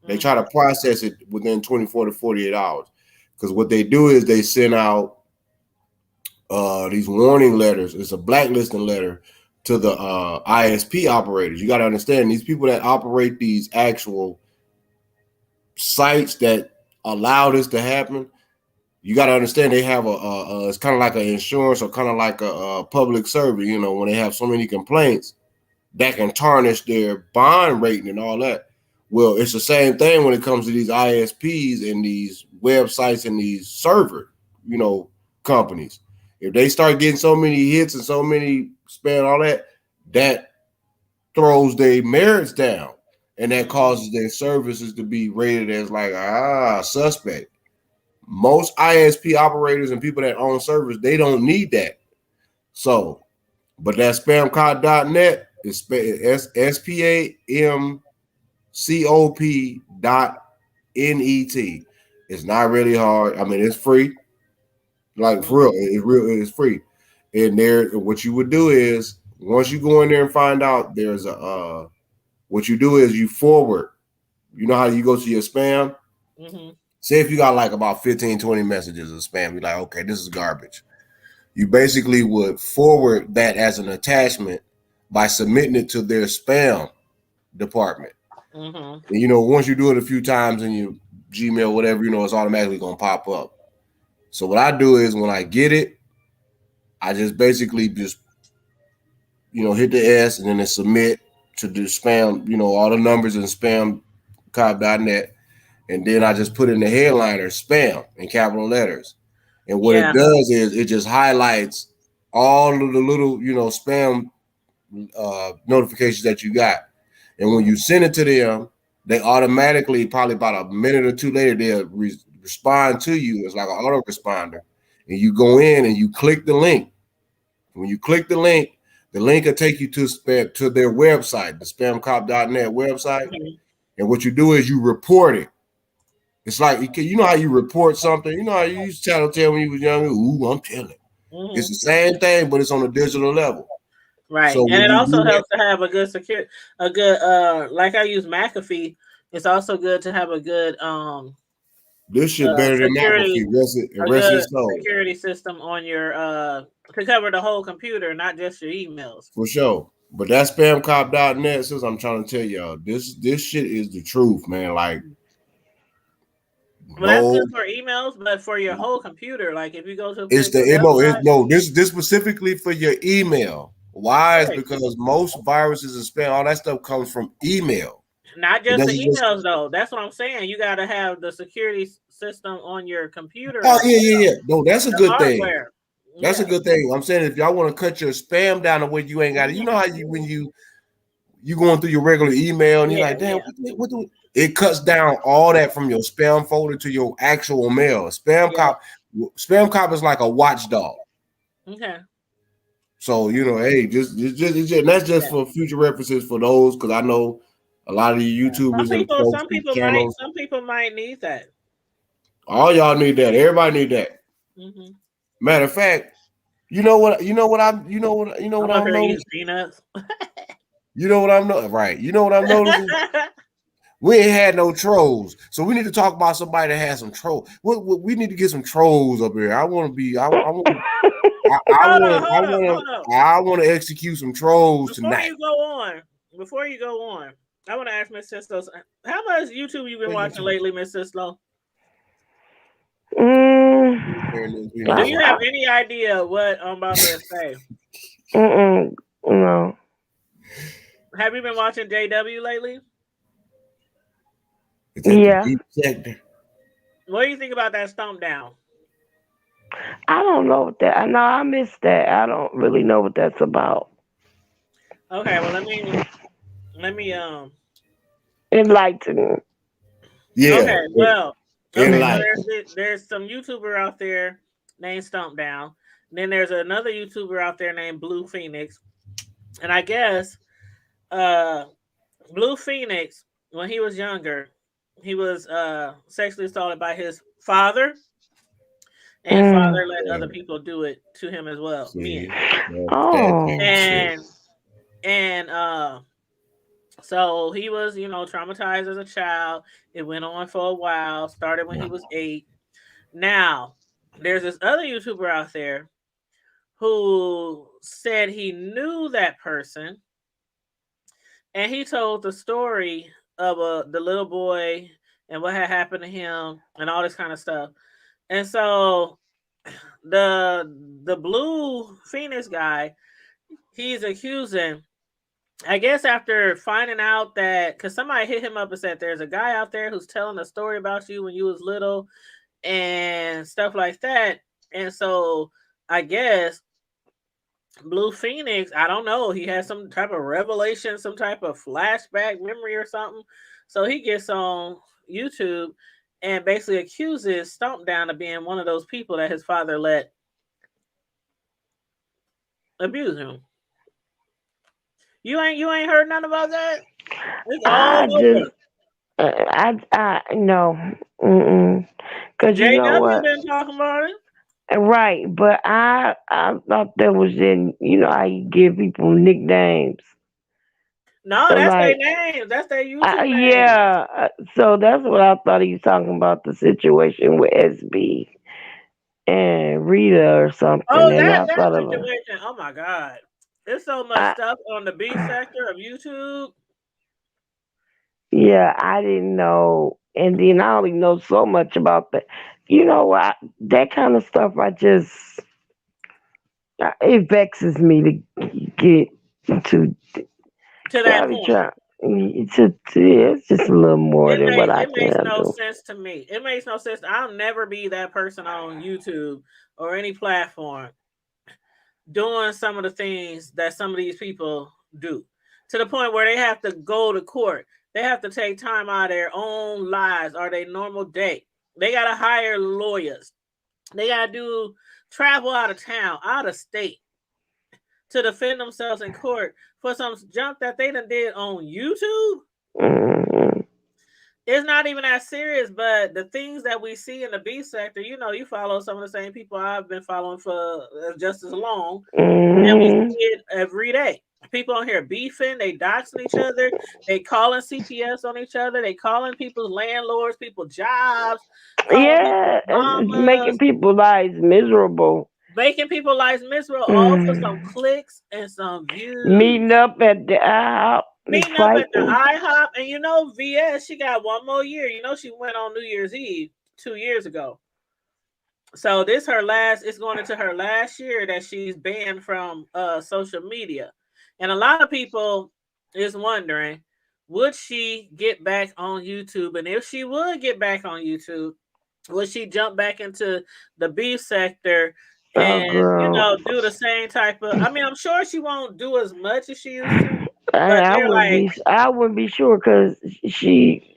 They try to process it within 24 to 48 hours. Because what they do is they send out these warning letters. It's a blacklisting letter to the ISP operators. You got to understand these people that operate these actual sites that allow this to happen. You got to understand they have it's kind of like an insurance or kind of like a public service. You know, when they have so many complaints that can tarnish their bond rating and all that. Well, it's the same thing when it comes to these ISPs and these websites and these server, companies. If they start getting so many hits and so many spam, all that, that throws their merits down, and that causes their services to be rated as like suspect. Most ISP operators and people that own servers, they don't need that. So, but that spamcop.net is spamcop.net. It's not really hard. I mean, it's free. Like for real, it's free. And there, what you would do is once you go in there and find out there's what you do is you forward. You know how you go to your spam? Mm-hmm. Say if you got like about 15, 20 messages of spam, you're like, okay, this is garbage. You basically would forward that as an attachment by submitting it to their spam department. Mm-hmm. And, once you do it a few times in your Gmail, whatever, it's automatically going to pop up. So what I do is when I get it, I just basically hit the S and then it submit to the spam, all the numbers in spamcop.net. And then I just put in the headliner spam in capital letters. And what it does is it just highlights all of the little, spam notifications that you got. And when you send it to them, they automatically, probably about a minute or two later, they'll respond to you. It's like an autoresponder. And you go in and you click the link. When you click the link will take you to their website, the spamcop.net website. Mm-hmm. And what you do is you report it. It's like, how you report something. How you used to tattletale when you was younger. Ooh, I'm telling. Mm-hmm. It's the same thing, but it's on a digital level. Right. So and it also helps to have a good like I use McAfee. It's also good to have a good this shit better than McAfee. Security system on your to cover the whole computer, not just your emails. For sure. But that spamcop.net, since I'm trying to tell y'all, this shit is the truth, man. Like, well, that's good for emails, but for your whole computer, like if you go to it's the MO. This specifically for your email. Why? Is because most viruses and spam, all that stuff comes from email. Not just the emails, though. That's what I'm saying. You got to have the security system on your computer. Oh yeah. No, that's a good thing. That's a good thing. I'm saying if y'all want to cut your spam down to where you ain't got it, you know how when you going through your regular email and you're like, damn, what do it cuts down all that from your spam folder to your actual mail. Spamcop is like a watchdog. Okay. So hey, just that's just for future references for those, because I know a lot of the YouTubers some people might need that. All y'all need that. Everybody need that. Mm-hmm. Matter of fact, you know what I'm noticing? You know what I'm noticing? We ain't had no trolls, so we need to talk about somebody that has some trolls. We need to get some trolls up here. I want to execute some trolls tonight. Before you go on, I want to ask Miss Cislo, how much YouTube you been watching lately, Miss Cislo? Do you have any idea what I'm about to say? No. Have you been watching JW lately? Yeah. What do you think about that stomp down? I don't know what that. No, I missed that. I don't really know what that's about. Okay, well let me enlighten. Yeah. Okay, well, there's some YouTuber out there named Stomp Down. And then there's another YouTuber out there named Blue Phoenix. And I guess Blue Phoenix, when he was younger, he was sexually assaulted by his father, and father let other people do it to him as well. See, Men. Oh. And so he was, traumatized as a child. It went on for a while. Started when he was 8. Now, there's this other YouTuber out there who said he knew that person, and he told the story of the little boy and what had happened to him and all this kind of stuff. And so the Blue Phoenix guy, he's accusing, I guess after finding out that, because somebody hit him up and said there's a guy out there who's telling a story about you when you was little and stuff like that. And so I guess Blue Phoenix, I don't know, he has some type of revelation, some type of flashback memory or something. So he gets on YouTube and basically accuses Stompdown of being one of those people that his father let abuse him. You ain't heard nothing about that? It's all I no. Because you know what? been talking about it. Right, but I thought that was in, I give people nicknames. No, So that's like, their name. That's their YouTube name. Yeah, so that's what I thought he was talking about, the situation with SB and Rita or something. Oh, and that I thought situation. Oh my God. There's so much stuff on the B sector of YouTube. Yeah, I didn't know. And then I only know so much about that. You know what? That kind of stuff, it vexes me to get to that point. It's just a little more than what I can It makes handle. no sense to me. It makes no sense. I'll never be that person on YouTube or any platform doing some of the things that some of these people do, to the point where they have to go to court. They have to take time out of their own lives or their normal day. They got to hire lawyers. They got to travel out of town, out of state, to defend themselves in court for some junk that they done did on YouTube. It's not even that serious, but the things that we see in the B sector, you follow some of the same people I've been following for just as long, and we see it every day. People on here beefing, they doxing each other, they calling CPS on each other, they calling people's landlords, people's jobs, making people's lives miserable. Making people's lives miserable, all for some clicks and some views. Meeting up at the IHOP. And VS, she got one more year. She went on New Year's Eve 2 years ago. So it's going into her last year that she's banned from social media. And a lot of people is wondering, would she get back on YouTube? And if she would get back on YouTube, would she jump back into the beef sector and do the same type of? I mean, I'm sure she won't do as much as she used to. I wouldn't be sure, because she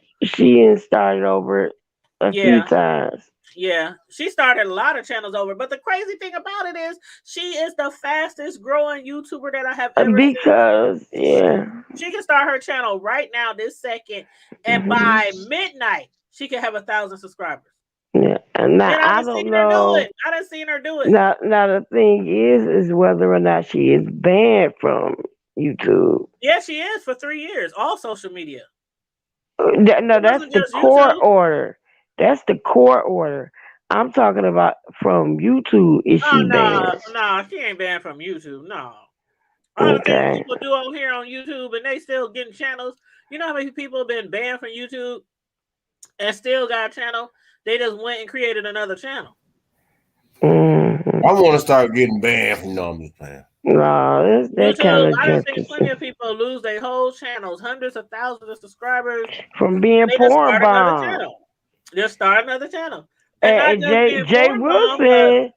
started over a few times. Yeah, she started a lot of channels over. But the crazy thing about it is, she is the fastest growing YouTuber that I have ever seen. She can start her channel right now, this second, and by midnight, she can have 1,000 subscribers. Yeah, and I don't know. I done seen her do it. Now the thing is whether or not she is banned from YouTube. Yeah, she is for 3 years. All social media. No, that's the court order. That's the court order. I'm talking about from YouTube. Is she banned? No, she ain't banned from YouTube. No. All the things people do on here on YouTube, and they still getting channels. You know how many people have been banned from YouTube and still got a channel? They just went and created another channel. I want to start getting banned from normally playing. No, that's kind of. I think plenty of people lose their whole channels, hundreds of thousands of subscribers from being porn bombed. Just start another channel. And Jay Wilson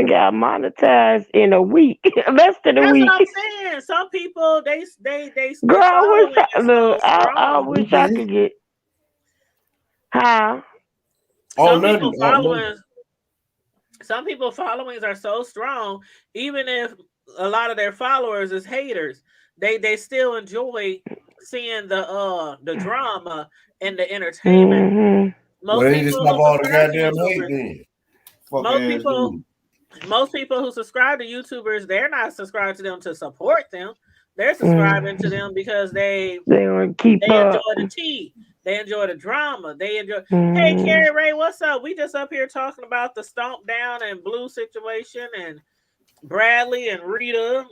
got monetized in a week, less than a week. That's what I'm saying. Some people they Girl, I wish I could get. Huh? Some people followings are so strong, even if a lot of their followers is haters, they still enjoy seeing the drama and the entertainment. Mm-hmm. Well, Most they need to people stop who all the subscribe to goddamn hate YouTubers, then. Fuck most ass people, dude. most people who subscribe to YouTubers, they're not subscribed to them to support them. They're Mm. subscribing to them because They want to keep they up. enjoy the tea. They enjoy the drama. They enjoy. Hey, Mm. Carrie Ray, what's up? We just up here talking about the Stomp Down and Blue situation and Bradley and Rita.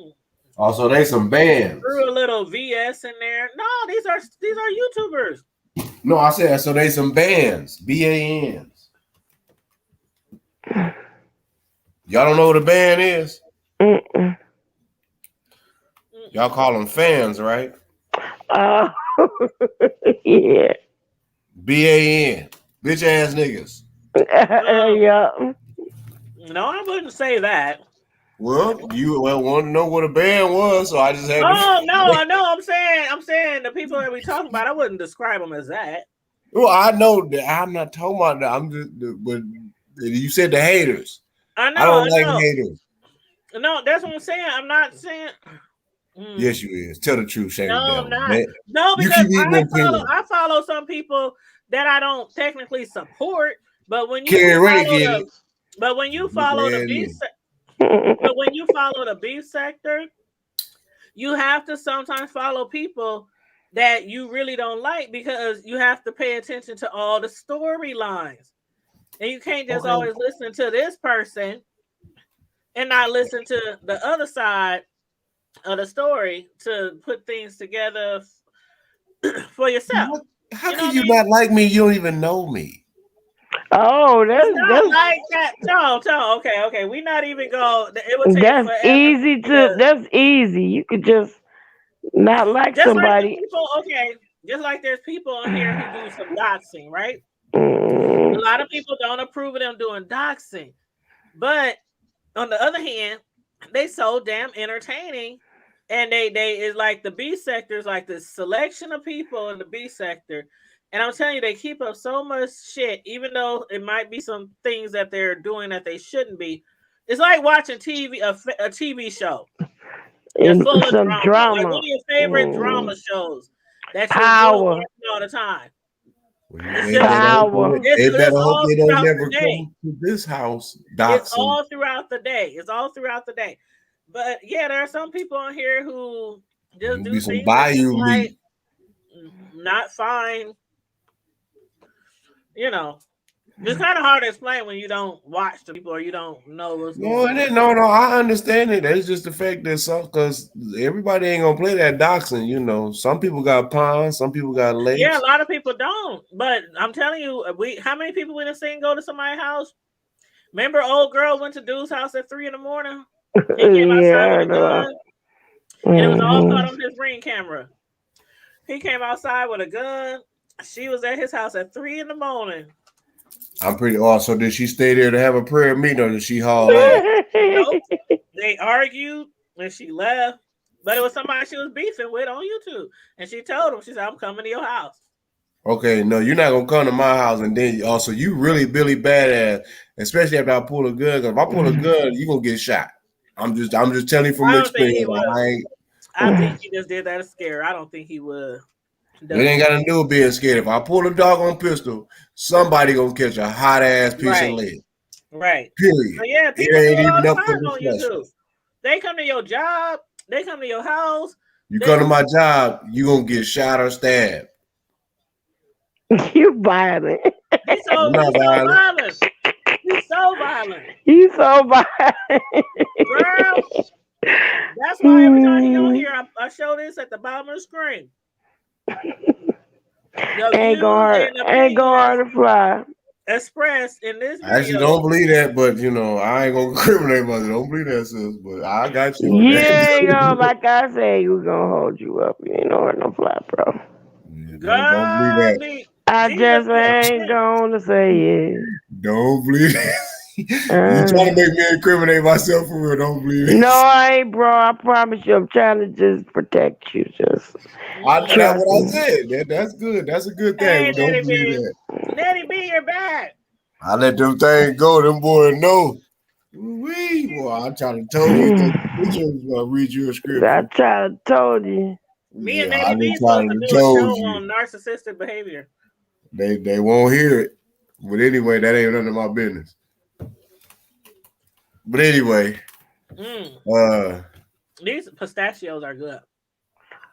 Also, they some bands. Threw a little VS in there. No, these are YouTubers. No, I said so. They some bands. BANs. Y'all don't know what a band is? Mm-mm. Y'all call them fans, right? Yeah. BAN. Bitch ass niggas. Yeah. No, I wouldn't say that. Well, you want to know what a band was, so I just had to. Oh no, I know. I'm saying the people that we talking about, I wouldn't describe them as that. Well, I know that I'm not talking about that. I'm just, but you said the haters. I know. I don't like haters. No, that's what I'm saying. I'm not saying. Yes, you is. Tell the truth, Shane. No, I'm not. Man. No, You because keep eating them pillows. I follow some people that I don't technically support, but when you Carrie Ray follow get the, it. but when you follow the beef, but when you follow the beef sector, you have to sometimes follow people that you really don't like because you have to pay attention to all the storylines, and you can't just always listen to this person and not listen to the other side of the story to put things together for yourself. How can you not like me? You don't even know me. Oh, that's like that. No, okay. We not even go. It would take that's forever easy to. That's easy. You could just not like just somebody. Like people, okay, just like there's people on here who do some doxing, right? Mm. A lot of people don't approve of them doing doxing, but on the other hand, they so damn entertaining, and they is like the B sector is like the selection of people in the B sector. And I'm telling you, they keep up so much shit, even though it might be some things that they're doing that they shouldn't be. It's like watching TV, a TV show. It's full of Some drama. Like one of your favorite drama shows that you Power. enjoy all the time. Power. They better hope they don't never the come to this house. It's all throughout the day. But yeah, there are some people on here who just do some things bayou like not fine. You know, it's kind of hard to explain when you don't watch the people or you don't know what's going on. No, I understand it. It's just the fact that because everybody ain't gonna play that doxing, you know. Some people got ponds, some people got lakes. Yeah, a lot of people don't. But I'm telling you, how many people we done seen go to somebody's house? Remember, old girl went to dude's house at 3 a.m. He came outside with a gun, and it was all caught on his Ring camera. He came outside with a gun. She was at his house at 3 a.m. I'm pretty awesome. So did she stay there to have a prayer meeting, or did she haul ass? Nope. They argued and she left, but it was somebody she was beefing with on YouTube, and she told him, she said, "I'm coming to your house." Okay, no, you're not gonna come to my house, and then also you really Billy badass, especially after I pull a gun. Because if I pull a gun, you gonna get shot. I'm just telling you from experience. I think he just did that to scare. I don't think he would. It ain't got to do with being scared. If I pull a doggone pistol, somebody gonna catch a hot ass piece of lead. Right. Period. So yeah, people it ain't do it all even the up for time on YouTube. They come to your job. They come to your house. You come to my job, you gonna get shot or stabbed. You violent. He's so violent. He's so violent. He's so violent. Girl, that's why every time you on here, I show this at the bottom of the screen. Ain't gonna hurt to fly. Expressed in this video. I actually don't believe that, but you know, I ain't gonna criminate myself. Don't believe that, sis. But I got you. Yeah, yo, like I said, we gonna hold you up. You ain't no hurt, no fly, bro. Don't believe that. I just ain't gonna say it. Don't believe that. You trying to make me incriminate myself for real? Don't believe it. No, I ain't, bro. I promise you, I'm trying to just protect you. Just that's what I said. That's good. That's a good thing. Hey, Don't believe that. Nettie B, you're back. I let them things go. Them boys know. Well, I'm trying to tell you that teacher was gonna read you a script. I tried to told you. Me and I Navy B just supposed to trying to do a show told you. on narcissistic behavior. They won't hear it. But anyway, that ain't none of my business. But anyway, these pistachios are good.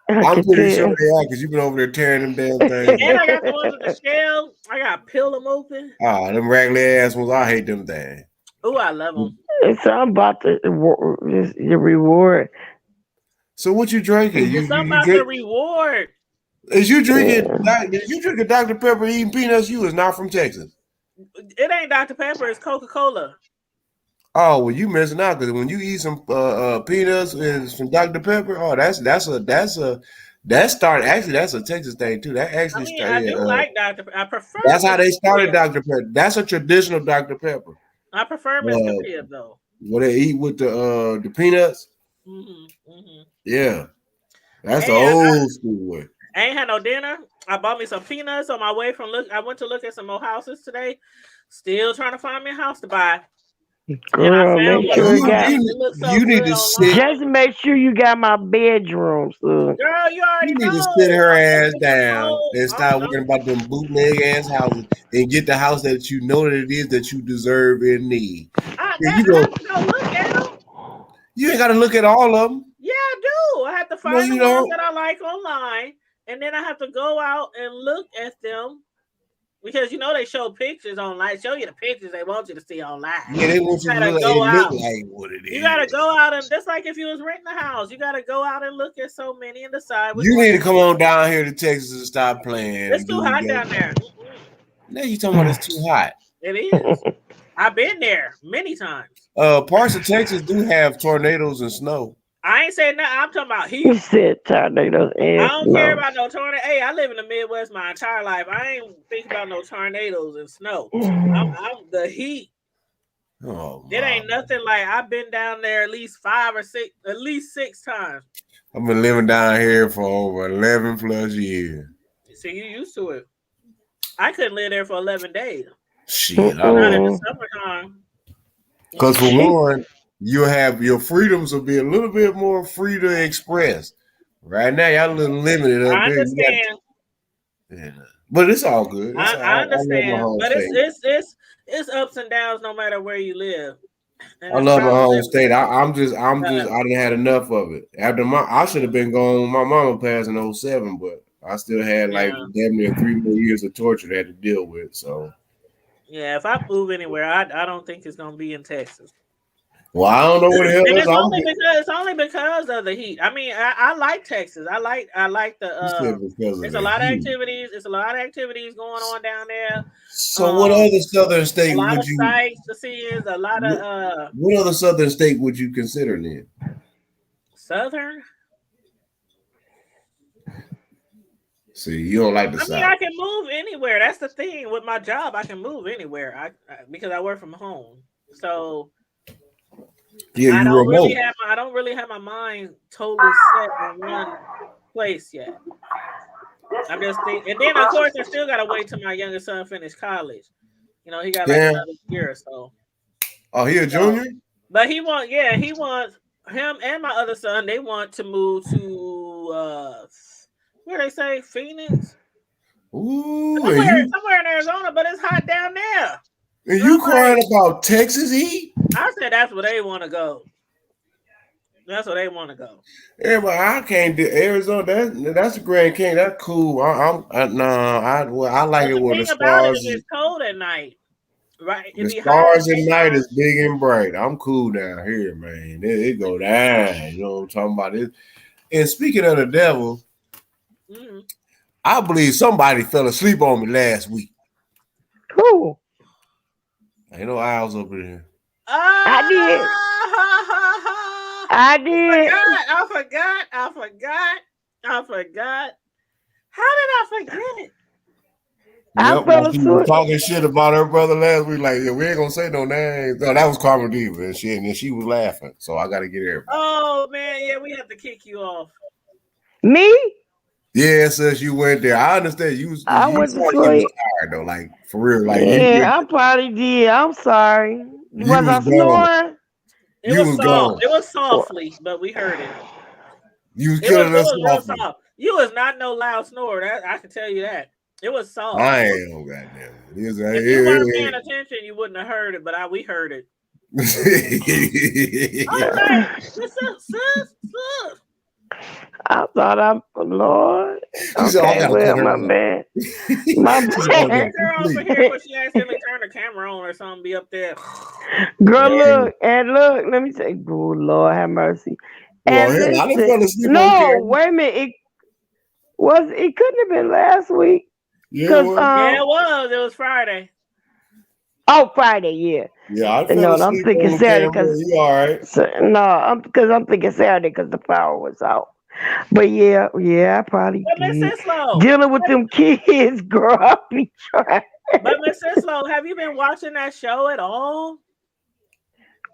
I'm pretty sure they are because you've been over there tearing them damn things. And I got the ones with the shell. I got to peel them open. Them raggedy ass ones, I hate them things. Oh, I love them. It's something about the reward. So what you drinking? It's something about the reward. Is you drinking Dr. Pepper eating peanuts? You is not from Texas. It ain't Dr. Pepper, it's Coca-Cola. Oh, well, you missing out because when you eat some peanuts and some Dr. Pepper, that's a Texas thing too. That actually started. I do like Dr. Pepper. I prefer. That's how they started Dr. Pepper. That's a traditional Dr. Pepper. I prefer Mr. Pibb though. What they eat with the peanuts? Yeah, that's the old school way. I ain't had no dinner. I bought me some peanuts on my way from I went to look at some more houses today. Still trying to find me a house to buy. Girl, make sure you need to sit. Just make sure you got my bedroom, son. Girl, you already need to sit her ass down and stop worrying about them bootleg ass houses and get the house that you know that it is that you deserve and need. You go look at them. You ain't got to look at all of them. Yeah, I do. I have to find the ones that I like online, and then I have to go out and look at them. Because they show pictures online, show you the pictures they want you to see online. Yeah, they want you to look like what it is. You gotta go out and just like if you was renting a house, you gotta go out and look at so many and decide. You need to come on down here to Texas and stop playing. It's too hot down there. Now you talking about it's too hot. It is. I've been there many times. Parts of Texas do have tornadoes and snow. I ain't saying nothing. I'm talking about heat. You said tornadoes and I don't care about no tornado. Hey, I live in the Midwest my entire life. I ain't thinking about no tornadoes and snow. I'm the heat. Oh, it ain't nothing like I've been down there at least 6 times. I've been living down here for over 11 plus years. See, you used to it. I couldn't live there for 11 days. Shit, not in the summertime. Because for one, you have your freedoms will be a little bit more free to express. Right now, y'all a little limited up I understand. Yeah. But it's all good. I understand. But it's ups and downs no matter where you live. And I love my home state. I didn't had enough of it. After I should have been gone when my mama passed in 2007, but I still had damn near 3 more years of torture that I had to deal with. So yeah, if I move anywhere, I don't think it's gonna be in Texas. Well, I don't know what the hell it's only because of the heat. I mean, I like Texas. I like the there's a lot of activities. There's a lot of activities going on down there. So what other southern state would you? A lot of you sights to see. Is a lot of what other southern state would you consider then? Southern. See, you don't like the South. I mean, I can move anywhere. That's the thing with my job. I can move anywhere. Because I work from home. So. Yeah, I don't really have my mind totally set on one place yet. I'm just thinking, and then of course I still gotta wait till my youngest son finish college. He got like another year or so. Oh, he a junior? But he wants him and my other son. They want to move to where they say Phoenix. Ooh, somewhere in Arizona, but it's hot down there. And you crying about Texas heat? I said that's where they want to go. That's where they want to go. Yeah, but I can't do Arizona. That's a Grand Canyon. That's cool. I like it where the stars. It's cold at night, right? The stars at night is big and bright. I'm cool down here, man. It go down. You know what I'm talking about? It. And speaking of the devil, I believe somebody fell asleep on me last week. Cool. Ain't no owls up in here. I did. I forgot. How did I forget it? I fell asleep. Talking shit about her brother last week. Like, yeah, we ain't gonna say no names. No, that was Carmen Diva, and she was laughing. So I got to get her. Oh man, yeah, we have to kick you off. Me? Yeah, since you went there, I understand you. I went to sleep. Tired though, like for real. Like I probably did. I'm sorry. You Was I was gone. snoring? It You was was soft. gone. It was softly, but we heard it. You was It was, killing it us was real softly. soft. You was not no loud snorer. That I can tell you that. It was soft. I am, goddamn. If you weren't paying attention, you wouldn't have heard it, but we heard it. All right. What's up, sis? I thought She Lord. said, I Okay, gotta well, cut her my off. man. My She said, I man. gotta Girl over sleep. here, when she accidentally turn the camera on or something, be up there. Girl, Yeah. look, and look, let me say, good Lord, have mercy. Well, And hell, I didn't listen, fall asleep on no, camera. wait a minute. It couldn't have been last week. Yeah, Cause well, Yeah, it was. It was Friday. Oh, Friday, yeah. yeah, I fell No, I'm asleep thinking on the Saturday camera. because You all right? no, I'm thinking Saturday because the power was out. But yeah, I probably But Miss did. Sislo, Dealing with them kids, girl, I be trying. but Miss Sislo, have you been watching that show at all?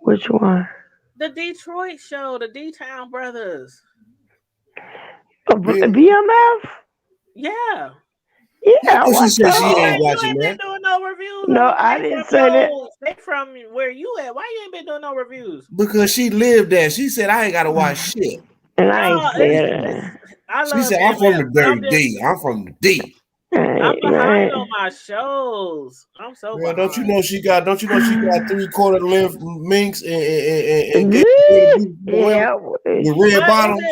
Which one? The Detroit show, the D-Town Brothers. BMF? Yeah. Yeah, I What she watch said she that. ain't You watching ain't that. been doing no reviews. No, on it. I They didn't from say that. They from where you at? Why you ain't been doing no reviews? Because she lived there. She said, I ain't got to watch shit. And I No, ain't saying that. I She love said, I'm from the BMF, but dirty D. I'm from the D. I'm behind on my shows. I'm so Man, behind. don't you know she got 3/4 length minks and Yeah. with red But bottoms?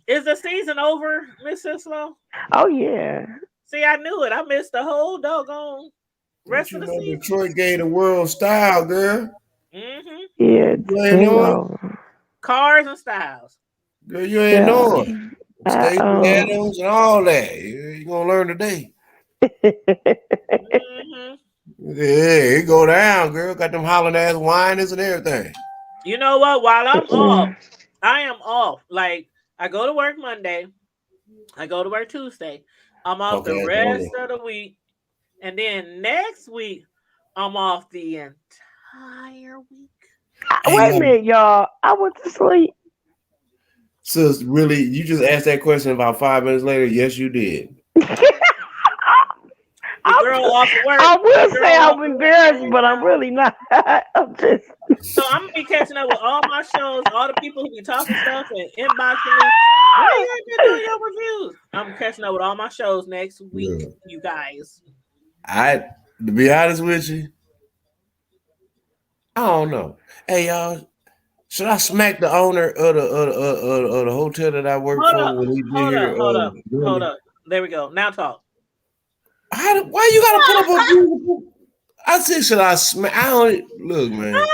is the season over, Miss Sislo? Oh yeah. See, I knew it. I missed the whole doggone rest of the season. Detroit gave the world style, girl. Mm-hmm. Yeah, You ain't know it? Cars and styles. Girl, you ain't know it. Stacey Adams and all that. You're going to learn today. Mm-hmm. Yeah, it go down, girl. Got them hollering ass whiners and everything. You know what? While I'm off, I am off. Like, I go to work Monday. I go to work Tuesday. I'm off the rest of the week. And then next week, I'm off the entire week. Wait a minute, y'all. I went to sleep. Sis, really, you just asked that question about 5 minutes later? Yes, you did. I will say I'm embarrassed, but I'm really not. I'm just. So I'm gonna be catching up with all my shows, all the people who be talking stuff and inboxing me. Why you ain't been doing your reviews? I'm catching up with all my shows next week, you guys. To be honest with you, I don't know. Hey y'all, should I smack the owner of the hotel that I work for when he be here? Hold up. There we go. Now talk. Why you gotta put up a? I said, should I smack? I don't look, man.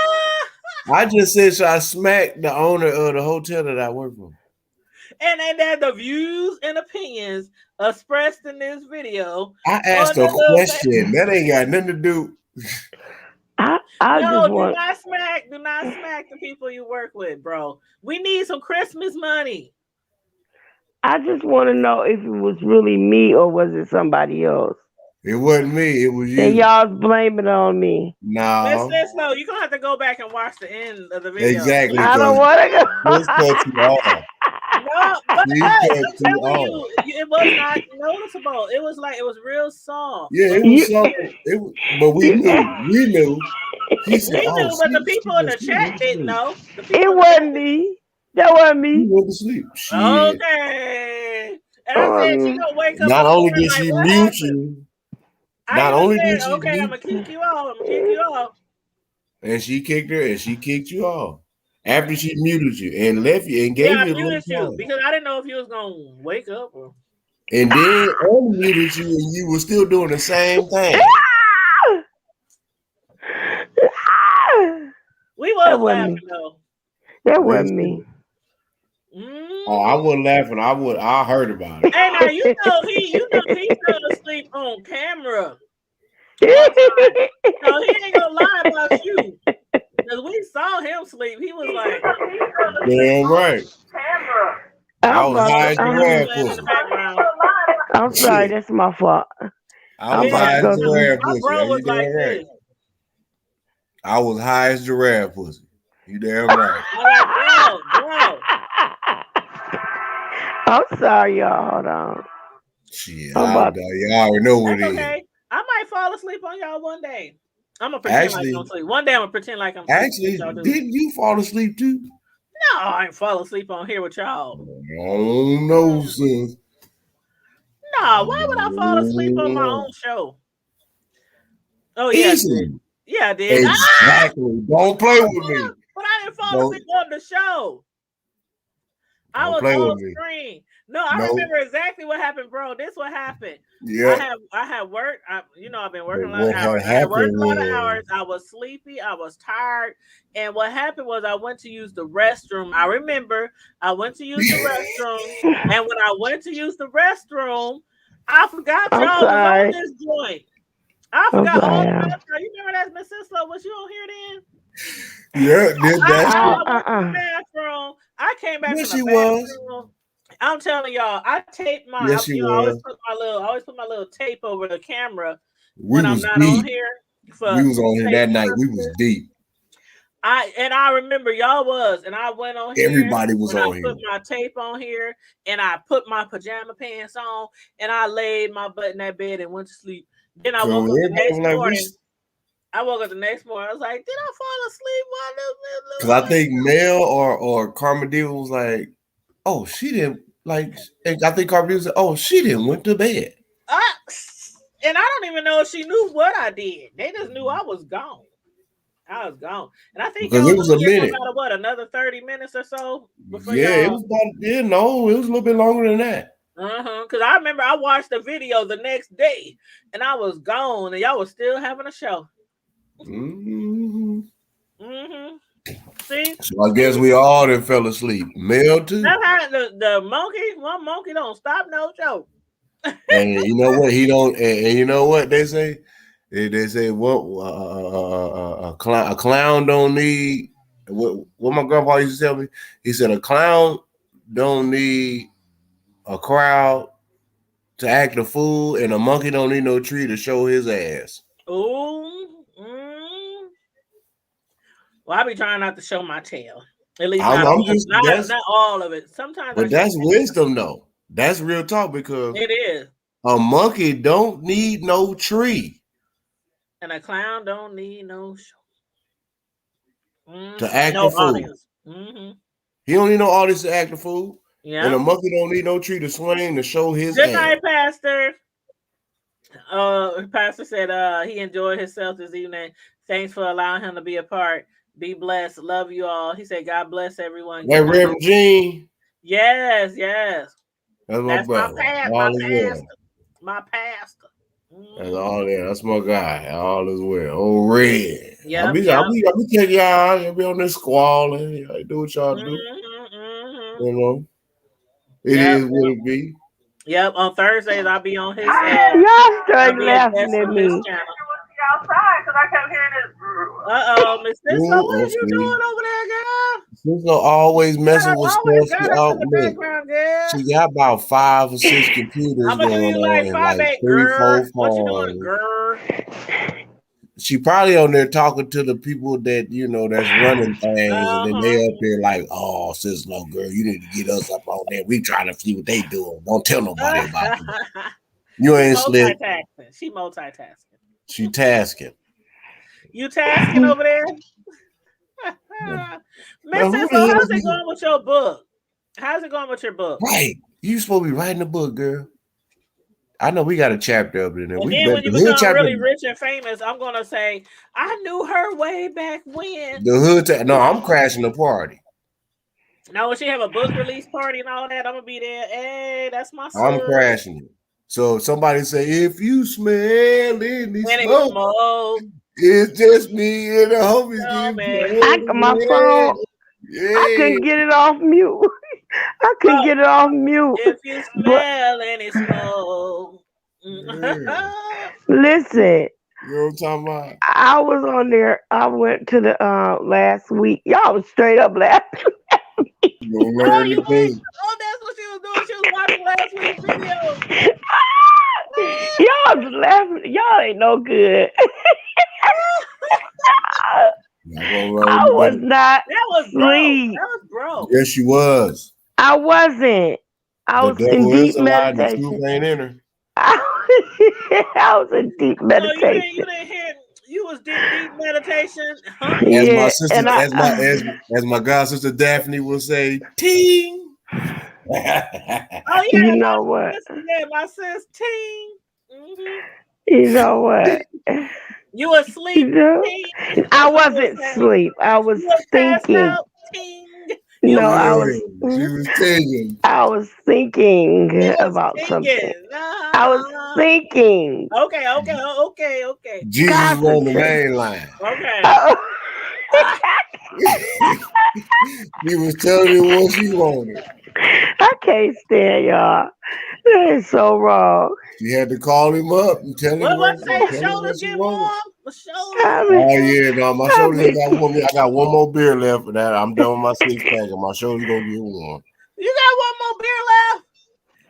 I just said, should I smack the owner of the hotel that I work for? And that the views and opinions expressed in this video. I asked a question. That ain't got nothing to do. I no, do not smack the people you work with, bro. We need some Christmas money. I just want to know if it was really me or was it somebody else. It wasn't me. It was you. And y'all's blaming it on me. No. No, you're gonna have to go back and watch the end of the video. Exactly. I don't want to go. Let's cut you off. No, but I'm telling you, it was not noticeable. It was real soft. Yeah, it was something. But we knew. He said, we knew, but the people in the chat didn't know. It wasn't me. That wasn't me. You went to sleep. Shit. Okay. And I said she gonna wake up. Not only did she mute you. Not only did she okay, I'm gonna kick you off. And she kicked her, and she kicked you off after she muted you and left you and gave you. I muted you because I didn't know if you was gonna wake up or. And then unmuted you, and you were still doing the same thing. We was laughing though. That wasn't me. Oh, I wasn't laughing. I heard about it. Hey, now you know he fell asleep on camera. So he ain't gonna lie about you. Because we saw him sleep. He was like, damn right. I was high as giraffe pussy. I'm sorry, that's my fault. I was high as giraffe pussy. Bro was like this. I was high as giraffe pussy. You damn right. Bro. I'm sorry, y'all. Hold on. Shit, y'all already know what it is. I might fall asleep on y'all one day. I'm gonna pretend Actually- like I'm asleep. One day I'm gonna pretend like I'm Actually, asleep. didn't you fall asleep too? No, I ain't fall asleep on here with y'all. Oh no, sis. No, why would I fall asleep on my own show? Oh yeah, I Easily. did. Yeah, I did. Exactly. Don't play with me. But I didn't fall Don't- asleep on the show. I Don't was play on with me. screen. No, I No. remember exactly what happened, bro. This what happened. Yeah. I had work. I've been working a lot What of had hours. I had worked a lot of happened hours. I was sleepy. I was tired. And what happened was I went to use the restroom. I remember I went to use the restroom. And when I went to use the restroom, I forgot I'm y'all was sorry. on this joint. I I'm forgot all sorry. about y'all. You remember that Miss Sislo? Was you on here then? Yeah, that's I true. went to the bathroom. I came back Yes, from the she was. bathroom. I'm telling y'all, I taped my. Yes, she I always was. put my little tape over the camera We when I'm was not on deep. here. We was on here that night. We was deep. I remember y'all was, and I went on here. Everybody was and on I here. put my tape on here, and I put my pajama pants on, and I laid my butt in that bed and went to sleep. Then I So woke up the everybody next was like, morning. I woke up the next morning. I was like, did I fall asleep? Because I think Mel or Carmen Diva was like, oh, she didn't like. And I think Carmen Diva said, oh, she didn't went to bed. And I don't even know if she knew what I did. They just knew I was gone. I was gone, and I think Because it was a here for minute. about what, another 30 minutes or so before Yeah, it y'all. was about. Yeah, no, it was a little bit longer than that. Because I remember I watched the video the next day, and I was gone, and y'all was still having a show. Mm-hmm. See, So I guess we all done fell asleep. Mel too. that's how the monkey. One monkey don't stop no show. And you know what? He don't. And you know what they say? They say what a clown don't need. What my grandpa used to tell me. He said a clown don't need a crowd to act a fool, and a monkey don't need no tree to show his ass. Ooh. Well, I be trying not to show my tail. At least I'm not just- not all of it. Sometimes, But that's wisdom, though. That's real talk because it is. a monkey don't need no tree And a clown don't need no show. to act No a fool. audience. He don't need no audience to act a fool. Yeah. And a monkey don't need no tree to swing to show his Good ass. night, Pastor. Pastor said he enjoyed himself this evening. Thanks for allowing him to be a part. Be blessed. Love you all. He said, God bless everyone. That Reverend Gene. Yes. That's my brother. My pastor. That's all there. That's my guy. All is well. Oh, Red. Yep, I'll be taking y'all out. I'll be on this squalling. Y'all do what y'all do. You know, it is what it be. Yep. On Thursdays, I'll be on his. Y'all start laughing at me. Outside because I kept hearing this. Miss Cisco, what are you doing over there, girl? Cisco always messing with Always stuff. got us in the background, girl. She got about 5 or 6 computers I'm gonna do going you like on, 5, and like 8, 3, girl. 4 What you phones. doing, girl? She probably on there talking to the people that that's running things, and then they up there like, "Oh, Cisco, girl, you need to get us up on there. We trying to see what they doing. Don't tell nobody about it. You ain't slick. She multitasking. She tasking. You tasking over there? Miss Cisco, how's it going with your book? How's it going with your book? Right. You supposed to be writing a book, girl. I know we got a chapter up in there. And then when you become really rich and famous, I'm gonna say, I knew her way back when. The hood. No, I'm crashing the party. Now when she have a book release party and all that, I'm gonna be there. Hey, that's my son. I'm crashing it. So if somebody say, if you smell any smoke, it's just me and the homies. My phone. Yeah. I couldn't get it off mute. I couldn't get it off mute. If you smell any smoke. Listen. You know what I'm talking about? I was on there. I went to the last week. Y'all was straight up laughing. That's what she was doing. She was watching last week's video. Y'all was laughing. Y'all ain't no good. I was not. That was asleep. That was bro. Yes, she was. I wasn't. I was in deep meditation. Ain't in her. I was in deep meditation. You didn't hear. You was deep meditation, huh? As Yeah, my sister, and as my god sister Daphne will say, ting. Oh yeah, you know what? my sis Ting. Mhm. You know what? You asleep, You know, Ting? I That's what you wasn't was saying. asleep. I was You was passed thinking. out, Ting. You No, I was was. She was thinking. I was thinking you was about something. thinking. I was thinking. Okay. Jesus was on the Concentrate. main line. Okay. Oh. He was telling you what she wanted. I can't stand y'all. That is so wrong. She had to call him up and tell him What what say? she Shoulders get wanted. warm. The shoulders. Oh yeah, no, my shoulders ain't got warm. I got one more beer left for that. I'm done with my 6-pack, and my shoulders gonna get warm. You got one more beer left?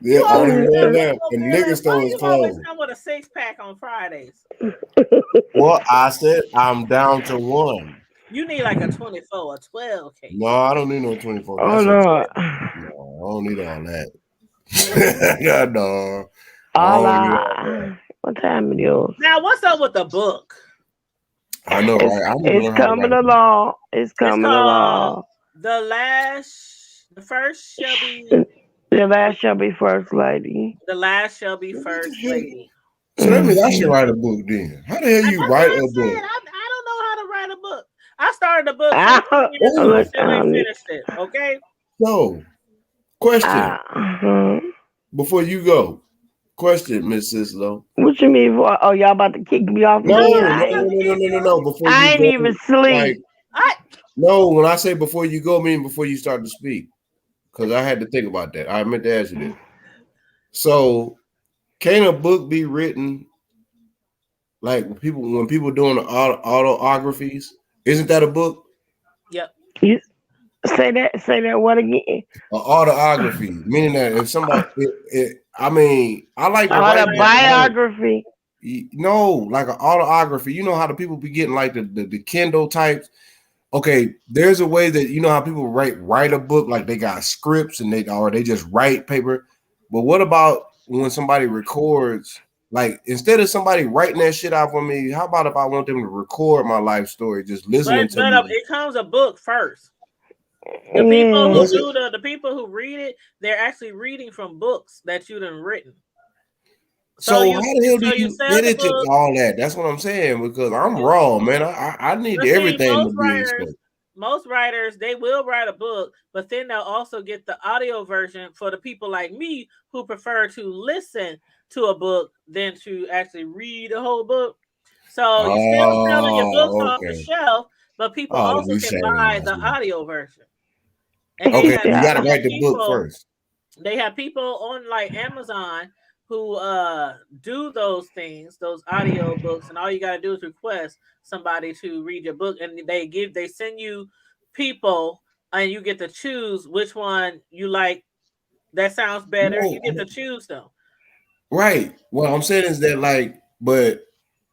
Yeah, only one left. And And liquor store is you always closed. come with a 6-pack on Fridays. Well, I said I'm down to one. You need like a 24, a 12 case. No, I don't need no 24. Oh no. No, I don't need all that. Yeah, no. What time it is? Now, what's up with the book? I know, right? It's coming along. It's coming along. The first shall be. The last shall be first lady. The last shall be first lady. So that means I should write a book then. How the hell you write a book? I don't know how to write a book. I started the book. I still ain't finished it. Okay. So, question before you go. Question, Miss Sislo. What you mean? Oh, y'all about to kick me off? No. Before I you ain't go, even sleep. No, when I say before you go, I mean before you start to speak. Because I had to think about that. I meant to ask you this. So, can a book be written like when people doing the autobiographies? Isn't that a book? Yep. Say that what again? An autobiography, meaning that if somebody, I like to write autobiography. No, like an autobiography. You know how the people be getting like the Kindle types. Okay, there's a way that you know how people write a book, like they got scripts and they just write paper. But what about when somebody records? Like instead of somebody writing that shit out for me, how about if I want them to record my life story, just listening to me? It comes a book first. The people who read it, they're actually reading from books that you done written. So how the hell do you edit all that? That's what I'm saying, because I'm raw, man. I need everything to be explained. Most writers, they will write a book, but then they'll also get the audio version for the people like me who prefer to listen to a book than to actually read a whole book. So you're still selling your books off the shelf, but people also can buy the audio version. And you got to write the book first. They have people on like Amazon who do those things, those audio books, and all you got to do is request somebody to read your book, and they send you people, and you get to choose which one you like. That sounds better. You get to choose them. Right. What I'm saying is that, like, but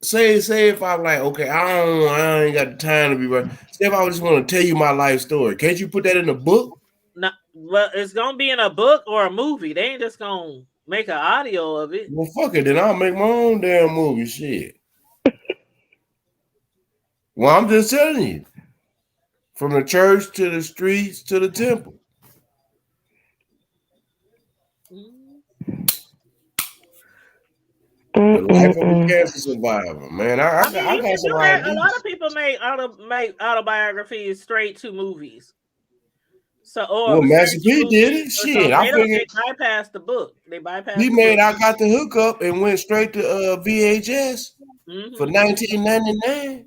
say if I'm like, okay, I ain't got the time to be right. Say if I just want to tell you my life story, can't you put that in a book? No, well, it's gonna be in a book or a movie. They ain't just gonna make an audio of it. Well, fuck it, then I'll make my own damn movie. Shit. Well, I'm just telling you, from the church to the streets to the temple. The life of a cancer survivor, man. I got some ideas. A lot of people make autobiographies straight to movies. So, Master P did it. Shit, I figured they bypassed the book. They bypassed. He made "I Got the Hookup" and went straight to VHS for $19.99.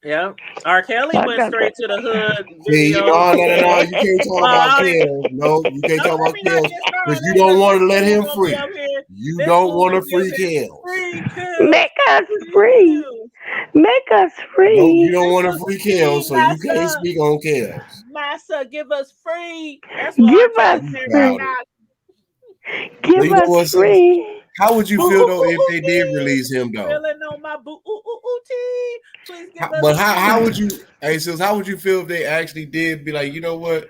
Yeah, R. Kelly went straight to the hood. See, no, you can't talk about Kells. No, you can't talk about Kells because you don't want to let him free. You don't want to free Kells. Make us free. Make us free. No, you don't want to free Kells, so you can't speak on Kells. Master, give us free. Give us free. Give us free. How would you feel though if they did release him though? But how would you? Hey, sis, how would you feel if they actually did be like, you know what?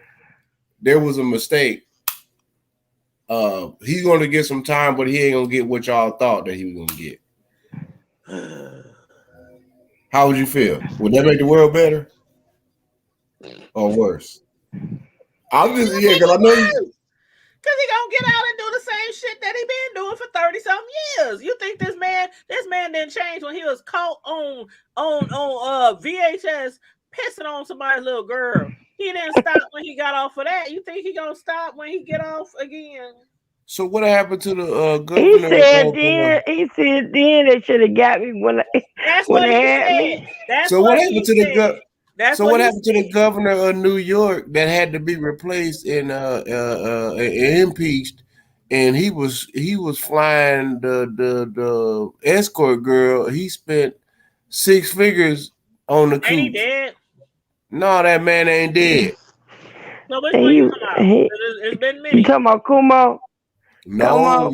There was a mistake. He's going to get some time, but he ain't gonna get what y'all thought that he was gonna get. How would you feel? Would that make the world better or worse? I'm just because I know you. Because he gonna get out and do the same shit that he been doing for 30-something years. You think this man didn't change when he was caught on VHS pissing on somebody's little girl. He didn't stop when he got off of that. You think he gonna stop when he get off again? So what happened to the governor? He said then they should have got me when That's what he said. So what happened to the governor of New York that had to be replaced and impeached? And he was flying the escort girl. He spent 6 figures on the coup. Ain't he dead? No, that man ain't dead. So which one you talking about? It's been many. You talking about Kumo? No.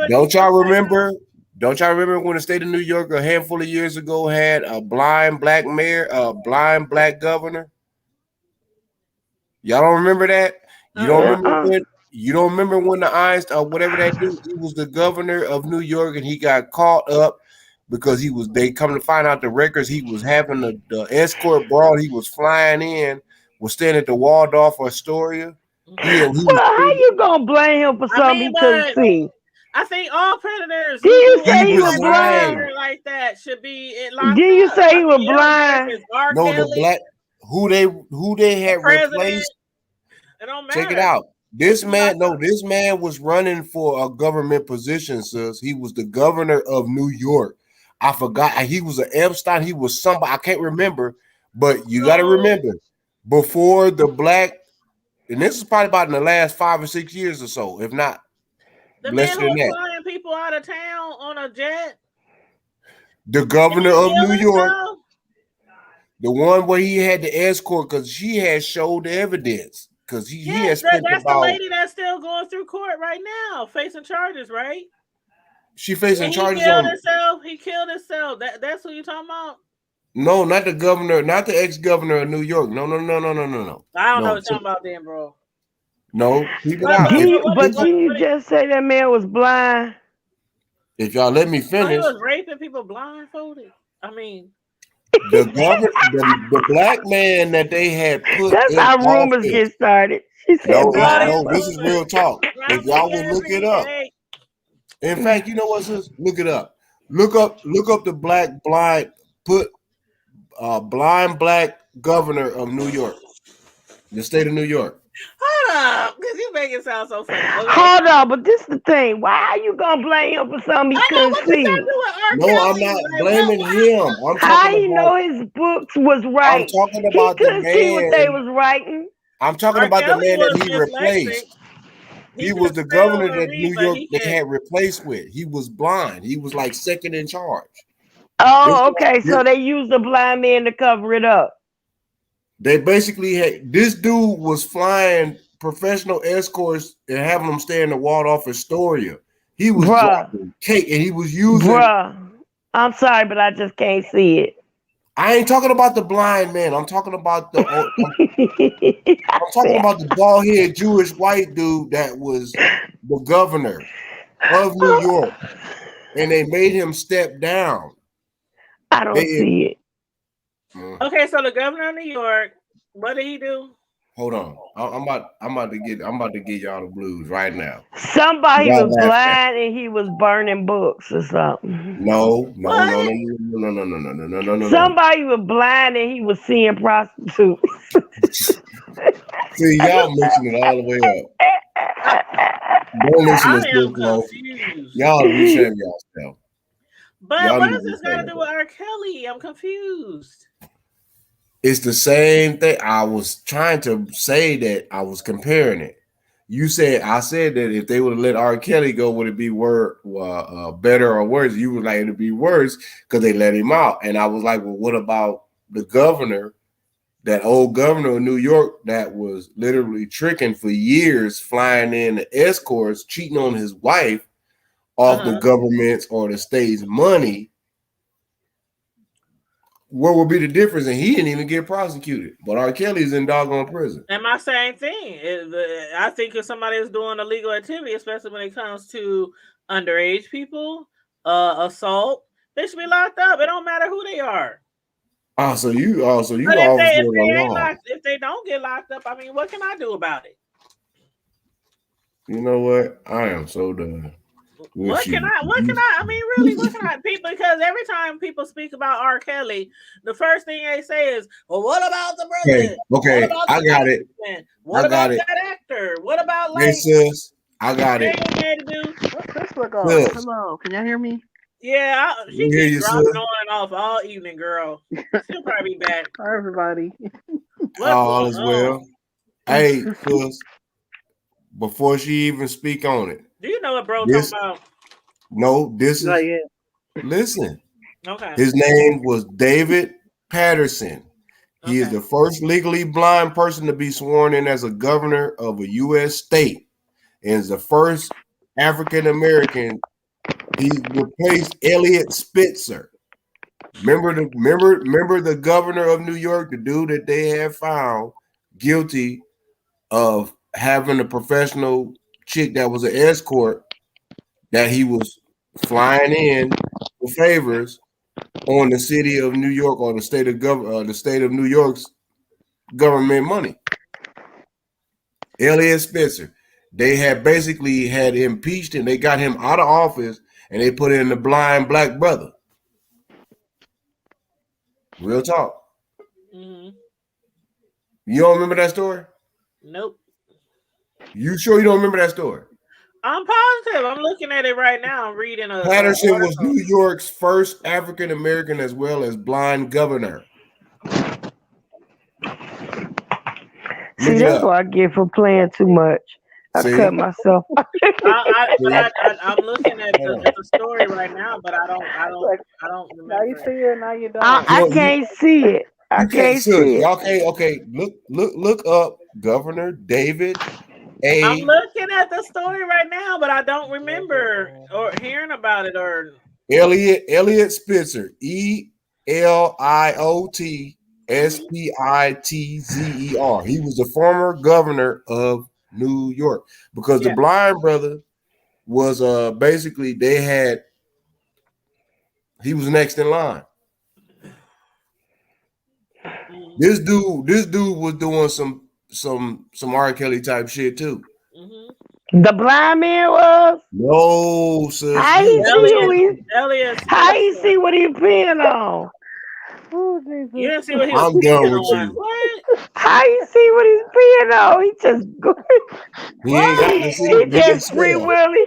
Don't y'all remember when the state of New York a handful of years ago had a blind black mayor, a blind black governor? Y'all don't remember that? You don't remember when the Einstein or whatever that dude, he was the governor of New York and he got caught up because they come to find out the records he was having the escort brawl he was flying in was staying at the Waldorf Astoria. How you gonna blame him for something he couldn't see? I think all predators. Did you say he was blind? Like that should be. Did you say he was blind? No, the black who they had replaced. It don't matter. Check it out. This man was running for a government position, sis. He was the governor of New York. I forgot. He was an Epstein. He was somebody. I can't remember. But you got to remember, before the black, and this is probably about in the last 5 or 6 years or so, if not less than that. Flying people out of town on a jet. The governor of New York, the one where he had the escort, because she had showed the evidence. Because he has spent that's the lady that's still going through court right now, facing charges, right? She facing charges. He killed himself. That's who you talking about? No, not the governor, not the ex-governor of New York. No. I don't know what you're talking about then, bro. No, keep it out. But didn't you just say that man was blind? If y'all let me finish. He was raping people blindfolded. I mean, the black man that they had put. That's how rumors get started. She said, no, this is real talk. If y'all would look it up. In fact, you know what, sis? Look it up. Look up the blind black governor of New York, the state of New York. Hold up, because you make it sound so funny. Okay. Hold on, but this is the thing. Why are you gonna blame him for something he couldn't see? No, I'm not blaming him. How you know his books was right? I'm talking about he couldn't see what they was writing. I'm talking about the man that he replaced. He was the governor that New York they had replaced with. He was blind. He was like second in charge. Oh, okay. So they used the blind man to cover it up. They basically had this dude was flying professional escorts and having them stay in the Waldorf Astoria. He was dropping cake and he was using. I'm sorry, but I just can't see it. I ain't talking about the blind man. I'm talking about the. I'm talking about the bald-headed Jewish white dude that was the governor of New York, and they made him step down. I don't see it. Okay, so the governor of New York, what did he do? Hold on, I'm about to get y'all the blues right now. Somebody was blind and he was burning books or something. No. Somebody was blind and he was seeing prostitutes. See, y'all mixing it all the way up. Don't listen to this, bro. Y'all reshame yourself. But what does this got to do with R. Kelly? I'm confused. It's the same thing. I was trying to say that I was comparing it. I said that if they would have let R. Kelly go, would it be better or worse? You were like, it'd be worse because they let him out. And I was like, well, what about the governor, that old governor of New York that was literally tricking for years, flying in the escorts, cheating on his wife off the government's or the state's money? What would be the difference? And he didn't even get prosecuted, but R. Kelly's in doggone prison. And my same thing. I think if somebody is doing illegal activity, especially when it comes to underage people, assault, They should be locked up. It don't matter who they are. So you But always if they don't get locked up, I mean, what can I do about it? You know what? I am so done. What can I? I mean, really, what can I? People, because every time people speak about R. Kelly, the first thing they say is, "Well, what about the president? Okay, what about I got it. What I about got it. that actor? What about like?" Hey, sis, I got it. What's Facebook on? Sis. Hello, can y'all hear me? Yeah, she hear you, keeps dropping sis. on and off all evening, girl. She'll probably be back. Hi, everybody. All is well. Hey, sis, before she even speak on it. Do you know what bro This- talking about? No, this is Not yet. listen. Okay. His name was David Patterson. He is the first legally blind person to be sworn in as a governor of a U.S. state, and is the first African American. He replaced Elliot Spitzer. Remember the governor of New York, the dude that they had found guilty of having a professional chick that was an escort that he was flying in for favors on the city of New York or the state of New York's government money. Elliot Spitzer. They had basically had impeached him. They got him out of office and they put in the blind black brother. Real talk. Mm-hmm. You don't remember that story? Nope. You sure you don't remember that story? I'm positive. I'm looking at it right now. I'm reading a Patterson was New York's first African American as well as blind governor. See, that's what I get for playing too much. I cut myself. I'm looking at the story right now, but I don't remember. Now you see it, now you don't. I can't see it. I can't see it. Y'all can't. Okay, look up Governor David A. I'm looking at the story right now, but I don't remember or hearing about it or Elliot Spitzer. ELIOT SPITZER. He was the former governor of New York because the blind brother was basically he was next in line. This dude was doing some R. Kelly type shit too. The blind man was? No, sis. How you see what he's peeing on? Oh, Jesus. You didn't see what he was I'm done with on. you. What? How you see what he's peeing on? He just He just free willy.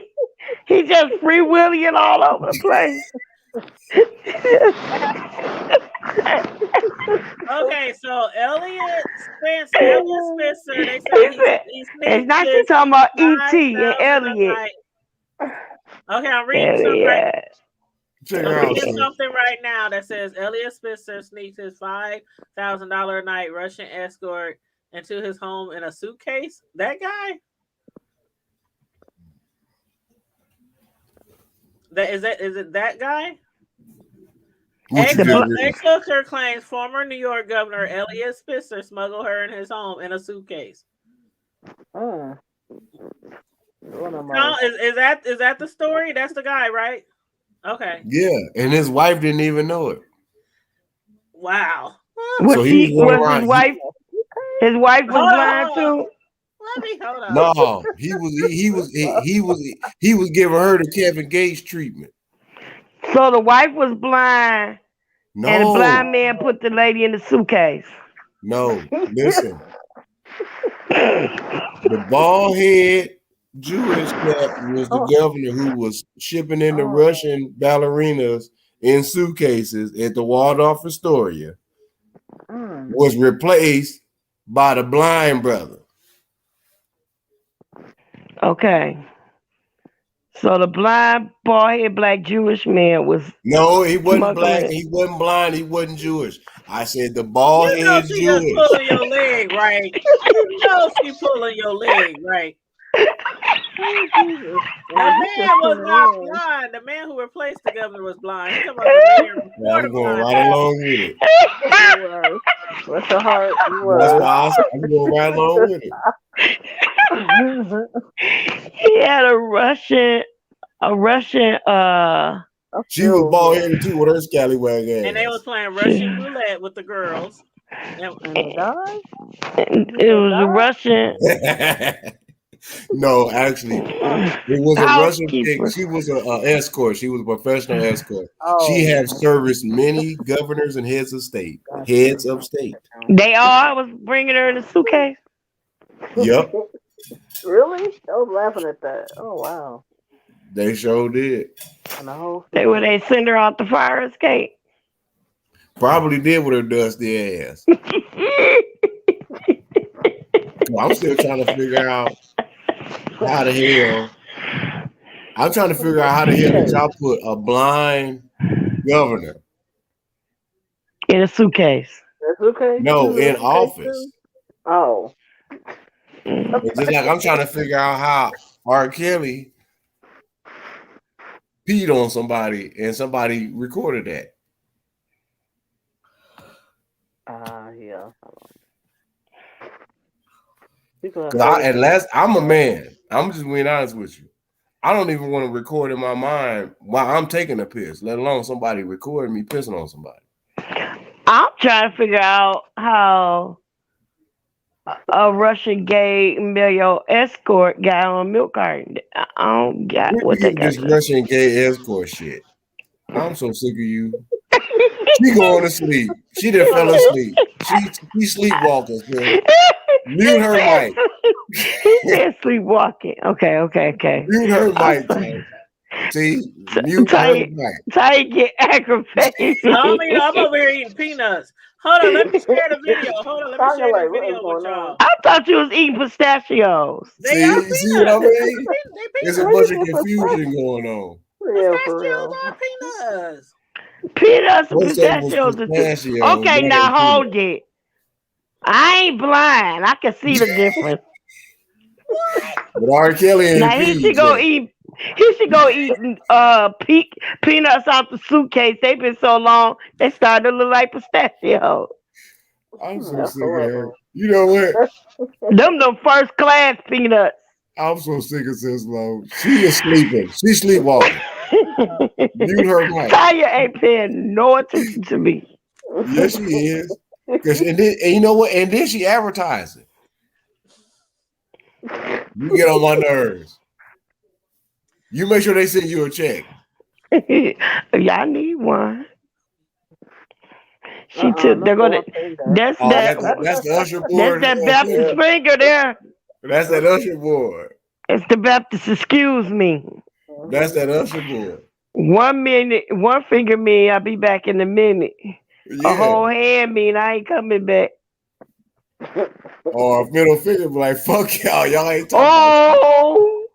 He just free willying all over the place. Okay, so Elliot Spitzer, they say it's not you talking about E.T. and Elliot. Okay, I'm reading something right. Check I'm it out, reading sis. something right now that says Elliot Spitzer sneaks his $5,000 a night Russian escort into his home in a suitcase. That guy? Is it that guy? Ex-hooker claims former New York Governor Elliot Spitzer smuggled her in his home in a suitcase. No, is that the story? That's the guy, right? Okay. Yeah, and his wife didn't even know it. Wow. So he was his wife was blind too? Let me hold on. No, he was giving her the Kevin Gates treatment. So the wife was blind, No. and the blind man put the lady in the suitcase. No, listen. The bald head Jewish cat was the governor who was shipping in the Russian ballerinas in suitcases at the Waldorf Astoria. Was replaced by the blind brother. Okay. So the blind, bald-headed black Jewish man was No, he wasn't smuggling black. it. He wasn't blind. He wasn't Jewish. I said the bald You know head she just Jewish. pulling your leg, right? You know she pulling your leg, right? The man was not blind. The man who replaced the governor was blind. He's talking about the mayor before the I'm going blind. right along with it. Bless your heart. That's why I'm going right along with it. He had a Russian She was bald headed too with her scallywag ass. And they was playing Russian roulette with the girls. And the guy? It was a Russian. No, actually, it was a Russian chick. She was an escort. She was a professional escort. She had serviced many governors and heads of state. Heads of state. They all was bringing her in a suitcase. Yep. Really? I was laughing at that. Oh wow. They sure did. And the whole They send her out the fire escape. Probably did with her dusty ass. I'm still trying to figure out how the hell. I'm trying to figure out how the hell did y'all put a blind governor in a suitcase? No, in office. Oh. It's just like I'm trying to figure out how R. Kelly peed on somebody and somebody recorded that. Yeah. I'm a man. I'm just being honest with you. I don't even want to record in my mind while I'm taking a piss, let alone somebody recording me pissing on somebody. I'm trying to figure out how a Russian gay male escort got on a milk carton. I don't got what they got. This Russian gay escort shit. I'm so sick of you. She going to sleep. She done fell asleep. She sleepwalking. Man. Mute her mic. He said sleepwalking. Okay. Mute her mic. See, mute her mic. Ty get aggravated. I'm over here eating peanuts. Hold on, let me share the video. Let me share the video with y'all. I thought you was eating pistachios. See what I mean? There's a bunch of confusion going on. Pistachios are peanuts. Peanuts and pistachios. Okay, now hold it. I ain't blind. I can see the difference. But R. Kelly ain't now he should go eat. He should go eat peanuts out the suitcase. They've been so long, they started to look like pistachios. I'm so sick of her. You know what? Them first class peanuts. I'm so sick of Sis Low. She is sleeping. She's sleepwalking. Mute her mic. Tanya ain't paying no attention to me. Yes, she is. And you know what? And then she advertising. You get on my nerves. You make sure they send you a check. Y'all need one. She took. They're gonna. That's the usher board. That's that Baptist finger there. That's that usher board. It's the Baptist. Excuse me. That's that usher board. 1 minute, one finger mean I'll be back in a minute. Yeah. A whole hand mean I ain't coming back. Or a middle finger be like, fuck y'all ain't talking.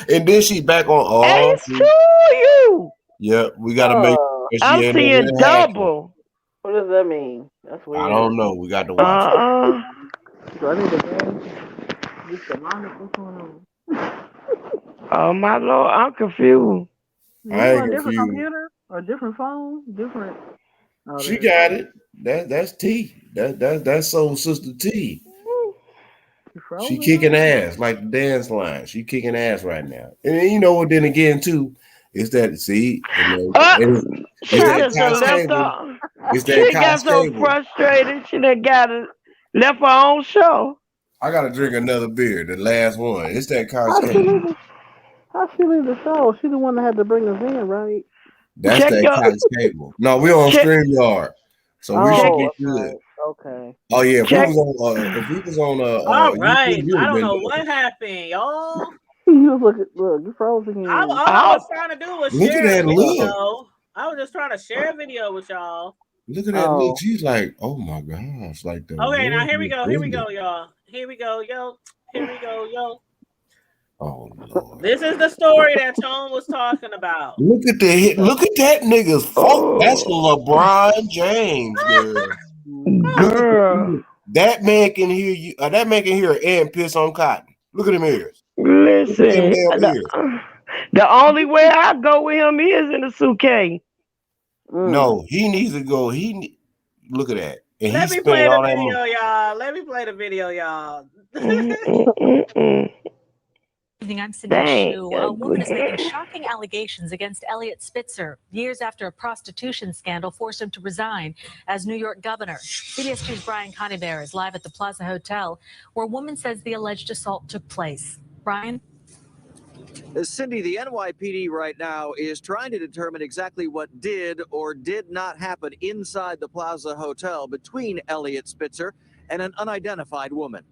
And then she back on. Hey, it's you. Yeah, we gotta make. I'm seeing double. What does that mean? That's weird. I don't know. We got to watch it. Do I need to get the lineup? What's going on? Oh my Lord, I'm confused. I ain't a different confused. computer or different phone? Different. Oh, she got it. That's T. That's Soul Sister T. She kicking ass like the dance line. She kicking ass right now. And then, you know what? Then again, too, it's that it's that she got so frustrated. She done left her own show. I gotta drink another beer. The last one. It's that Cable. How she leave the show? She the one that had to bring us in, right? That's that Cable. No, we're on StreamYard, so we should be good. Okay. Oh yeah, if we was on all right. I don't know what happened, y'all. Look, you froze again. All I was trying to do was share a video. Look. I was just trying to share a video with y'all. Look at that look. She's like, oh my gosh, like the. Okay, now here we go, y'all. Here we go, yo. Oh Lord. This is the story that Tone was talking about. Look at that nigga's phone. That's LeBron James, girl. That man can hear you. That man can hear an ant piss on cotton. Look at them ears. Listen, the only way I go with him is in a suitcase. No, he needs to go. Look at that. And Let me play the video, y'all. Let me play the video, y'all. Evening, I'm Cindy Shu. A woman is making shocking allegations against Elliot Spitzer years after a prostitution scandal forced him to resign as New York governor. CBS 2's Brian Conybeare is live at the Plaza Hotel, where a woman says the alleged assault took place. Brian? Cindy, the NYPD right now is trying to determine exactly what did or did not happen inside the Plaza Hotel between Elliot Spitzer and an unidentified woman.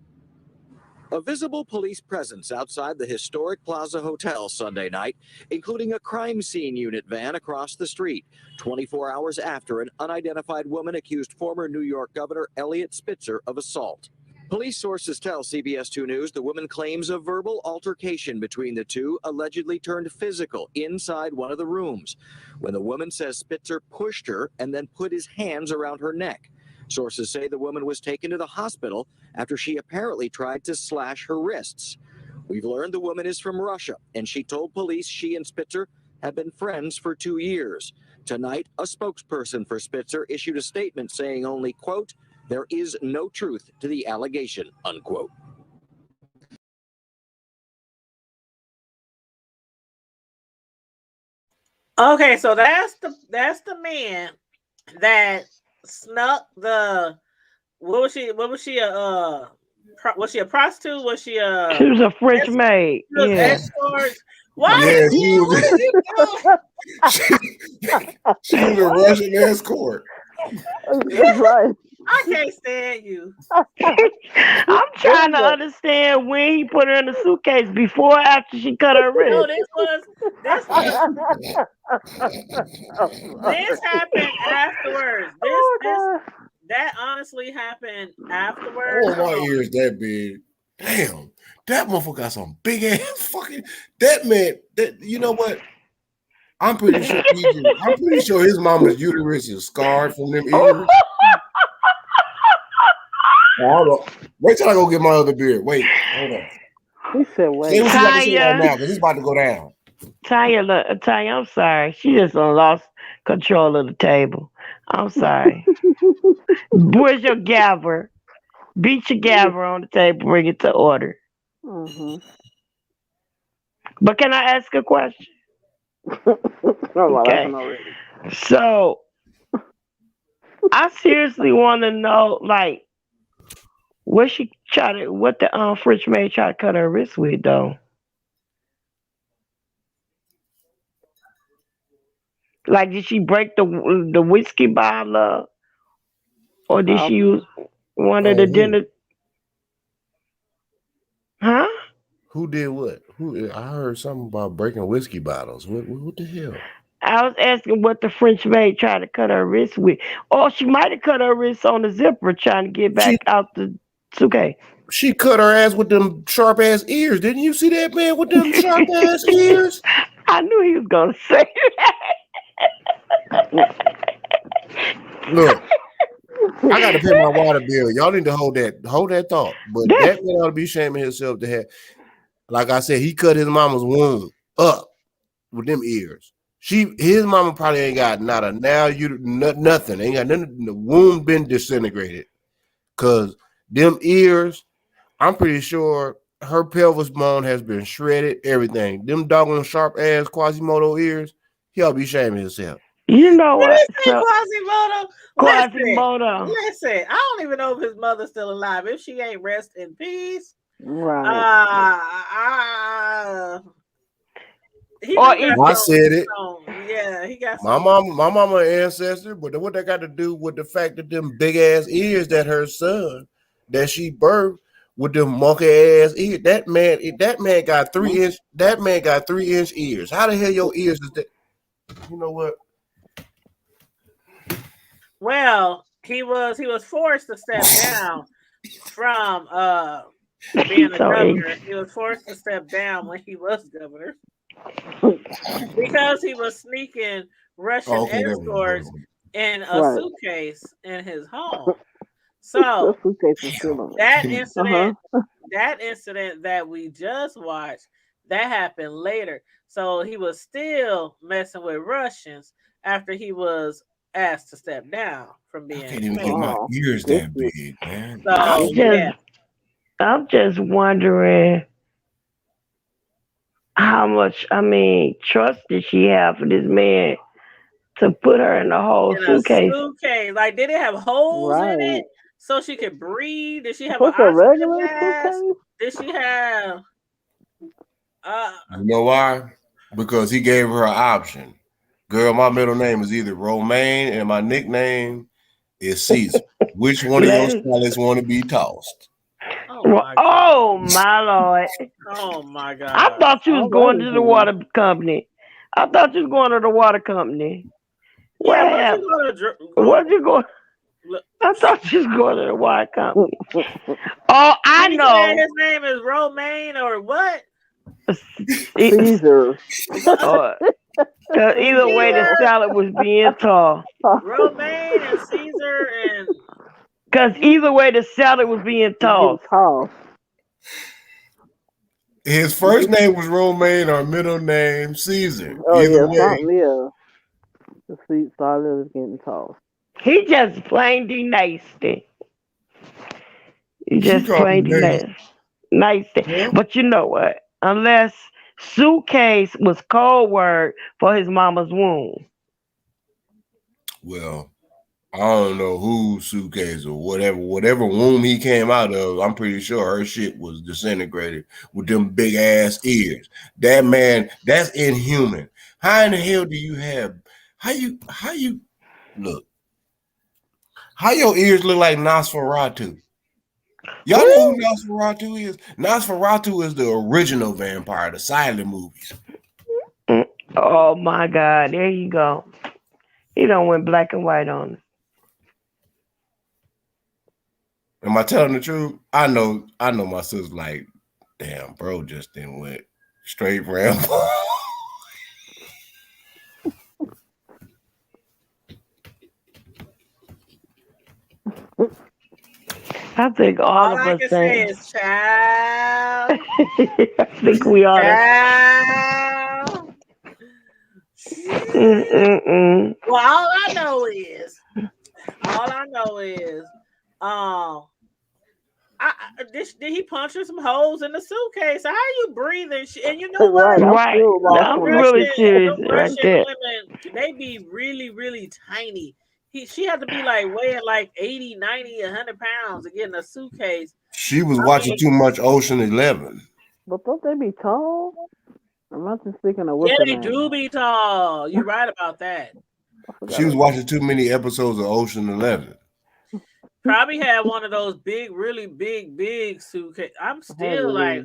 A visible police presence outside the historic Plaza Hotel Sunday night, including a crime scene unit van across the street, 24 hours after an unidentified woman accused former New York Governor Elliot Spitzer of assault. Police sources tell CBS 2 News the woman claims a verbal altercation between the two allegedly turned physical inside one of the rooms, when the woman says Spitzer pushed her and then put his hands around her neck. Sources say the woman was taken to the hospital after she apparently tried to slash her wrists. We've learned the woman is from Russia, and she told police she and Spitzer have been friends for 2 years. Tonight, a spokesperson for Spitzer issued a statement saying only, quote, "There is no truth to the allegation," unquote. Okay, so that's the man that snuck the was she a prostitute? Was she a She was a French maid. Yeah. Escort? What? Yeah, What are you doing? She was a Russian escort. That's right. I can't stand you. I'm trying to understand when he put her in the suitcase, before or after she cut her wrist. No, this happened afterwards. That honestly happened afterwards. Oh, my ears that big. Damn, that motherfucker got some big ass fucking. That man. That, you know what? I'm pretty sure his mama's uterus is scarred from them ears. Hold on. Wait till I go get my other beer. Wait, hold on. He said, wait. See what you got to say right now, because it's about to go down. Tanya, I'm sorry. She just lost control of the table. I'm sorry. Where's your gavel? Beat your gavel on the table, bring it to order. Mm-hmm. But can I ask a question? Okay. So, I seriously want to know, like, what the French maid tried to cut her wrist with, though. Like, did she break the whiskey bottle, or did she use one of the dinner? Huh? Who did what? I heard something about breaking whiskey bottles. What the hell? I was asking what the French maid tried to cut her wrist with. Or she might have cut her wrist on the zipper trying to get back out the suitcase. She cut her ass with them sharp ass ears. Didn't you see that man with them sharp ass ears? I knew he was gonna say that. Look, I gotta pay my water bill. Y'all need to hold that thought. But that man ought to be shaming himself to have. Like I said, he cut his mama's womb up with them ears. His mama probably ain't got not a nothing. Ain't got nothing. The womb been disintegrated. Cause them ears, I'm pretty sure her pelvis bone has been shredded. Everything. Them doggone sharp ass Quasimodo ears. He ought to be shaming himself. You know what? Quasimodo. Listen, I don't even know if his mother's still alive. If she ain't, rest in peace. Right. I said it. Yeah, he got my mama ancestor, but what that got to do with the fact that them big ass ears that her son that she birthed with them monkey ass ears. That man got 3 inch. That man got 3-inch ears. How the hell your ears is that? You know what? Well, he was forced to step down from being a governor. He was forced to step down when he was governor because he was sneaking Russian escorts in a suitcase in his home. So that incident that we just watched, that happened later. So he was still messing with Russians after he was asked to step down from being. I can't even get my ears that big, man. So, I'm just wondering how much, trust did she have for this man to put her in the whole In a suitcase? suitcase. Like, did it have holes in Right. it so she could breathe? Did she have What's an a oxygen regular mask? suitcase? Did she have You know why? Because he gave her an option. Girl, my middle name is either Romaine and my nickname is Caesar. Which one of your salads want to be tossed? Oh my Lord. Oh my God. I thought you was going to the water company. I thought you was going to the water company. Yeah, Where'd you go? I thought you was going to the water company. Oh, I Did he know. say his name is Romaine or what? Caesar. Either way, the salad was being tossed. Romaine and Caesar and. Because either way, the salad was being tossed. His first name was Romaine, or middle name Caesar. Oh Either yeah, way. The sweet salad is getting tossed. He just plain D nasty. He just plain D nasty. Yeah. But you know what? Unless suitcase was code word for his mama's womb. Well, I don't know whose suitcase or whatever womb he came out of. I'm pretty sure her shit was disintegrated with them big ass ears. That man, that's inhuman. How in the hell do you have? How you look? How your ears look like Nosferatu? Y'all know who Nosferatu is? Nosferatu is the original vampire, the silent movies. Oh my God! There you go. He done went black and white on us. Am I telling the truth? I know my sister's like, damn, bro, just then went straight Rambo. I think all of I us can say is child. I think we are. Child. Well, all I know is, did he puncture some holes in the suitcase? How you breathing? And you know what? Right. I'm really serious right there. Women, they be really, really tiny. She had to be like weighing like 80, 90, 100 pounds to get in a suitcase. She was watching too much Ocean 11. But don't they be tall? I'm not just thinking of Yeah, they do be tall. You're right about that. She was watching too many episodes of Ocean 11. Probably had one of those big, really big suitcase. I'm still like,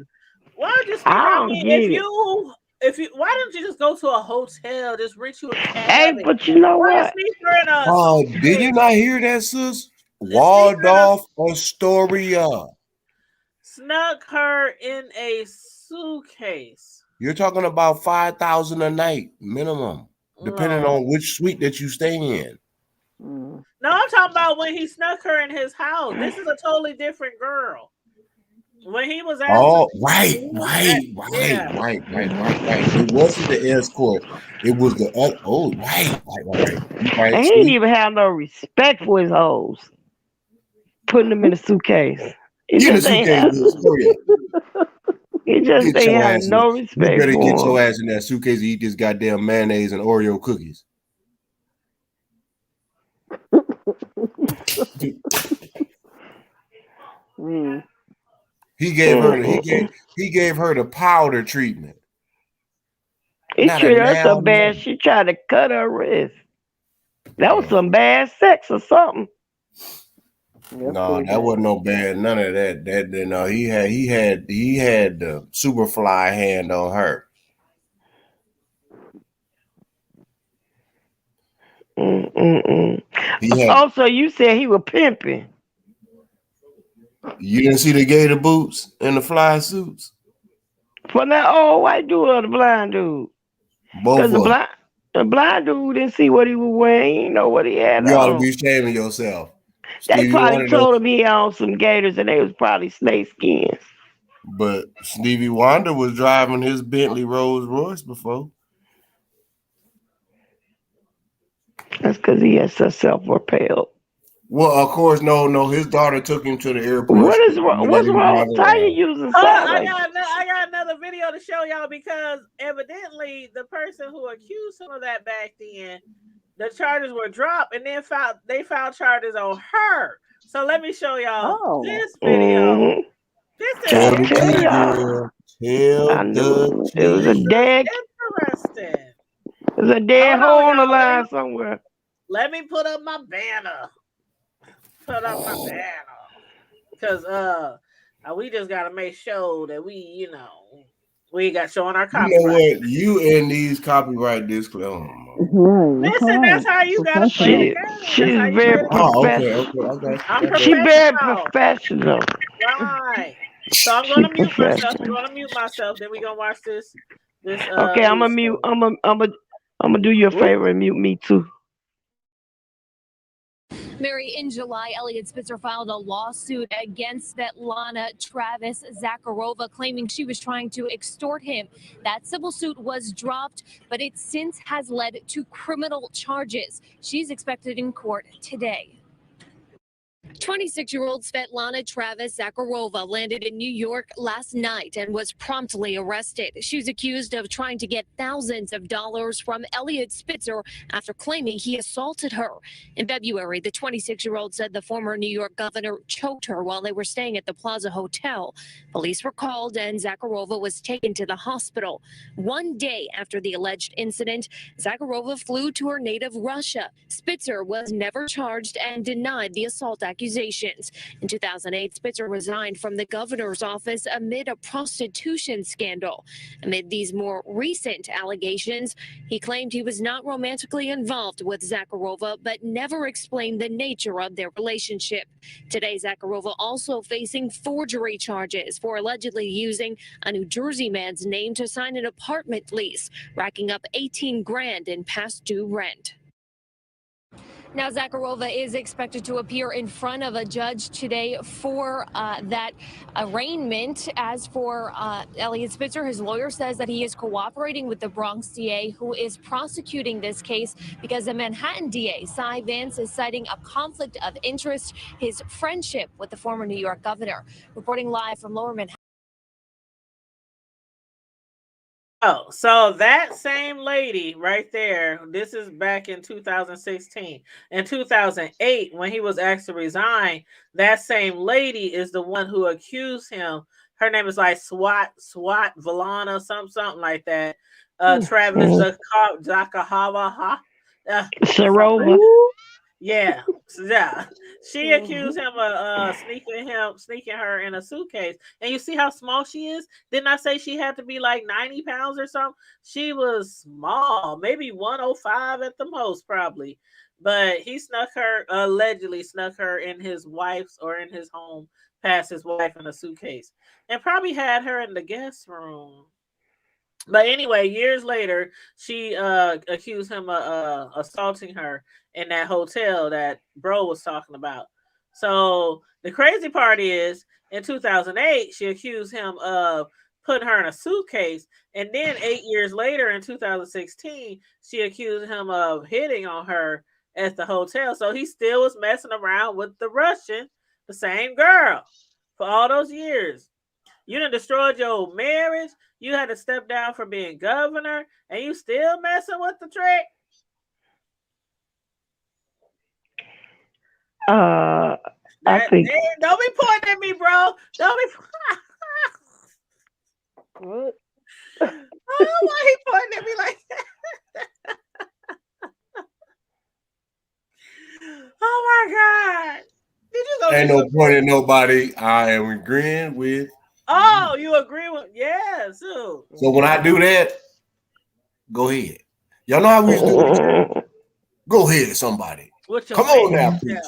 why just? Why don't you just go to a hotel? Just rent you a cabin. Hey, but you know what? Oh, did you not hear that, sis? Waldorf Astoria. Snuck her in a suitcase. You're talking about $5,000 a night minimum, depending on which suite that you stay in. No, I'm talking about when he snuck her in his house. This is a totally different girl. When he was asking, right. It wasn't the escort. It was the right. And he didn't even have no respect for his hoes. Putting them in a suitcase. He just ain't have no respect. You better get your ass in that suitcase and eat this goddamn mayonnaise and Oreo cookies. He gave her the powder treatment. He treated her so bad she tried to cut her wrist. That was some bad sex or something. No, that wasn't no bad. None of that. No, he had the Superfly hand on her. Also, you said he was pimping. You didn't see the gator boots and the fly suits? For that old white dude or the blind dude? Both of them. The blind dude didn't see what he was wearing. He didn't know what he had on. You ought to be shaming yourself. They probably told him he had on some gators and they was probably snake skins. But Stevie Wonder was driving his Bentley Rolls Royce before. That's because he has such self-repelled. Well, of course, no. His daughter took him to the airport. What's wrong with Tanya using sign I language? got another video to show y'all because evidently the person who accused him of that back then, the charges were dropped, and then they filed charges on her. So let me show y'all this video. This is Tell y'all. It was a dead. Interesting. There's a dead hole on the line somewhere. Let me put up my banner. Because we just gotta make sure that we got showing our copyright. You know what? You and these copyright disclaimer. Listen, that's how you gotta play the game. She's very professional. Okay. She's very professional. Right. So I'm gonna mute myself. Then we gonna watch this. Okay, I'm gonna mute. I'm gonna do you a favor and mute me too. Mary, in July, Elliot Spitzer filed a lawsuit against Svetlana Travis Zakharova, claiming she was trying to extort him. That civil suit was dropped, but it since has led to criminal charges. She's expected in court today. 26-year-old Svetlana Travis Zakharova landed in New York last night and was promptly arrested. She was accused of trying to get thousands of dollars from Elliot Spitzer after claiming he assaulted her. In February, the 26-year-old said the former New York governor choked her while they were staying at the Plaza Hotel. Police were called and Zakharova was taken to the hospital. One day after the alleged incident, Zakharova flew to her native Russia. Spitzer was never charged and denied the assault accusations. In 2008, Spitzer resigned from the governor's office amid a prostitution scandal. Amid these more recent allegations, he claimed he was not romantically involved with Zakharova, but never explained the nature of their relationship. Today, Zakharova also facing forgery charges for allegedly using a New Jersey man's name to sign an apartment lease, racking up $18,000 in past due rent. Now, Zakharova is expected to appear in front of a judge today for that arraignment. As for Elliot Spitzer, his lawyer says that he is cooperating with the Bronx DA, who is prosecuting this case because the Manhattan DA, Cy Vance, is citing a conflict of interest, his friendship with the former New York governor. Reporting live from Lower Manhattan. Oh, so that same lady right there, this is back in 2016. In 2008, when he was asked to resign, that same lady is the one who accused him. Her name is like Svetlana, something like that. Travis Zakharova. Sarova. Yeah. She accused him of sneaking her in a suitcase. And you see how small she is? Didn't I say she had to be like 90 pounds or something? She was small, maybe 105 at the most, probably. But he allegedly snuck her in his wife's or in his home, past his wife in a suitcase, and probably had her in the guest room. But anyway, years later, she accused him of assaulting her in that hotel that bro was talking about. So the crazy part is, in 2008, she accused him of putting her in a suitcase. And then 8 years later, in 2016, she accused him of hitting on her at the hotel. So he still was messing around with the Russian, the same girl, for all those years. You done destroyed your marriage. You had to step down from being governor, and you still messing with the trick. I think. Don't be pointing at me, bro. Don't be. What? Oh, why he pointing at me like that? Oh my God! Did you go? Ain't no point in nobody. I am agreeing with. Oh, you agree with? Yeah, so when I do that, go ahead. Y'all know how we used to do it. Go ahead, somebody. Come on now, preacher.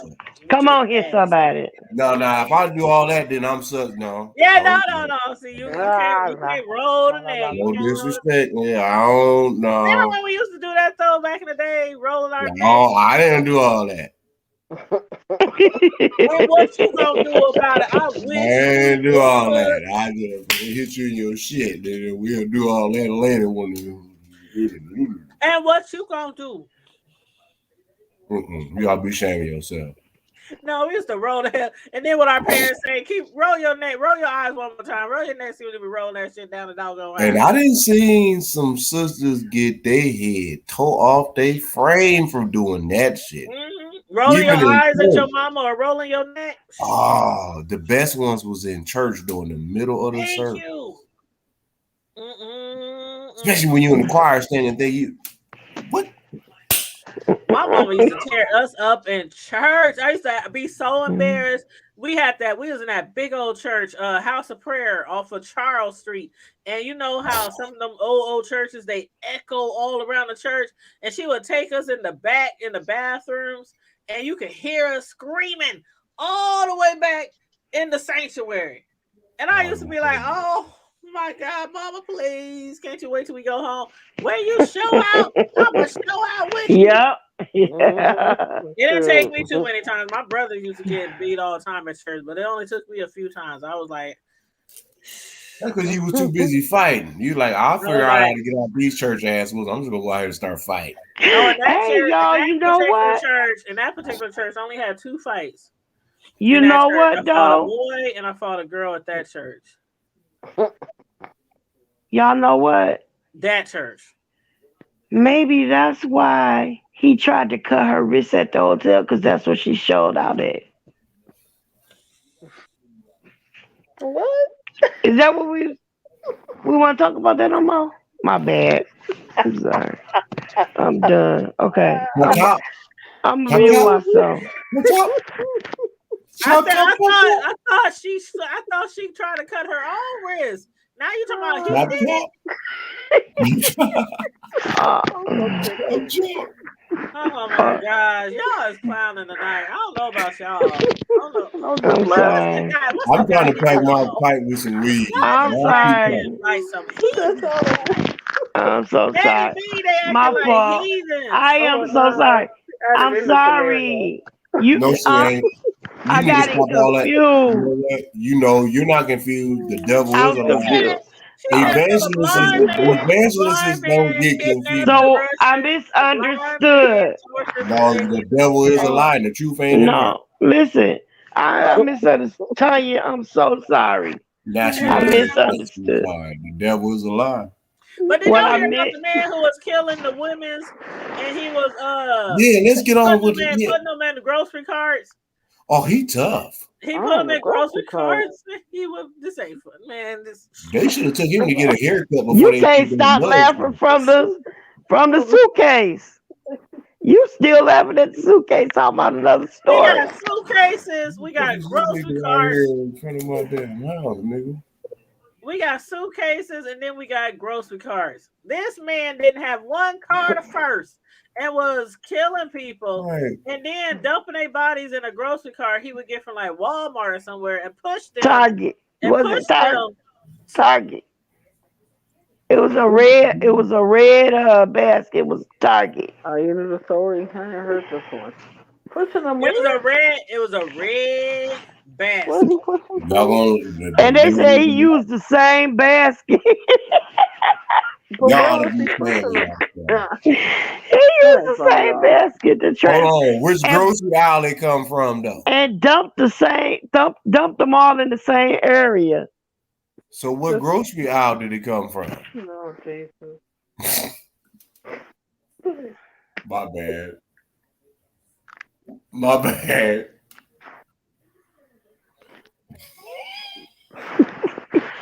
Come on here, somebody. No. If I do all that, then I'm sucked. No. Yeah, no. See, you can't roll the name. No disrespect. Yeah, I don't know. Remember when we used to do that though back in the day, rolling our name? No, I didn't do all that. And what you gonna do about it? I ain't do all that. I just hit you in your shit. Then we'll do all that later. And what you gonna do? You gotta be ashamed of yourself. No, we used to roll the hell. And then what our parents say, roll your eyes one more time. Roll your neck, see when we roll that shit down the doggone And I didn't see some sisters get their head tore off their frame from doing that shit. Rolling your eyes at your mama or rolling your neck. Oh, the best ones was in church during the middle of the service. Especially when you're in the choir standing there, what? My mama used to tear us up in church. I used to be so embarrassed. We was in that big old church, House of Prayer off of Charles Street. And you know how some of them old churches, they echo all around the church. And she would take us in the back in the bathrooms, and you could hear us screaming all the way back in the sanctuary. And I used to be like, oh my God, mama, please, can't you wait till we go home? When you show out, I'm gonna show out with you. Yep. Yeah. It didn't take me too many times. My brother used to get beat all the time at church, but it only took me a few times. I was like, that's because you was too busy fighting. You like, I'll figure out how to get out these church assholes. I'm just gonna go out here and start fighting. No, in that Hey, church, y'all, you know what? In that particular church, I only had 2 fights. You In that know church, what, I fought a though? boy and I fought a girl at that church. Y'all know what? That church. Maybe that's why he tried to cut her wrist at the hotel, because that's what she showed out at. What? Is that what we want to talk about that no more? My bad. I'm sorry. I'm done. Okay. I'm gonna mute myself. I thought she tried to cut her own wrist. Now you talking about he did it. Oh my gosh, y'all is clowning tonight. I don't know about y'all. I'm trying to pack my pipe with some weed. I'm sorry. I'm so sorry. My fault. I am so sorry. I'm sorry. No, she ain't. I got it confused. You know, you're not confused. The devil is a liar. Evangelists don't get confused. So I misunderstood. No, the devil is a lie. The truth ain't in there. No, listen. I misunderstood. Tanya, I'm so sorry. I misunderstood. The devil is a lie. But did y'all hear about the man who was killing the women's and he was let's get on with it. Putting them in the grocery carts. Oh, he tough. He put them in grocery carts. He was this ain't fun, man. They should have took him to get a haircut before you can't stop laughing from the suitcase. You still laughing at the suitcase talking about another story. We got suitcases, we got grocery carts. In front of my damn house, nigga. We got suitcases and then we got grocery carts. This man didn't have one car first and was killing people and then dumping their bodies in a grocery cart he would get from like Walmart or somewhere and push them. Target. Target. It was a red basket. It was Target. Oh, you know the story? I ain't heard this one. Pushing them. It was a red basket. And they say he used the same basket. He used the same basket to try. Hold on, which grocery aisle they come from though? And dumped them all in the same area. So what grocery aisle did it come from? No, Jesus. My bad. My bad.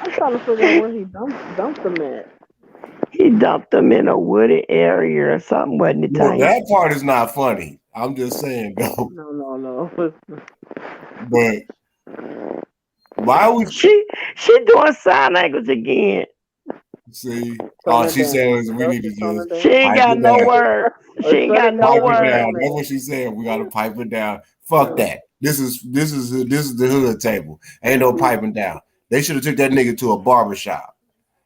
I'm trying to figure out where he dumped them at. He dumped them in a wooded area or something, wasn't it? Well, that part is not funny. I'm just saying, though. No. But why would she doing sign language again? See, she said we need to just. She ain't got no word. She ain't got no word. That's what she said. We gotta pipe it down. Fuck that. This is the hood table. Ain't no piping down. They should have took that nigga to a barbershop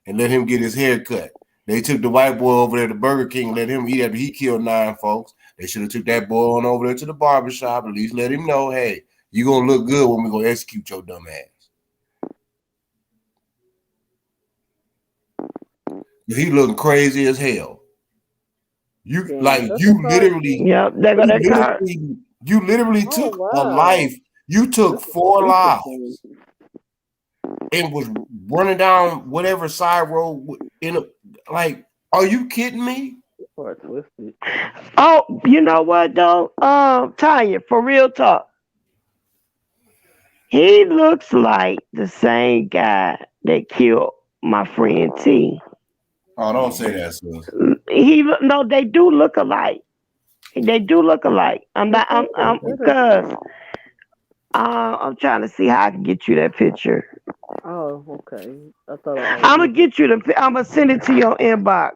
and let him get his hair cut. They took the white boy over there to Burger King, let him eat after he killed 9 folks. They should have took that boy on over there to the barbershop, at least let him know, hey, you gonna look good when we gonna execute your dumb ass. He looking crazy as hell. You literally, You literally took a life. You took 4 lives and was running down whatever side road in a, like, are you kidding me? Oh, you know what though? Tanya, for real talk. He looks like the same guy that killed my friend T. Oh, don't say that, sis. No, they do look alike. They do look alike. I'm because I'm trying to see how I can get you that picture. Oh, okay. I thought I'm gonna get you the. I'm gonna send it to your inbox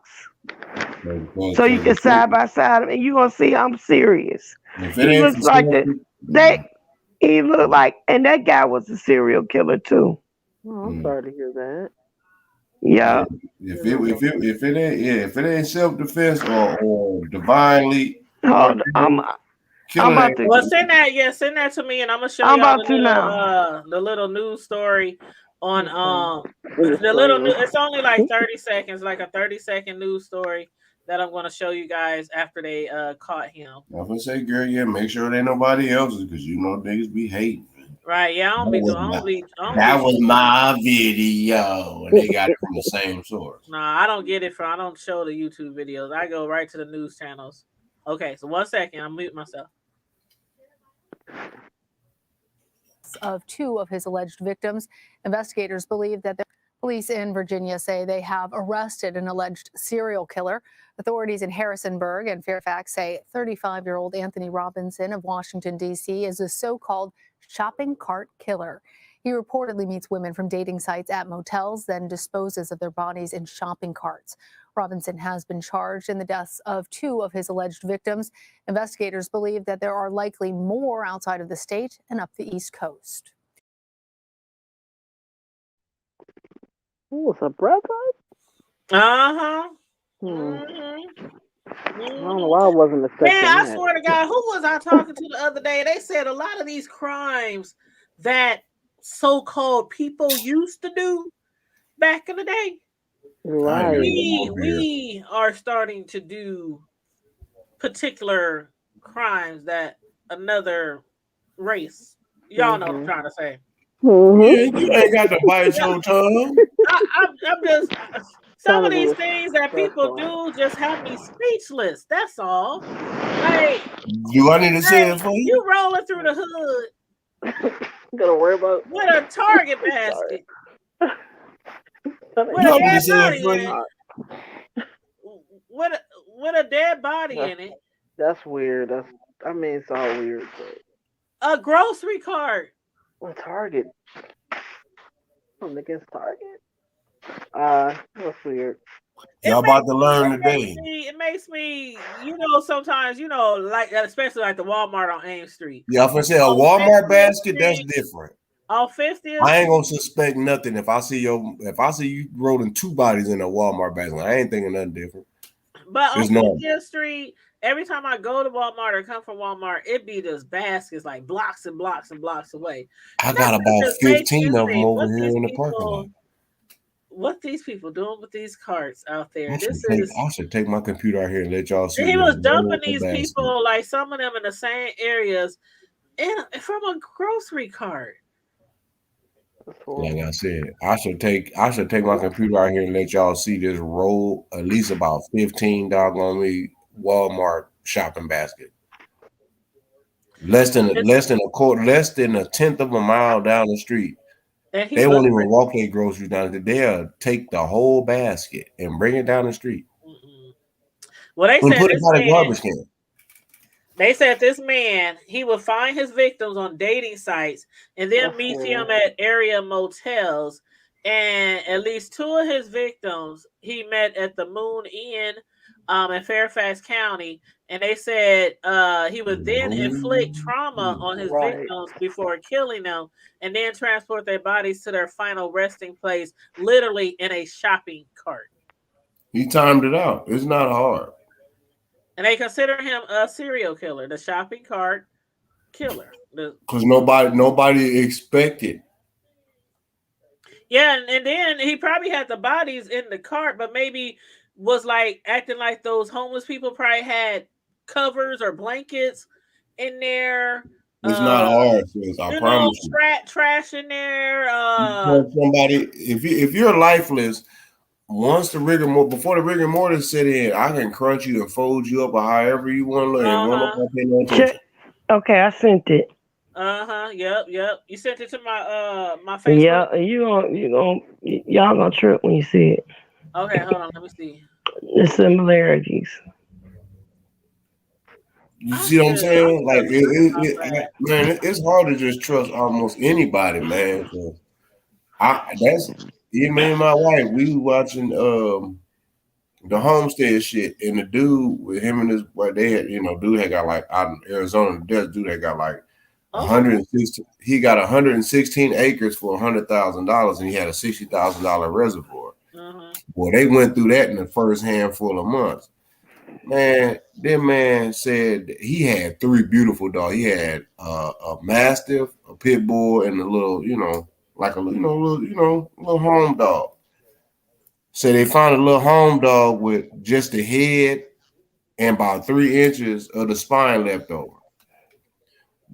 so you can side by side, and you gonna see I'm serious. He looks like he looked like, and that guy was a serial killer too. Oh, I'm sorry to hear that. Yeah. If it ain't self-defense or divinely, I'm about to. Well, send that to me, and I'm gonna show y'all the little news story on the little. It's only like 30 seconds, like a 30-second news story that I'm gonna show you guys after they caught him. I'm gonna say, girl, make sure it ain't nobody else's because you know niggas be hating. Right? Yeah, That was my video, and they got it from the same source. Nah, I don't get it I don't show the YouTube videos. I go right to the news channels. Okay, so 1 second, I'll mute myself. Of 2 of his alleged victims, investigators believe that the police in Virginia say they have arrested an alleged serial killer. Authorities in Harrisonburg and Fairfax say 35-year-old Anthony Robinson of Washington, D.C. is a so-called shopping cart killer. He reportedly meets women from dating sites at motels, then disposes of their bodies in shopping carts. Robinson has been charged in the deaths of 2 of his alleged victims. Investigators believe that there are likely more outside of the state and up the East Coast. Oh, it's a brother? Uh-huh. I don't know why I wasn't expecting Man, I that. swear to God, who was I talking to the other day? They said a lot of these crimes that so-called people used to do back in the day, Right. we are starting to do particular crimes that another race. Y'all know what I'm trying to say. You ain't got to bite your tongue. I'm just some of these things that people do just have me speechless. That's all. Like, do I need to say it for you? You rolling through the hood. Gotta worry about with a Target basket. With You a want me to dead say body it for in you? it. With a dead body in it. That's weird. It's all weird. But... A grocery cart. Well, Target. I'm against Target. That's weird. Y'all about to learn today. It makes me, sometimes, like, especially like the Walmart on Ames Street. Yeah, if I say a Walmart basket, that's different. On 50th. I ain't gonna suspect nothing if I see you rolling 2 bodies in a Walmart basket. I ain't thinking nothing different. But on 50th Street, every time I go to Walmart or come from Walmart, it be just baskets like blocks and blocks and blocks away. I got about 15 of them over here in the parking lot. What these people doing with these carts out there? I should take my computer out here and let y'all see. He was dumping these people, like some of them in the same areas, from a grocery cart. Like I said, I should take my computer out here and let y'all see this roll at least about 15 doggone Walmart shopping basket. Less than a tenth of a mile down the street. They won't even walk their groceries down. They'll take the whole basket and bring it down the street. Well, they said put it in a garbage can. They said this man, he would find his victims on dating sites and then meet them at area motels. And at least 2 of his victims he met at the Moon Inn in Fairfax County. And they said he would then inflict trauma on his victims before killing them and then transport their bodies to their final resting place, literally in a shopping cart. He timed it out. It's not hard. And they consider him a serial killer, the shopping cart killer. Because nobody expected. Yeah, and then he probably had the bodies in the cart, but maybe was like acting like those homeless people probably had covers or blankets in there. It's not hard, sis. I promise you. Trash in there. Somebody, if you're lifeless, once the rigor mortis, before the rigor mortis set in, I can crunch you and fold you up or however you want to learn. Okay, I sent it. Yep. You sent it to my Facebook. Yeah, y'all gonna trip when you see it. Okay, hold on, let me see. The similarities. You see what I'm saying? Like, man, it's hard to just trust almost anybody, man. So me and my wife, we was watching the Homestead shit, and the dude with him and his wife, they had, dude had got like out in Arizona, this dude had got like 116. He got 116 acres for $100,000, and he had a $60,000 reservoir. Well, they went through that in the first handful of months. Man, that man said he had 3 beautiful dogs. He had a Mastiff, a Pit Bull, and a little, little home dog. So they found a little home dog with just the head and about 3 inches of the spine left over.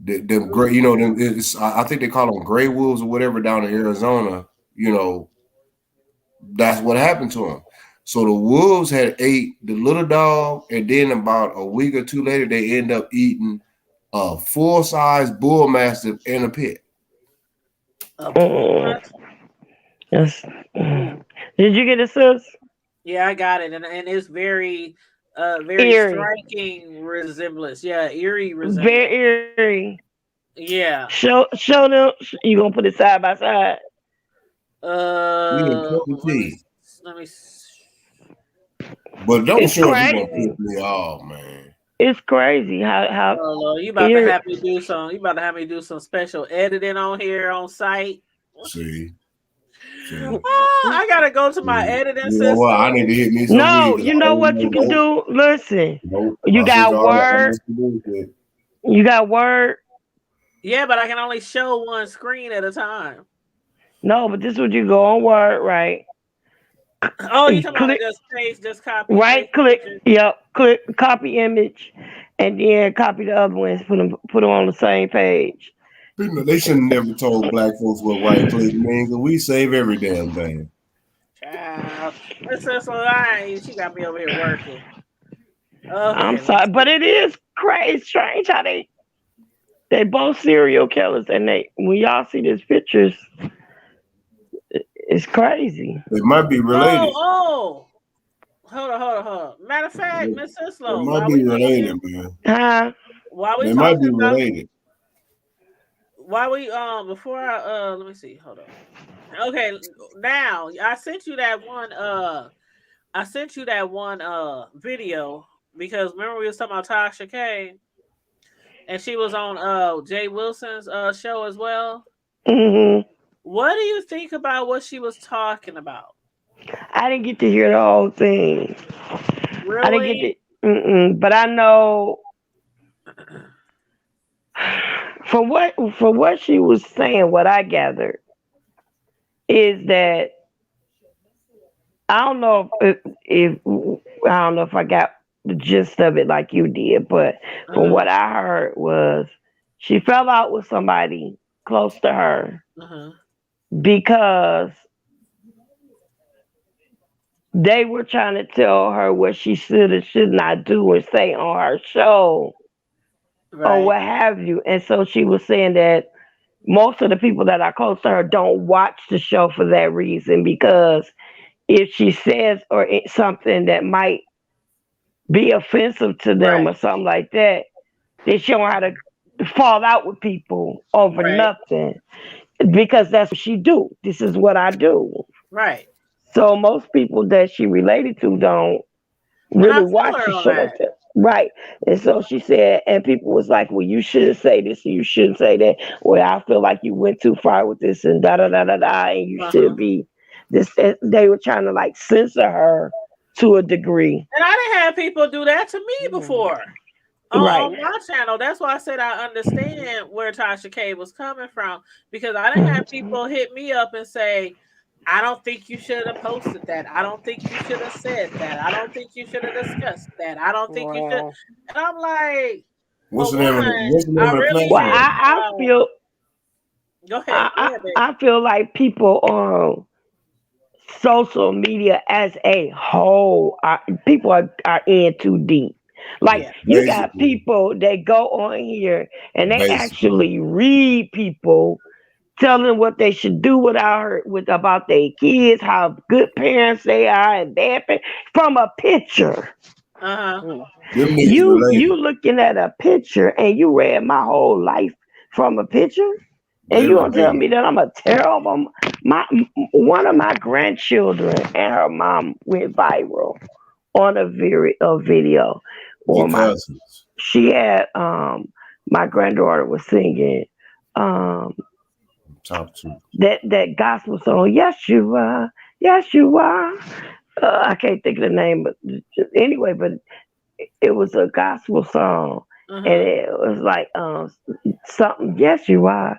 The gray, I think they call them gray wolves or whatever down in Arizona. That's what happened to him. So the wolves had ate the little dog, and then about a week or 2 later, they end up eating a full-size bull mastiff and a pit. Yes. Did you get it, sis? Yeah, I got it, and it's very eerie. Striking resemblance. Yeah, eerie resemblance. Very eerie. Yeah. Show them. You gonna put it side by side? Let me. But don't show me gonna piss me off, man. It's crazy how. Oh Lord, you about to have me do some. You about to have me do some special editing on here on site. See. Oh, I gotta go to my editing system. Well, I need to hit me some. No, you know what you can do. Listen, you got Word. You got Word. Yeah, but I can only show one screen at a time. No, but this is what you go on Word, right? Oh, you talking about just paste, just copy? Right click. Yep. Click copy image, and then copy the other ones. Put them on the same page. They should have never told black folks what right click means, because we save every damn thing. Child, she got me over here working. Okay. I'm sorry, but it is crazy, strange how they both serial killers, and when y'all see these pictures, it's crazy. It might be related. Oh. Hold on. Matter of fact, Miss Sislo. It might be related, man. Huh? They might be related. Why we before I let me see. Hold on. Okay, now I sent you that one video because remember we was talking about Tasha K, and she was on Jay Wilson's show as well. Mm-hmm. What do you think about what she was talking about? I didn't get to hear the whole thing. Really? I didn't get to, but I know from what she was saying, what I gathered is that I don't know if I got the gist of it like you did, but from what I heard was she fell out with somebody close to her because they were trying to tell her what she should or should not do or say on her show or what have you. And so she was saying that most of the people that are close to her don't watch the show for that reason, because if she says or something that might be offensive to them or something like that, they show her how to fall out with people over nothing, because that's what she do. This is what I do. Right. So most people that she related to don't really watch the show like that. Right. And so she said, and people was like, well, you shouldn't say this and you shouldn't say that. Well, I feel like you went too far with this and da-da-da-da-da, and you should be this. They were trying to like censor her to a degree. And I didn't have people do that to me before. On my channel. That's why I said I understand where Tasha K was coming from, because I didn't have people hit me up and say, I don't think you should have posted that. I don't think you should have said that. I don't think you should have discussed that. I don't think you should. And I'm like, What's the Well, name? one, What's the name I of the really Well, platform? I feel go ahead, baby. I feel like people on social media as a whole people are in too deep. Like Yeah. you got Basically, people that go on here and they basically. actually read people telling them what they should do with about their kids, how good parents they are and bad parents from a picture. Uh-huh. Them niggas You related. looking at a picture and you read my whole life from a picture, and They you gonna tell related. me that I'm a terrible one of my grandchildren and her mom went viral on a video Your or cousins. she had my granddaughter was singing Talk to. that gospel song, yes you are, yes you are. I can't think of the name, but anyway, but it was a gospel song, and Uh-huh. it was like something, yes you are,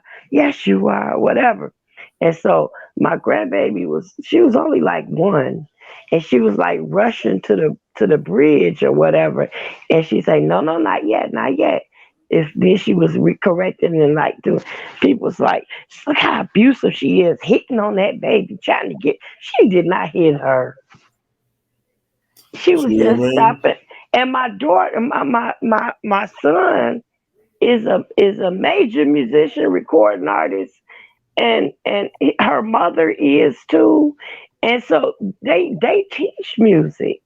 whatever. And so my grandbaby she was only like one, and she was like rushing to the bridge or whatever, and she said, no, not yet, not yet. If then she was correcting and like doing, people was like, look how abusive she is, hitting on that baby, trying to get. She did not hit her. She was See what I just mean? stopping. And my daughter, my son is a major musician, recording artist, and her mother is too. And so they teach music.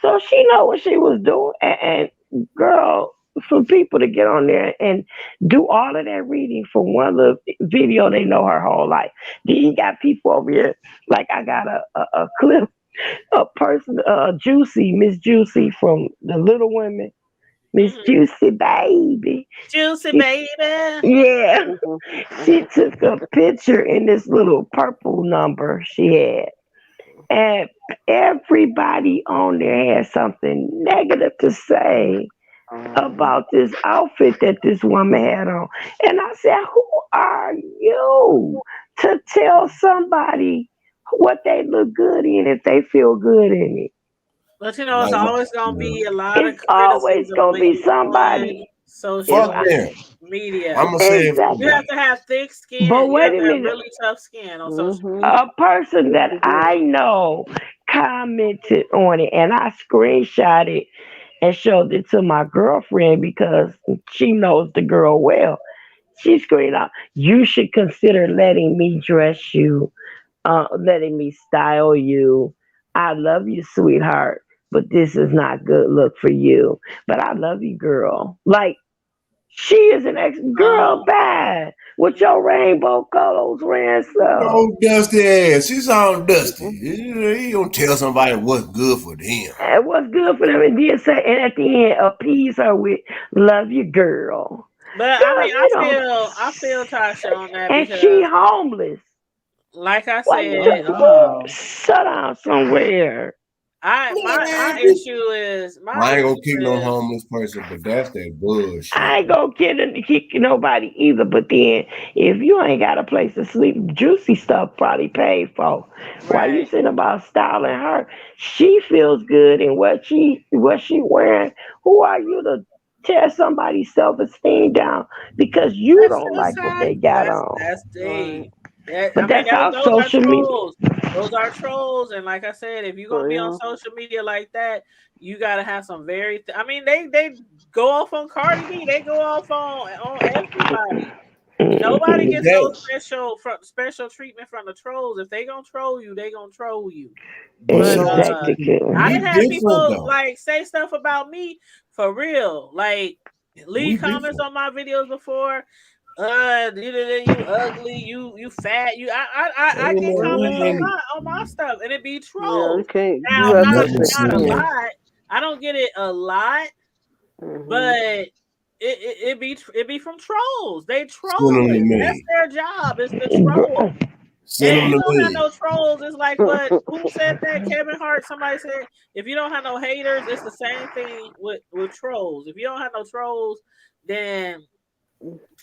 So she know what she was doing. And girl, for people to get on there and do all of that reading for one little video they know her whole life. Then you got people over here, like I got a clip, a person, Juicy, Miss Juicy from the Little Women, Miss Juicy baby. Juicy baby. Yeah, she took a picture in this little purple number she had, and everybody on there had something negative to say about this outfit that this woman had on. And I said, who are you to tell somebody what they look good in if they feel good in it? But you know, it's Like, always gonna be a lot of It's always criticism gonna when be you on somebody. social fuck them. media. I'ma say it for You have them. to have thick skin. But You wait have a to have minute. really tough skin on social media. A person that I know commented on it, and I screenshot it and showed it to my girlfriend because she knows the girl well. She screamed out, "You should consider letting me dress you, letting me style you. I love you, sweetheart, but this is not good look for you. But I love you, girl." Like, she is an ex-girl bad with your rainbow colors wearing stuff. Oh, dusty ass. She's on dusty. You don't tell somebody what's good for them. And what's good for them, and then say, and at the end, appease her with "love you, girl." But I Girl, mean, you don't. I feel Tasha on that And she because, homeless. like I Why you said, just shut down somewhere? my issue is I ain't gonna kick no homeless person, but that's that bullshit. I ain't gonna kick nobody either. But then, if you ain't got a place to sleep, Juicy stuff probably paid for. Why you sitting about styling her? She feels good in what she wearing. Who are you to tear somebody's self-esteem down because you don't like what they got on? That's the. I But mean, that's how those are social media. trolls. Those are trolls, and like I said, if you're gonna be on social media like that, you gotta have some very. I mean, they go off on Cardi B. They go off on everybody. Nobody gets no special treatment from the trolls. If they gonna troll you, they gonna troll you. But I done had people like say stuff about me for real, like leave comments on my videos before. You ugly, you fat, I get comments on my stuff, and it be trolls. Now, not a lot. I don't get it a lot, but it be from trolls. They troll. That's their job. Is to troll. And if you don't have no trolls, it's like what? Who said that? Kevin Hart. Somebody said if you don't have no haters, it's the same thing with trolls. If you don't have no trolls, then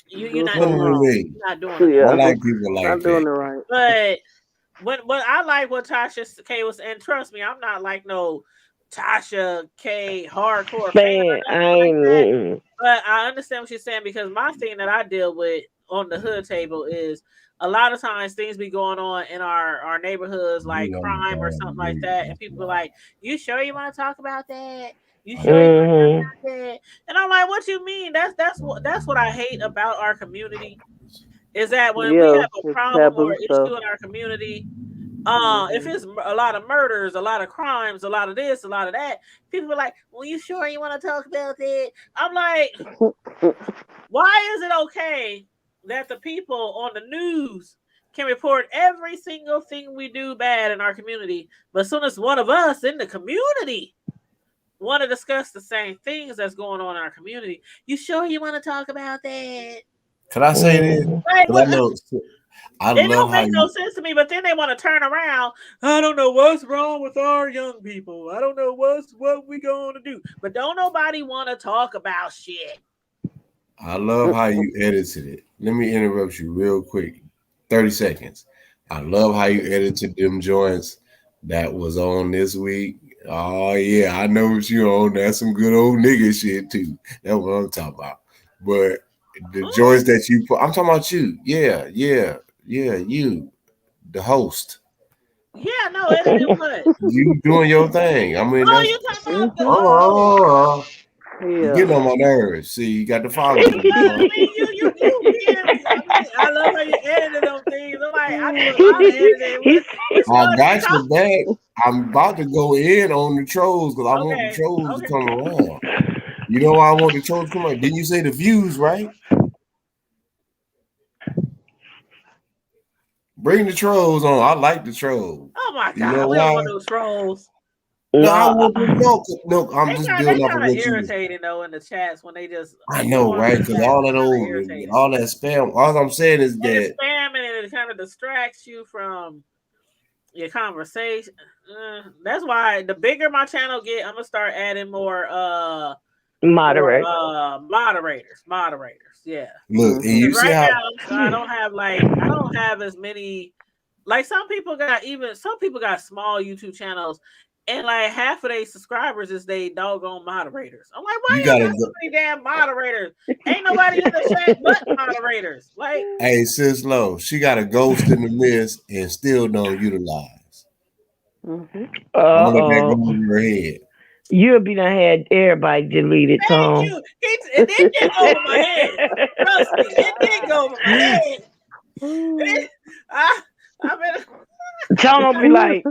you're not doing it. I like people like not doing it right. But what I like what Tasha K was, and trust me, I'm not like no Tasha K hardcore fan. I ain't. But I understand what you're saying because my thing that I deal with on the hood table is a lot of times things be going on in our neighborhoods like crime or something like that, and people be like, "You sure you want to talk about that? You sure you want to talk about that?" And I'm like, "What you mean? That's what I hate about our community is that when we have a problem or issue in our community." If it's a lot of murders, a lot of crimes, a lot of this, a lot of that, people are like, "Well, you sure you want to talk about that?" I'm like, why is it okay that the people on the news can report every single thing we do bad in our community, but as soon as one of us in the community want to discuss the same things that's going on in our community, you sure you want to talk about that? Can I say this? Like, I it love don't how make no sense to me, but then they want to turn around. I don't know what's wrong with our young people. I don't know what we going to do. But don't nobody want to talk about shit. I love how you edited it. Let me interrupt you real quick. 30 seconds. I love how you edited them joints that was on this week. Oh, yeah, I know what you on. That's some good old nigga shit, too. That's what I'm talking about. But the joints that you put, I'm talking about you. Yeah, you, the host. Yeah, no, editing what? You doing your thing. I mean, you talking about you getting on my nerves. See, you got to follow me. I love how you edited them things. I'm like, I do a lot of editing. I got your back. I'm about to go in on the trolls because I want the trolls to come around. You know why I want the trolls to come around? Didn't you say the views, right? Bring the trolls on. I like the trolls. Oh my God, you know we why? don't want those trolls. No, I want to no. I'm just building up of what you. Irritating though in the chats when they just. I know, right? Because all that spam. All I'm saying is that it's spamming and it kind of distracts you from your conversation. That's why the bigger my channel get, I'm gonna start adding more moderators. Yeah. Look, and you see right how now I don't have as many. Like some people got small YouTube channels, and like half of their subscribers is they doggone moderators. I'm like, why you got so many damn moderators? Ain't nobody in the chat but moderators. Like, hey, sis Low, she got a ghost in the mist and still don't utilize. I'm gonna let that go over your head. You'll be done had everybody deleted, Tom. Thank you. It did get over my head. Trust me, it did go over my head. Tom will be like,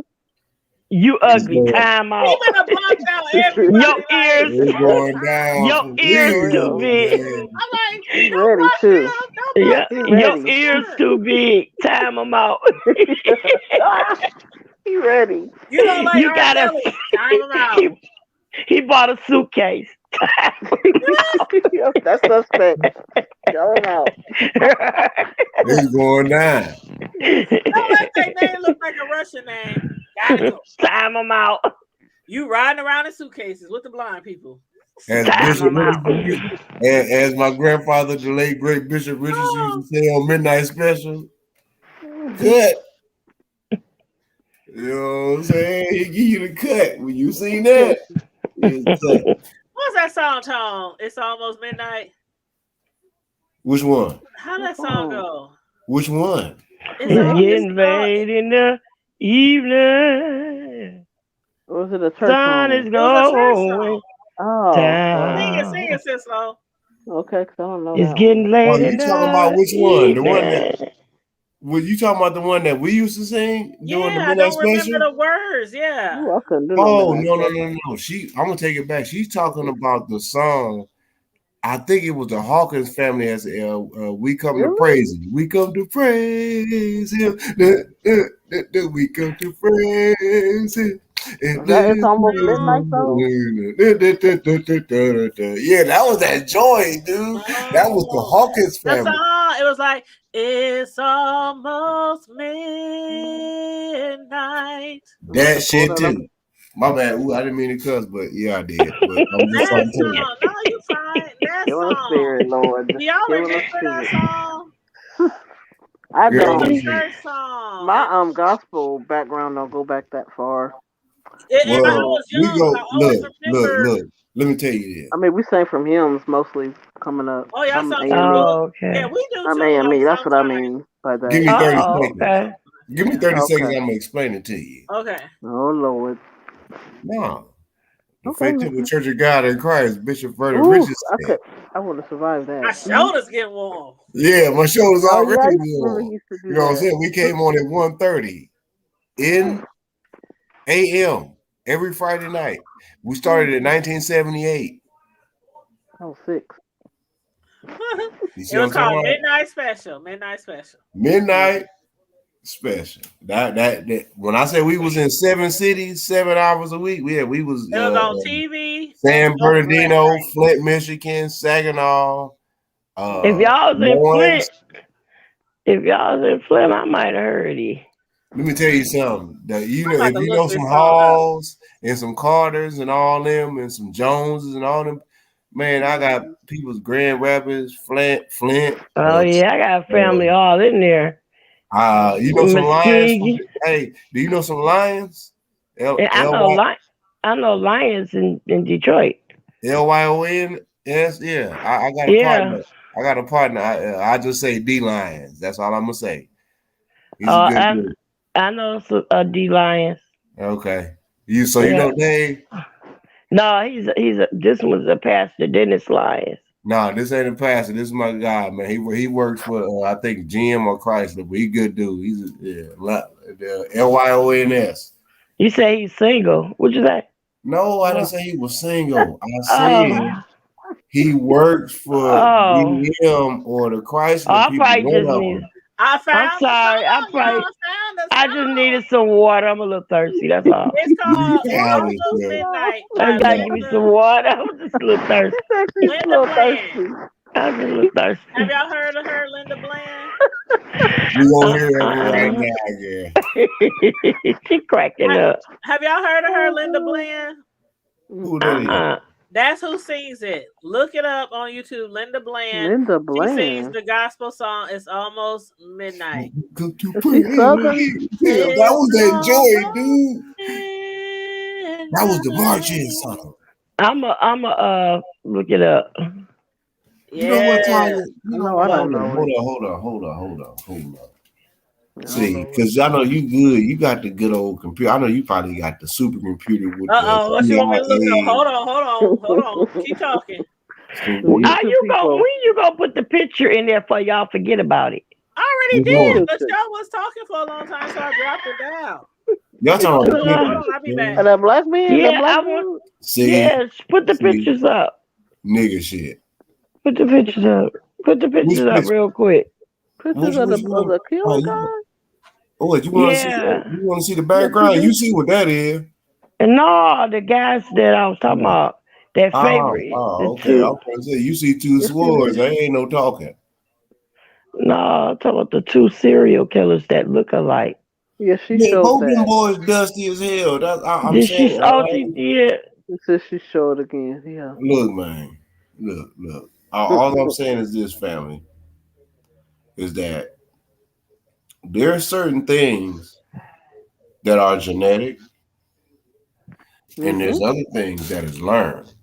"You ugly, time out. He better block out everybody. Your ears going down. Your ears too big. I'm like, he's ready too. Yeah, your ears too big. Time them out. He ready. You don't like you gotta time them out. He bought a suitcase. That's suspect. Go out. It's going down. Don't let that name look like a Russian name. Gotta go. Time them out. You riding around in suitcases with the blind people. As my grandfather, the late great Bishop Richards used to say on Midnight Special, cut. You know what I'm saying? He give you the cut. When you seen that, what's that song, Tom? It's almost midnight. Which one? How that song go? Which one? It's getting late in the evening. Or was it a church Sun is going down. Sing it, sis Lo. Okay, because I don't know. It's getting late. You talking about which one? The one that. Well, you talking about the one that we used to sing during the Midnight Special? Remember the words, yeah. Ooh, no. I'm gonna take it back. She's talking about the song. I think it was the Hawkins family as "We Come to Praise Him." We come to praise Him. We come to praise Him. It's almost midnight, though. Yeah, that was that joy, dude. That was the Hawkins family. It was like, it's almost midnight. That shit too. My bad. Ooh, I didn't mean to cuss, but yeah, I did. But I'm just no, you fine. That song. Spirit, Lord. Do y'all remember that song? I don't. Song. My gospel background don't go back that far. Look. Let me tell you this. I mean, we sang from hymns mostly coming up. Oh, y'all I'm sound AME. good. okay. Yeah, we do I'm too. AME. Like That's what I sometimes. mean by that. Give me 30 Oh, seconds. okay. Give me 30 Okay. seconds. I'm gonna explain it to you. Okay. Oh Lord. No. The Okay, Faith Temple Church of God in Christ, Bishop Vernon Ooh, Richardson. I would have survived that. My shoulders getting warm. Yeah, my show's Oh, yeah, I already used to remember he warm. used to do You know what I'm that. saying? We came on at 1:30 in AM every Friday night. We started in 1978. Oh, 6. You see It what was I'm talking called about? Midnight Special. Midnight Special. Midnight Special. That when I say we was in 7 cities, 7 hours a week, we was It was on TV. San and Bernardino, Flint, Michigan, Saginaw. If y'all was in Lawrence. Flint, I might have heard you. Let me tell you something. If you about to know look some this Halls and some Carters and all them and some Joneses and all them, man, I got people's Grand Rapids, Flint. Oh yeah, I got family all in there. You know some Lions? Muskegee. Hey, do you know some Lions? Yeah, I know Lions in Detroit. LYONS? Yeah. I got a partner. I got a partner. I just say D Lions. That's all I'm gonna say. He's a good dude. I know some D Lions. Okay. You know Dave? No, this one's a pastor, Dennis Lyons. No, this ain't a pastor. This is my guy, man. He works for I think GM or Chrysler, but he good dude. He's LYONS. You say he's single? What'd you say? No, I didn't say he was single. I said he works for GM or the Chrysler. I probably just need. I'm sorry. I just needed some water. I'm a little thirsty. That's all. It's called Midnight. I gotta give me some water. I'm just a little thirsty. Linda Bland. I'm just a little thirsty. Have y'all heard of her, Linda Bland? We gonna hear that right now, yeah. She cracking up. Have y'all heard of her, Linda Bland? Who that is? That's who sings it. Look it up on YouTube. Linda Bland. Linda Bland. She sings the gospel song. It's almost midnight. Is she Southern? Yeah, that was that Joy, dude. That was the marching song. I'ma look it up. You know what, Tyler? No, I don't know. Hold on. See, because I know you good. You got the good old computer. I know you probably got the supercomputer with what you want me to look up? Hold on. Keep talking. When you gonna put the picture in there for y'all forget about it? I already did, but y'all was talking for a long time, so I dropped it down. Y'all talking Hold on, I'll be back. And that black man? Yeah, that black man? Yes, put the pictures up. Nigga shit. Put the pictures up. Put the pictures up real quick. Pictures of the killer guy? Oh, you want to see? You want to see the background? You see what that is? No, the guys that I was talking about, their favorite. Okay. I was gonna say you see two swords. There ain't no talking. No, I'm talking about the two serial killers that look alike. Yeah, she showed both that. them boys dusty as hell. I'm Did saying. she did. She said she showed again. Yeah. Look, man. Look. All I'm saying is this, family, is that there are certain things that are genetic, and there's other things that is learned.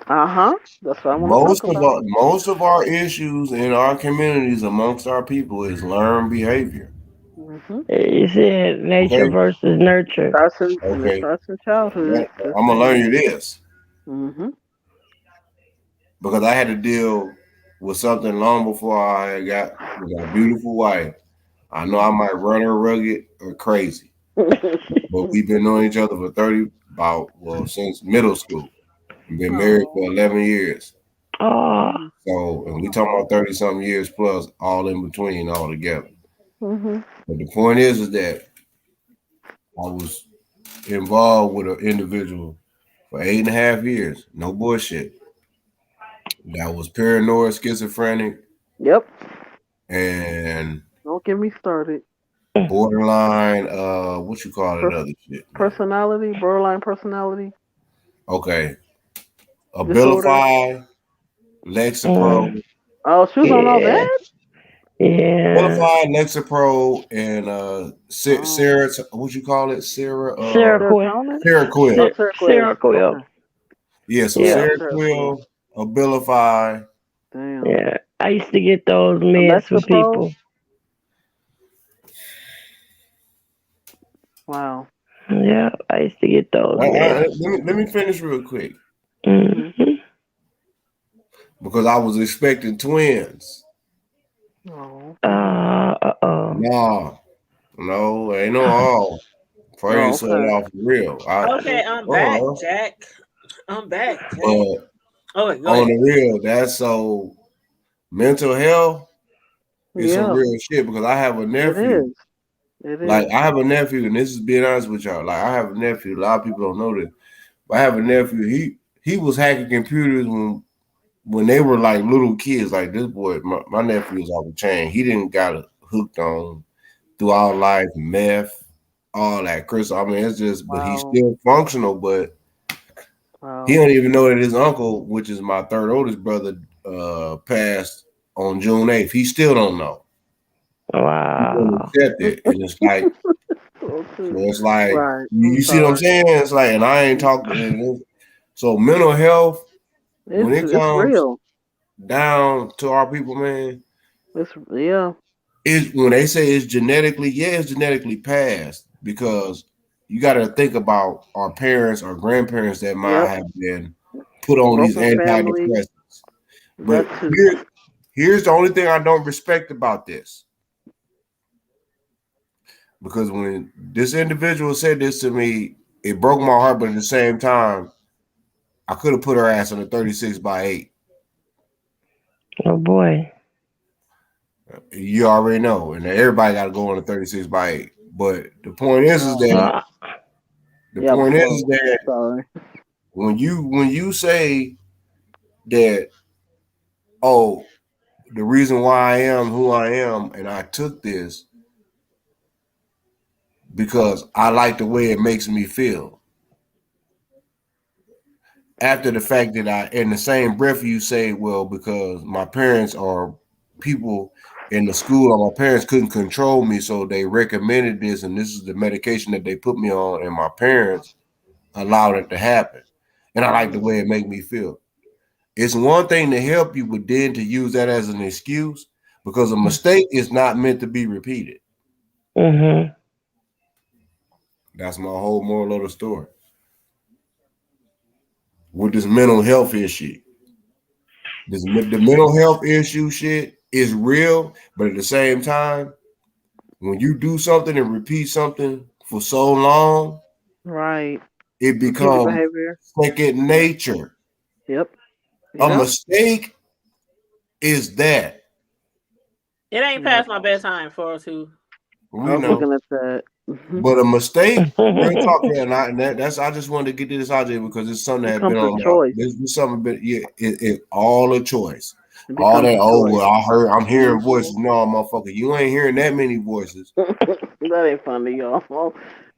That's what I want to talk about. Most of our issues in our communities amongst our people is learned behavior. You said nature versus nurture. It starts in childhood. I'm gonna learn you this. Mm-hmm. Because I had to deal with something long before I got a beautiful wife. I know I might run her rugged or crazy, but we've been knowing each other for since middle school. We've been married for 11 years. So, and we talking about 30-something years plus, all in between, all together. But the point is that I was involved with an individual for 8.5 years. No bullshit. That was paranoid, schizophrenic. Yep. And don't get me started. Borderline, what you call it? Other shit. Personality, borderline personality. Okay. Abilify, Lexapro. Oh, she was on all that? Yeah. Abilify, Lexapro, and Sarah, what you call it? Seroquel. Seroquel. Yeah, so Yeah. Seroquel, Abilify. Damn. Yeah. I used to get those So meds that's for the pro? people. Wow. Yeah, I used to get those meds. Let me finish real quick Mm-hmm. because I was expecting twins. Oh. Nah, no, ain't no all. Praise Oh, so okay. off real. Okay, I'm back, Jack. I'm back, Jack. But Okay, go on ahead. the real, that's so mental health is some Yeah. real shit because I have a It nephew. is. It Like is. I have a nephew, and this is being honest with y'all. Like I have a nephew. A lot of people don't know this, but I have a nephew. He was hacking computers when they were like little kids. Like this boy, my nephew is off the chain. He didn't got it hooked on throughout life, meth, all that. Chris, I mean, it's just, but he's Wow. still functional. But Wow. he don't even know that his uncle, which is my third oldest brother, passed on June 8th. He still don't know. Wow. Accept it, and it's like. So it's like Right. you see what I'm saying? It's like, and I ain't talking. So mental health, when it It's comes real. down to our people, man, Yeah. is when they say it's genetically, it's genetically passed because you got to think about our parents, our grandparents that might have been put on these Broken family. antidepressants. But That too. here's the only thing I don't respect about this. Because when this individual said this to me, it broke my heart, but at the same time, I could have put her ass on a 36x8. Oh boy. You already know, and everybody got to go on a 36x8. But the point is that Sorry. when you say that, oh, the reason why I am who I am, and I took this because I like the way it makes me feel. After the fact that in the same breath you say, well, because my parents or people in the school or my parents couldn't control me, so they recommended this, and this is the medication that they put me on, and my parents allowed it to happen. And I like the way it make me feel. It's one thing to help you, but then to use that as an excuse, because a mistake is not meant to be repeated. Mm-hmm. That's my whole moral of the story. With this mental health issue. The mental health issue shit is real, but at the same time, when you do something and repeat something for so long, right, it becomes behavior. second nature. Yep. A mistake is that. It ain't past my bedtime, 402. We I was know. looking at that. But a mistake, real talk, and that's I just wanted to get this out there because it's something that has been on my. This is something, but it all a choice. All that. Oh well, I'm hearing voices. No, motherfucker, you ain't hearing that many voices. That ain't funny, y'all.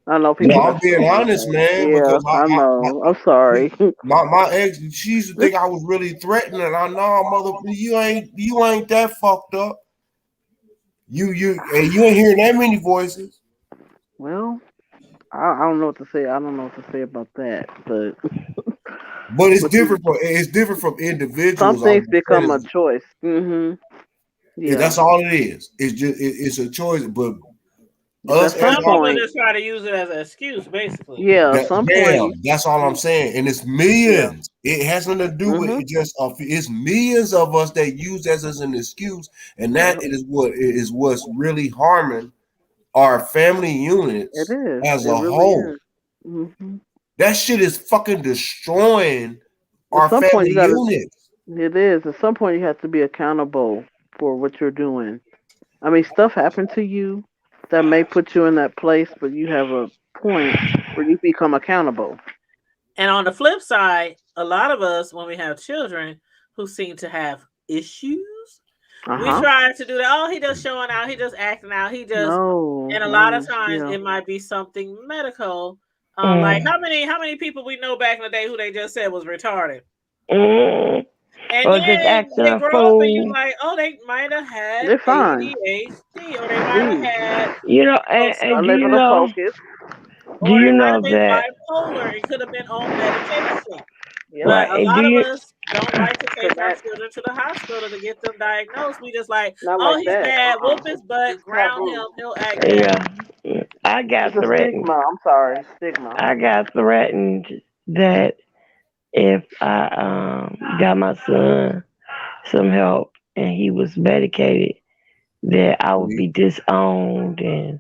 I know people. No, I'm being honest, man. Yeah, because I know. I'm sorry. My ex, she used to think I was really threatening. I know, motherfucker, you ain't that fucked up. You ain't hearing that many voices. Well, I don't know what to say. I don't know what to say about that, but it's different from individuals. Some things become a choice. Mm-hmm. Yeah, that's all it is. It's just it's a choice, but Some people just try to use it as an excuse, basically. Yeah, some point. That's all I'm saying, and it's millions. Yeah. It has nothing to do with it. Just it's millions of us that use that as an excuse, and that is what's really harming our family units as a whole. Mm-hmm. That shit is fucking destroying our family units. It is. At some point, you have to be accountable for what you're doing. I mean, stuff happened to you that may put you in that place, but you have a point where you become accountable. And on the flip side, a lot of us, when we have children who seem to have issues, we try to do that. Oh, he just showing out. He just acting out. He just. And a lot of times it might be something medical. Like how many people we know back in the day who they just said was retarded. And or just they grow up and you're like, oh, they might have had ADHD, or they might have had, and do you know or they might have been bipolar. It could have been on medication. But a Right? Do lot of you? us don't like to take our that children to the hospital to get them diagnosed. We just like, not oh, like he's that. bad, whoop his butt, It's ground him, taboo. he'll act better. Yeah, I got It's a threatened. stigma. I'm sorry, stigma. I got threatened that if I got my son some help and he was medicated, that I would be disowned and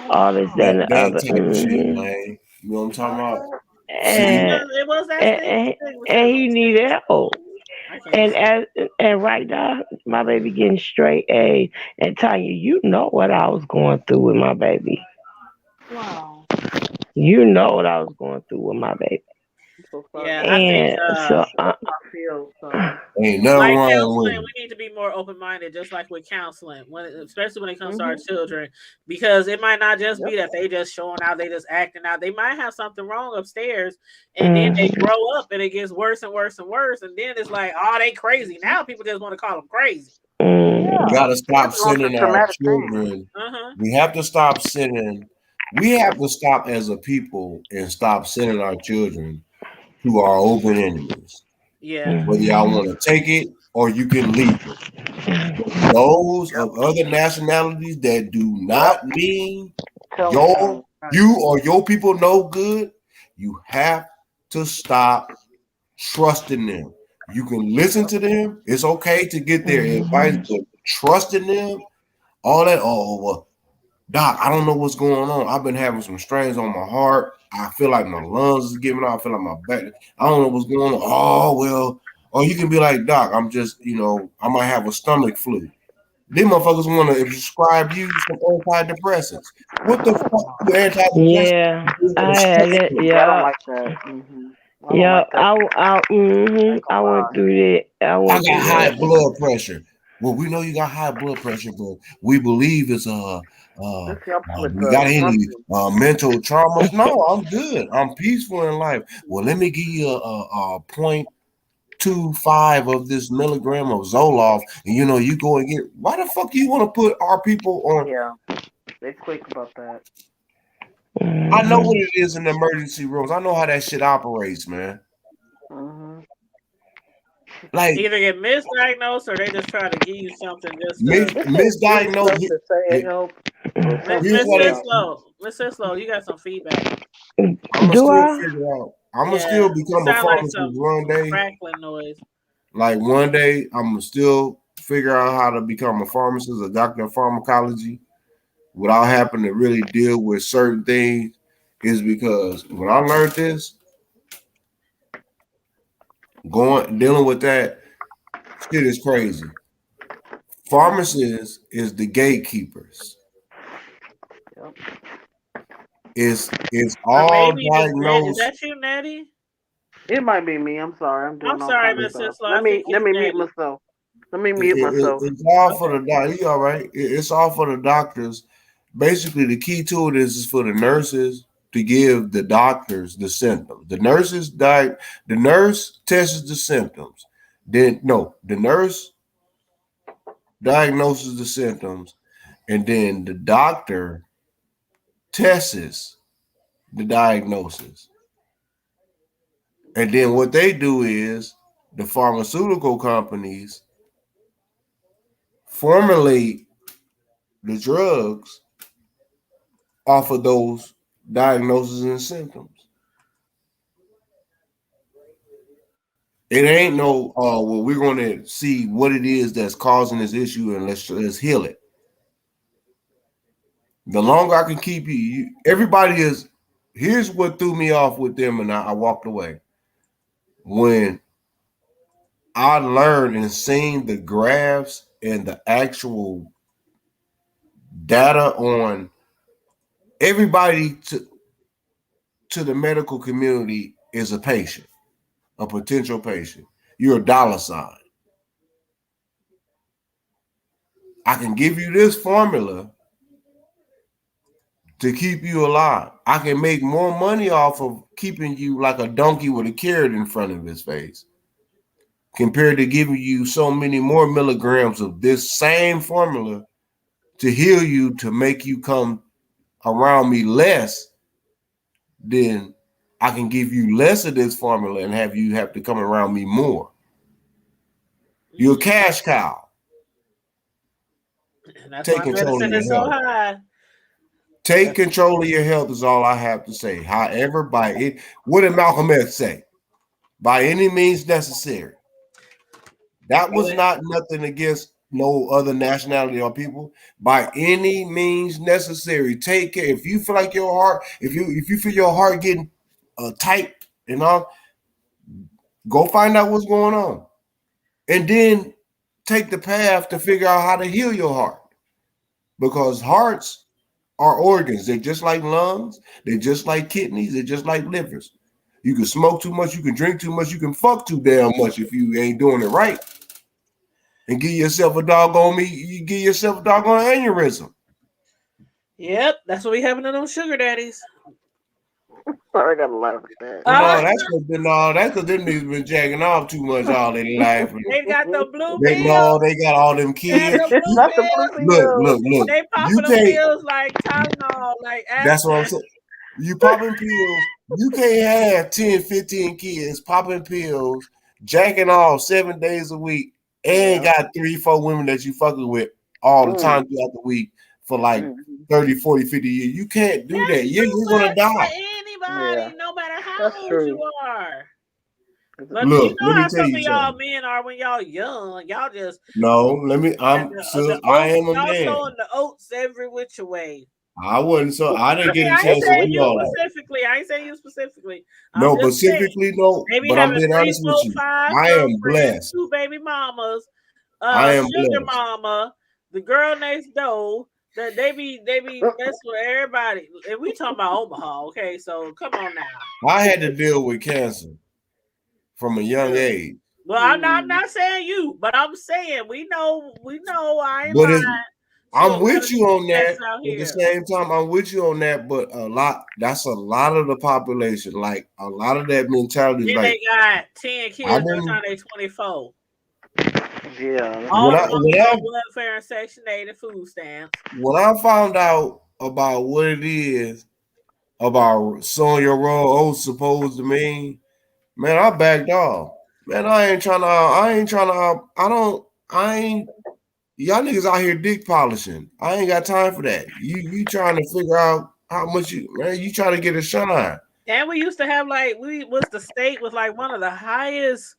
all this, that, and the That other. type of shit, man. You know what I'm talking about? See, And, It was that and, and he needed help. And right now, my baby getting straight A. And Tanya, you know what I was going through with my baby. Wow. You know what I was going through with my baby. Yeah, I think So I feel so. ain't nothing like wrong counseling, with we need to be more open minded, just like with counseling, especially when it comes to our Mhm. children, because it might not just be that they just showing out, they just acting out. They might have something wrong upstairs, and then they grow up and it gets worse and worse and worse, and then it's like, oh, they crazy. Now people just want to call them crazy. We gotta stop sending our traumatic children. We have to stop sending. We have to stop as a people and stop sending our children to our open enemies. Yeah. Whether y'all want to take it or you can leave it. But those of other nationalities that do not mean you or your people no good, you have to stop trusting them. You can listen to them. It's okay to get their advice, but trusting them, all that, oh, well, Doc, I don't know what's going on. I've been having some strains on my heart. I feel like my lungs is giving out. I feel like my back. I don't know what's going on. Oh, well. Or you can be like, Doc, I'm just, I might have a stomach flu. Them motherfuckers want to prescribe you some antidepressants. What the fuck do antidepressants? Yeah, I had it. Yeah. I don't like that. Mm-hmm. Yeah, I went through that. I I went got through high that. blood pressure. Well, we know you got high blood pressure, but we believe it's you got any mental traumas? No, I'm good. I'm peaceful in life. Well, let me give you a 0.25 of this milligram of Zoloft, and you go and get. Why the fuck do you want to put our people on? Yeah, they quick about that. I know what it is in the emergency rooms. I know how that shit operates, man. Like either get misdiagnosed or they just try to give you something just misdiagnosed. Miss Sislow, you got some feedback. I'm gonna still figure out. I'm gonna still become a sound pharmacist like one day. Crackling noise. Like one day, I'm gonna still figure out how to become a pharmacist, a doctor of pharmacology, without having to really deal with certain things. Is because when I learned this, dealing with that shit is crazy. Pharmacists is the gatekeepers. It's all diagnosed. Is that you, Nettie? It might be me. I'm sorry. I'm doing I'm all sorry, kinds of Miss stuff. Sislow. Let me mute myself. Let me mute myself. It's all for the doctor. You all right? It's all for the doctors. Basically, the key to it is for the nurses to give the doctors the symptoms. The nurse tests the symptoms. The nurse diagnoses the symptoms, and then the doctor tests the diagnosis. And then what they do is the pharmaceutical companies formulate the drugs off of those diagnoses and symptoms. It ain't no, well, we're going to see what it is that's causing this issue and let's heal it. The longer I can keep everybody is, here's what threw me off with them and I walked away. When I learned and seen the graphs and the actual data on everybody to the medical community is a patient, a potential patient. You're a dollar sign. I can give you this formula to keep you alive. I can make more money off of keeping you like a donkey with a carrot in front of his face compared to giving you so many more milligrams of this same formula to heal you, to make you come around me less than I can give you less of this formula and have you have to come around me more. You're a cash cow. And that's Take why control of medicine your is so health. high. Take control of your health is all I have to say. However, by it, what did Malcolm X say? By any means necessary. That was not nothing against no other nationality or people. By any means necessary. Take care. If you feel like your heart, if you feel your heart getting tight and all, go find out what's going on. And then take the path to figure out how to heal your heart. Because hearts are organs. They're just like lungs. They're just like kidneys. They're just like livers. You can smoke too much. You can drink too much. You can fuck too damn much if you ain't doing it right. And give yourself a doggone aneurysm. Yep, that's what we having to them sugar daddies. I gotta laugh at that. That's because them niggas been jacking off too much all their life. They got the blue They pills. got all them kids. Look. They popping them pills like Tylenol, like that's what I'm saying. You popping pills. You can't have 10, 15 kids popping pills, jacking off 7 days a week, and got 3, 4 women that you fucking with all the time throughout the week for like 30, 40, 50 years. You can't do that. You're gonna die. Anybody, no matter how old you are. But Look, you know let me how tell some you of y'all something. men are when y'all young. Y'all just No, let me. I am a y'all man. throwing the oats every which way. I wasn't so. I didn't get a I ain't chance to saying do you all that. specifically. I ain't saying you specifically. No, I'm but just saying, specifically, no. maybe But I'm having being 3, honest with 4, you. 5 I am girlfriends, blessed. 2 baby mamas, I am sugar blessed. mama, the girl next door. That they be messing with everybody. And we talking about Omaha, okay? So come on now. I had to deal with cancer from a young age. Well, I'm not saying you, but I'm saying we know. I ain't But lying. I'm with you on that. Out At here. the same time, I'm with you on that. But that's a lot of the population. Like a lot of that mentality. Then Like they got 10 kids by the time they 24. Yeah. All the welfare and Section 8 and food stamps. When I found out about what it is about Sonya Roll supposed to mean, man, I backed off. Man, y'all niggas out here dick polishing. I ain't got time for that. You trying to figure out how much you trying to get a shine. And we used to have the state with like one of the highest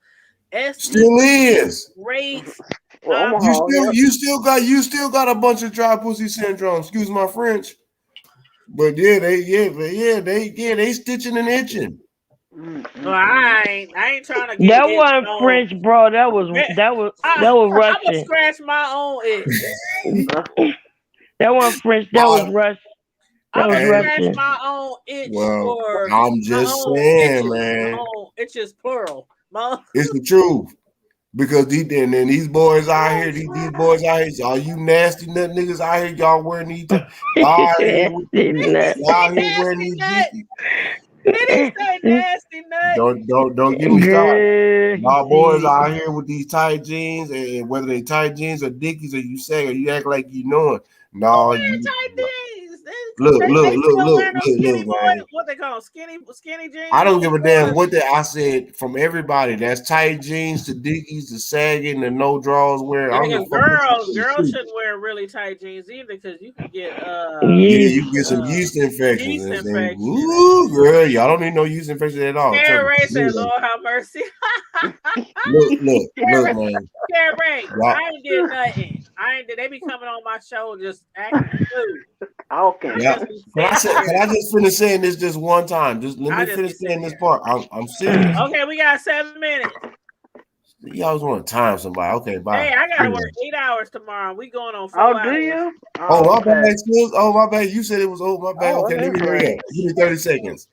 still is rates. You still got a bunch of dry pussy syndrome. Excuse my French. But they stitching and itching. No, I ain't trying to get that wasn't French, bro. That was Russian. I'm gonna scratch my own itch. That wasn't French. That was Russian. That was Russian. Scratch my own itch. Well, I'm just saying, man. It's just plural. It's the truth. Because these boys out here, these boys out here, all you nasty nut niggas out here, y'all wearing these. Y'all here wearing these. Did he say nasty nut? Don't get me started. Y'all boys out here with these tight jeans, and whether they tight jeans or dickies, or you say, or you act like you know it. No, you tight jeans. Look, man. What they call skinny jeans? I don't give a damn what I said. From everybody, that's tight jeans to dickies to sagging to no drawers wearing. Girls shouldn't wear really tight jeans either because you can get you can get some yeast infections. Ooh, girl, y'all don't need no yeast infection at all. Karen Ray said, "Lord have mercy." look, man. Karen Ray, I ain't did nothing. They be coming on my show just acting food. Okay. Yeah. Can I just finish saying this just one time? Just let me finish saying this part. I'm serious. Okay, we got 7 minutes. You always want to time somebody. Okay, bye. Hey, I gotta work 8 hours tomorrow. We going on 4 hours. Oh, do you? My bad. My bad. You said it was my bad. Okay, let me hurry up. Give me 30 seconds.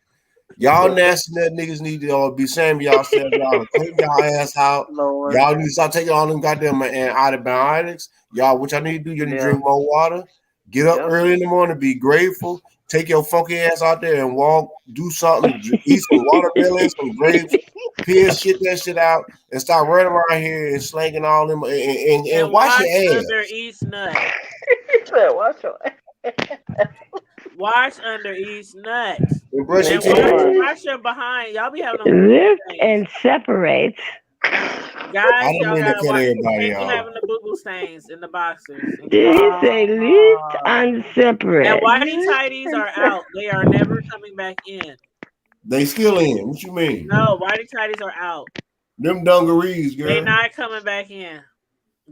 Y'all nasty nut niggas need to be saying y'all self. Y'all clean y'all ass out. Lord. Y'all need to start taking all them goddamn antibiotics. Y'all, what y'all need to do? You need to drink more water. Get up early in the morning. Be grateful. Take your funky ass out there and walk. Do something. Eat some watermelon, some grapes. Pears, shit that shit out, and start running around here and slanging all them and wash your ass. Each nut. Wash your ass. Wash under each nut. And brush your And teeth. wash your behind. Y'all be having them Lift stains. and separate. Guys, I don't y'all mean to gotta cut watch. everybody You off. having the boo-boo stains in the boxers. Did he say lift and separate? And whitey tighties are out. They are never coming back in. They still in. What you mean? No, whitey tighties are out. Them dungarees, girl. They not coming back in.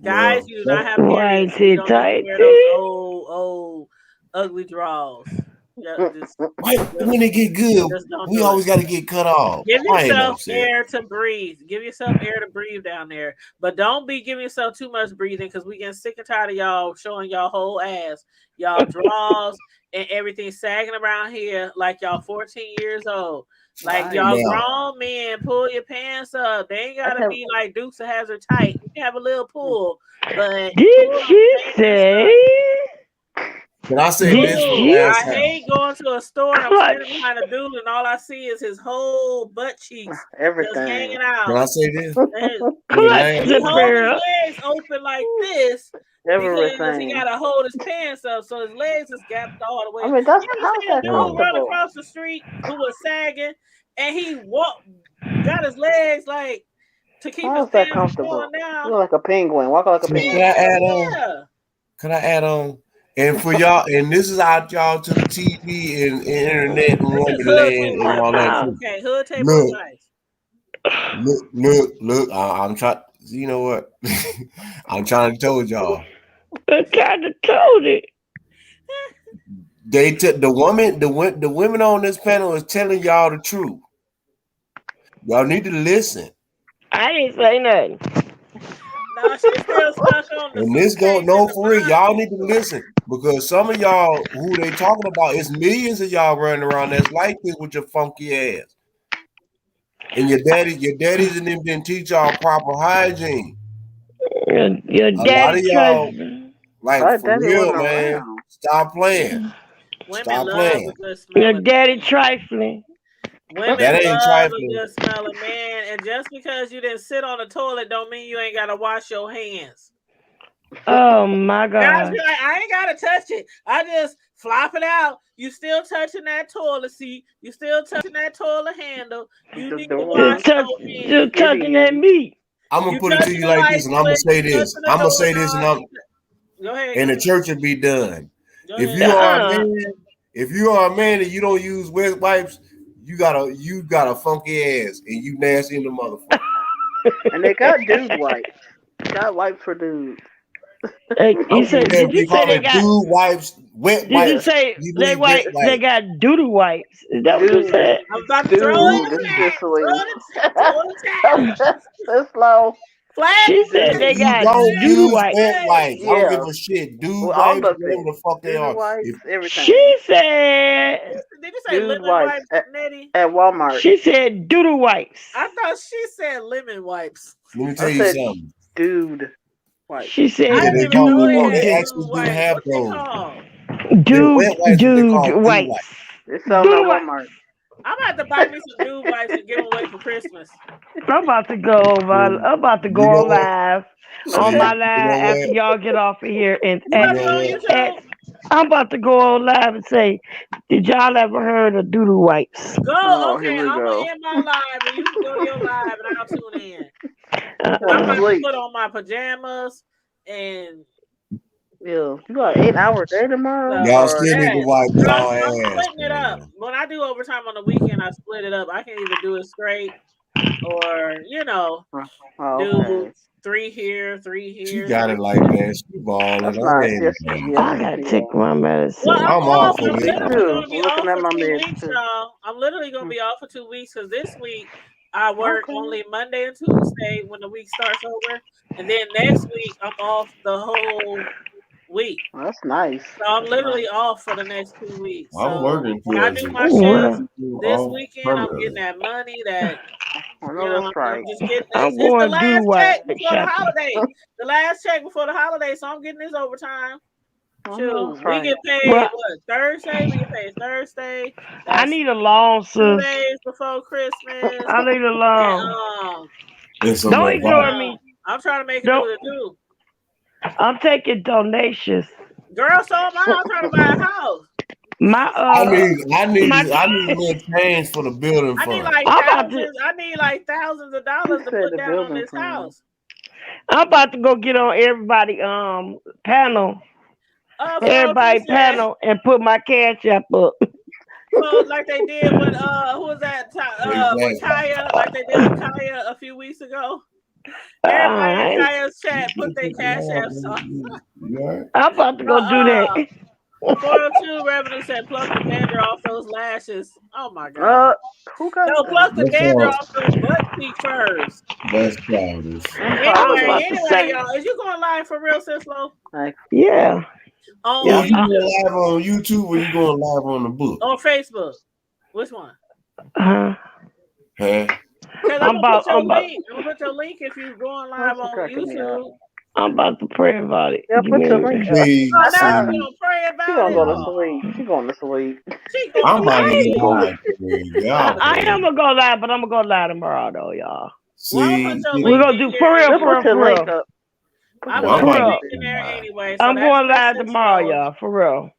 Guys, you do not have Whitey periods. You don't need to wear those tighties. old, ugly drawers. When they get good, we always got to get cut off. Give I ain't yourself upset. air to breathe. Give yourself air to breathe down there. But don't be giving yourself too much breathing because we getting sick and tired of y'all showing y'all whole ass, y'all draws and everything sagging around here like y'all 14 years old. Like y'all grown men, pull your pants up. They ain't gotta be like Dukes of Hazzard tight. You can have a little pull, but Did you say? Can I say Did this? you? I hate going to a store and I'm standing behind a dude and all I see is his whole butt cheeks just hanging out. Can I say this? Clutch He the hold barrel. his legs open like this because Everything. he gotta hold his pants up, so his legs is gapped all the way. I mean, that's You how's see a that dude run comfortable? across the street who was sagging and he got his legs like to keep his How's that pants going comfortable? down. You look like a penguin. Walk like a Can penguin. I add on? Yeah. Can I add on? And for y'all, and this is out y'all to the TV and internet and Wonderland and all that. Okay, hood table advice. Look. I'm trying. You know what? I'm trying to tell y'all. I kind of told it. They took the women on this panel is telling y'all the truth. Y'all need to listen. I didn't say nothing. No, she's still stuck on the And this don't know for real. Y'all need to listen because some of y'all who they talking about is millions of y'all running around that's like this with your funky ass. And your daddies and them didn't teach y'all proper hygiene. Your A lot daddy of y'all, trust. like for real, man. Stop playing. Stop playing. Your daddy trifling. Women That ain't love trifling. a good smelling man, and just because you didn't sit on the toilet don't mean you ain't gotta wash your hands. Oh my Guys God. be like, I ain't gotta touch it. I just flop it out. You still touching that toilet seat. You still touching that toilet handle. You need to wash your hands. You're touching that meat. I'm gonna put it to you like this, and I'm gonna say this. I'm gonna say this, and Go ahead. and the church will be done. If ahead. you are a man and you don't use wet wipes, you got a funky ass and you nasty in the motherfucker. And they got dude wipes. Got wipes for dudes. Did you say they got dude wipes, wet Did wipes? you say You they need wet they got doodle wipes? Is that what you said? I'm about to throw it in the That's slow. She said they You got don't doodle use wipes. wet wipes. I don't Yeah. give a shit. Dude Well, all wipes, of whatever it. the fuck they Dude are. wipes, everything. She said Did you say Dude lemon wipes wipes, Nettie? at Walmart. she said doodle wipes. I thought she said lemon wipes. Let me I tell you said something. dude wipes. She said Yeah, they actually do wipes. have What they those. called? They're wet wipes, but they're called dude wipes. wipes. They sell them at Walmart. I'm about to buy me some dude wipes and give them away for Christmas. I'm about to go on live on my live after y'all get off of here and I'm about to go on live and say, did y'all ever heard of doodle wipes? Go, okay, I'm gonna end my live and you can go to your live and I'll tune in. I'm about to put on my pajamas and yeah, you got an 8-hour day tomorrow. Y'all still need to wipe y'all I'm ass. splitting it up. When I do overtime on the weekend, I split it up. I can either do it straight or, do 3 here, 3 here. She got it like that. She balling. I gotta take my medicine. Well, I'm off for I'm this. literally going to be Looking off at my for 2 meds, weeks, too. y'all. I'm literally going to be off for 2 weeks because this week I work only Monday and Tuesday when the week starts over. And then next week I'm off the whole week. That's nice. So I'm literally off for the next 2 weeks. I'm So working when I do my shifts this weekend, I'm getting that money that I'm just getting. It's the last check before the holiday. The last check before the holiday, so I'm getting this overtime. Shoot, we get paid what Thursday? We get paid Thursday. I need a loan, 2 sis. days before Christmas. I need a loan. And, Don't ignore me. I'm trying to make it do what it do. I'm taking donations. Girl, so am I. I'm trying to buy a house. I need my- a little change for the building I need fund. like thousands of dollars to put down on this house. I'm about to go get on everybody panel. Everybody panel and put my cash app up. So like they did with who was that? With Kaya, like they did with Kaya a few weeks ago. Everybody in Kaya's chat put their cash apps on. I'm about to go do that. 402 Revenue said plug the dander off those lashes. Oh my god. Who got no, plug the That's dander all. off those butt cheek furs. That's childish. Anyway, y'all, is you going live for real, Sislo? Yeah. Yeah, you going live on YouTube or you going live on the book? On Facebook. Which one? Huh? I'm gonna put your link if you're going live on YouTube. I'm about to pray about it. Yeah, put your link up. Please, Oh, now we're gonna pray about She gonna it. go to sleep. She going to sleep. I'm about to go live. I am gonna go live, but I'm gonna go live tomorrow though, y'all. See, we're gonna do for real, for real. I'm Well, putting I'm the link in there anyway. So I'm that's going my live sister. tomorrow, y'all, for real.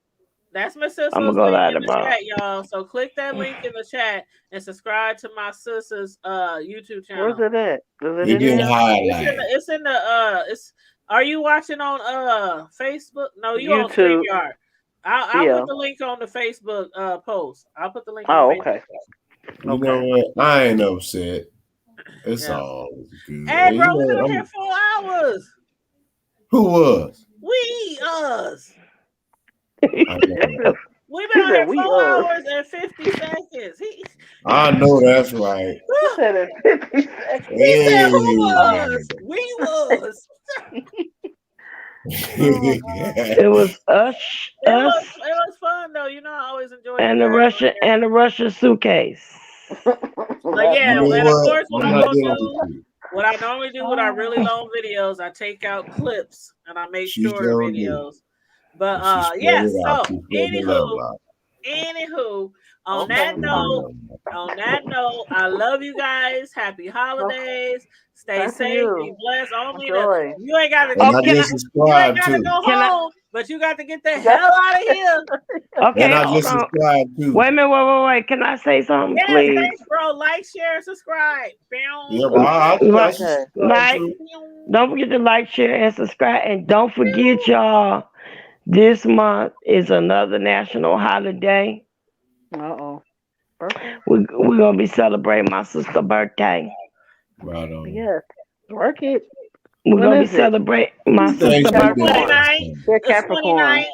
That's my sister's I'm gonna go link live in the tomorrow. chat, y'all. So click that link in the chat and subscribe to my sister's YouTube channel. Where's it at? You're getting highlighted. It's in the it's. Are you watching on Facebook? No, you on YouTube. StreamYard. I'll Yeah. put the link on the Facebook post. I'll put the link. Oh, on Facebook. okay. You know what? I ain't upset. It's all good. Hey, You bro, know we've been what? on here 4 hours. Who was? Us. I know. We've been on here We 4 us. hours and 50 seconds. I know that's right. He said it 50 seconds. He said, "Who Hey. was? We was." It was us, It was fun though. You know, I always enjoy and the Russian suitcase. But yeah, You know and of what? course, what I'm I'm not gonna dealing do, with you. what I normally do with our really long videos, I take out clips and I make She shorter sure do. videos. But She yeah, spread it out. so She spread the love out. anywho, on that note, I love you guys. Happy holidays. Stay Thank safe. you. Be blessed. Only Enjoy. you ain't gotta And I go. just You subscribed ain't gotta too. go home, but you got to get the hell out of here. Okay, And I hold just on. subscribed too. Wait a minute, wait. Can I say something, Yes, please? thanks, bro. Like, share, and subscribe. Yeah, but I Like, subscribe too. don't forget to like, share, and subscribe. And don't forget, y'all, this month is another national holiday. Uh-oh. We're going to be celebrating my sister's birthday. Right on. Yes. Work it. We're When going to is be it? celebrating my sister's birthday. They're Capricorn.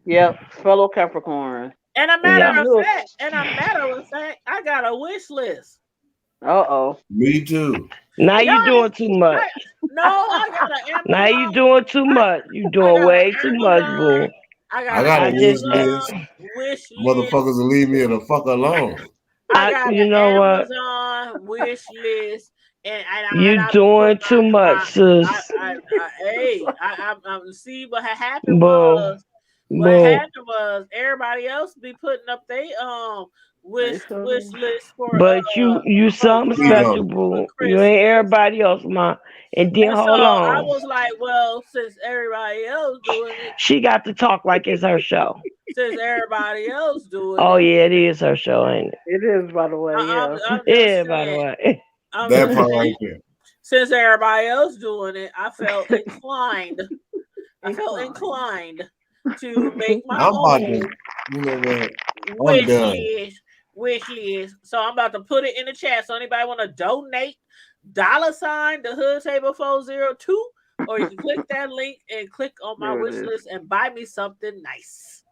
Yep. Fellow Capricorn. And a matter of fact, I got a wish list. Uh-oh. Me too. Now you doing too much. I got an Amazon. Now you doing too much. You doing way too much, boo. I I got a wish list. wish Motherfuckers will leave me the fuck alone. I got you an know what? Amazon wish list. You doing too much, sis. I see what had happened Boo. What Boo. happened was everybody else be putting up their wish list for. But you something special, boo. You ain't everybody else, ma. And then And hold so I on. was like, well, since everybody else doing it, She got to talk like it's her show. since everybody else doing Oh it, yeah, it is her show, ain't it? It is, by the way, yeah. I'm just Yeah, by the saying, way. I'm That just part saying, right there. since everybody else doing it, I felt inclined. To make my I'm about own to, you know what? I'm done. wish list. So I'm about to put it in the chat. So anybody want to donate, $ the Hood Table 402, or you can click that link and click on my There it wish is. list and buy me something nice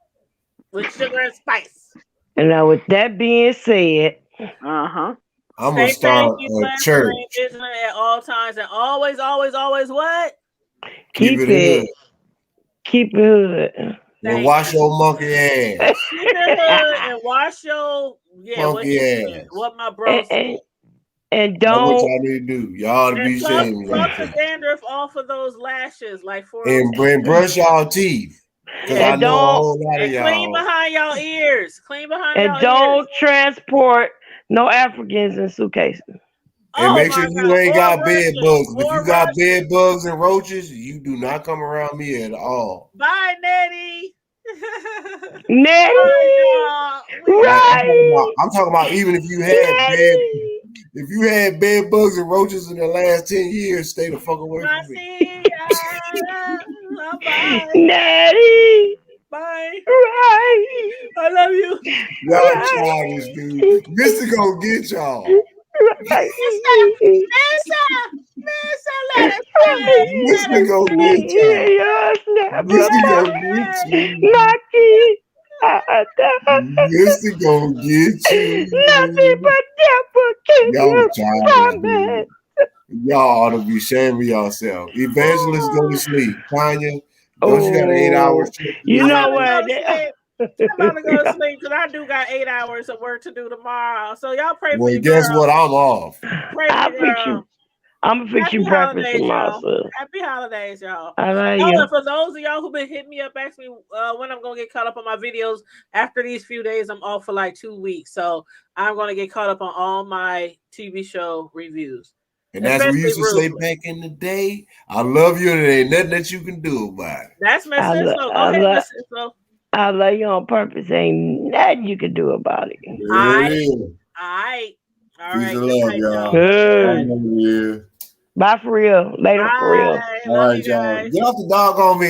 with sugar and spice. And now with that being said, Uh-huh. I'm gonna Stay start safe, a blessed, church. remain vigilant at all times, and always what? keep it it. hood. Keep it hood. And wash your monkey ass. Keep it hood and wash your Monkey ass. what my bro said. And That's what don't y'all need to do. Y'all to be ashamed. Pluck the dandruff off of those lashes, like for And brush y'all teeth. Because I And know a don't- whole lot of and clean y'all. behind y'all ears. Clean behind and y'all don't ears. transport no Africans in suitcases. And make sure my you God. ain't Or got bed Russians. bugs. If Or you got Russians. bed bugs and roaches, you do not come around me at all. Bye, Nettie. Nettie, right? I'm talking about even if you had bed bugs and roaches in the last 10 years, stay the fuck away from me. Nettie. Bye. Right. I love you. Y'all childish, dude. Mister gonna get y'all. Right. Mister gonna get y'all. Mister gonna get you. Mister gonna get you. Nothing but devil can Y'all childish, dude. Y'all ought to be ashamed of yourself. Evangelist, go to sleep. Tanya, don't you got an 8 hours? You know what? I'm about to go to sleep because I do got 8 hours of work to do tomorrow. So y'all pray for your guess girl. what? I'm off. Pray for your girl. I'm gonna fix you breakfast tomorrow, sir. Happy holidays, y'all. I love you. And for those of y'all who've been hitting me up, asking me when I'm gonna get caught up on my videos. After these few days, I'm off for like 2 weeks, so I'm gonna get caught up on all my TV show reviews. And that's what we used to say back in the day. I love you, and there ain't nothing that you can do about it. That's Miss Cisco. Go ahead, Miss Cisco. I love you on purpose. Ain't nothing you can do about it. All right. Peace and love, y'all. Good. Yeah. Bye for real. Later for real. All right, y'all. Get off the dog on me.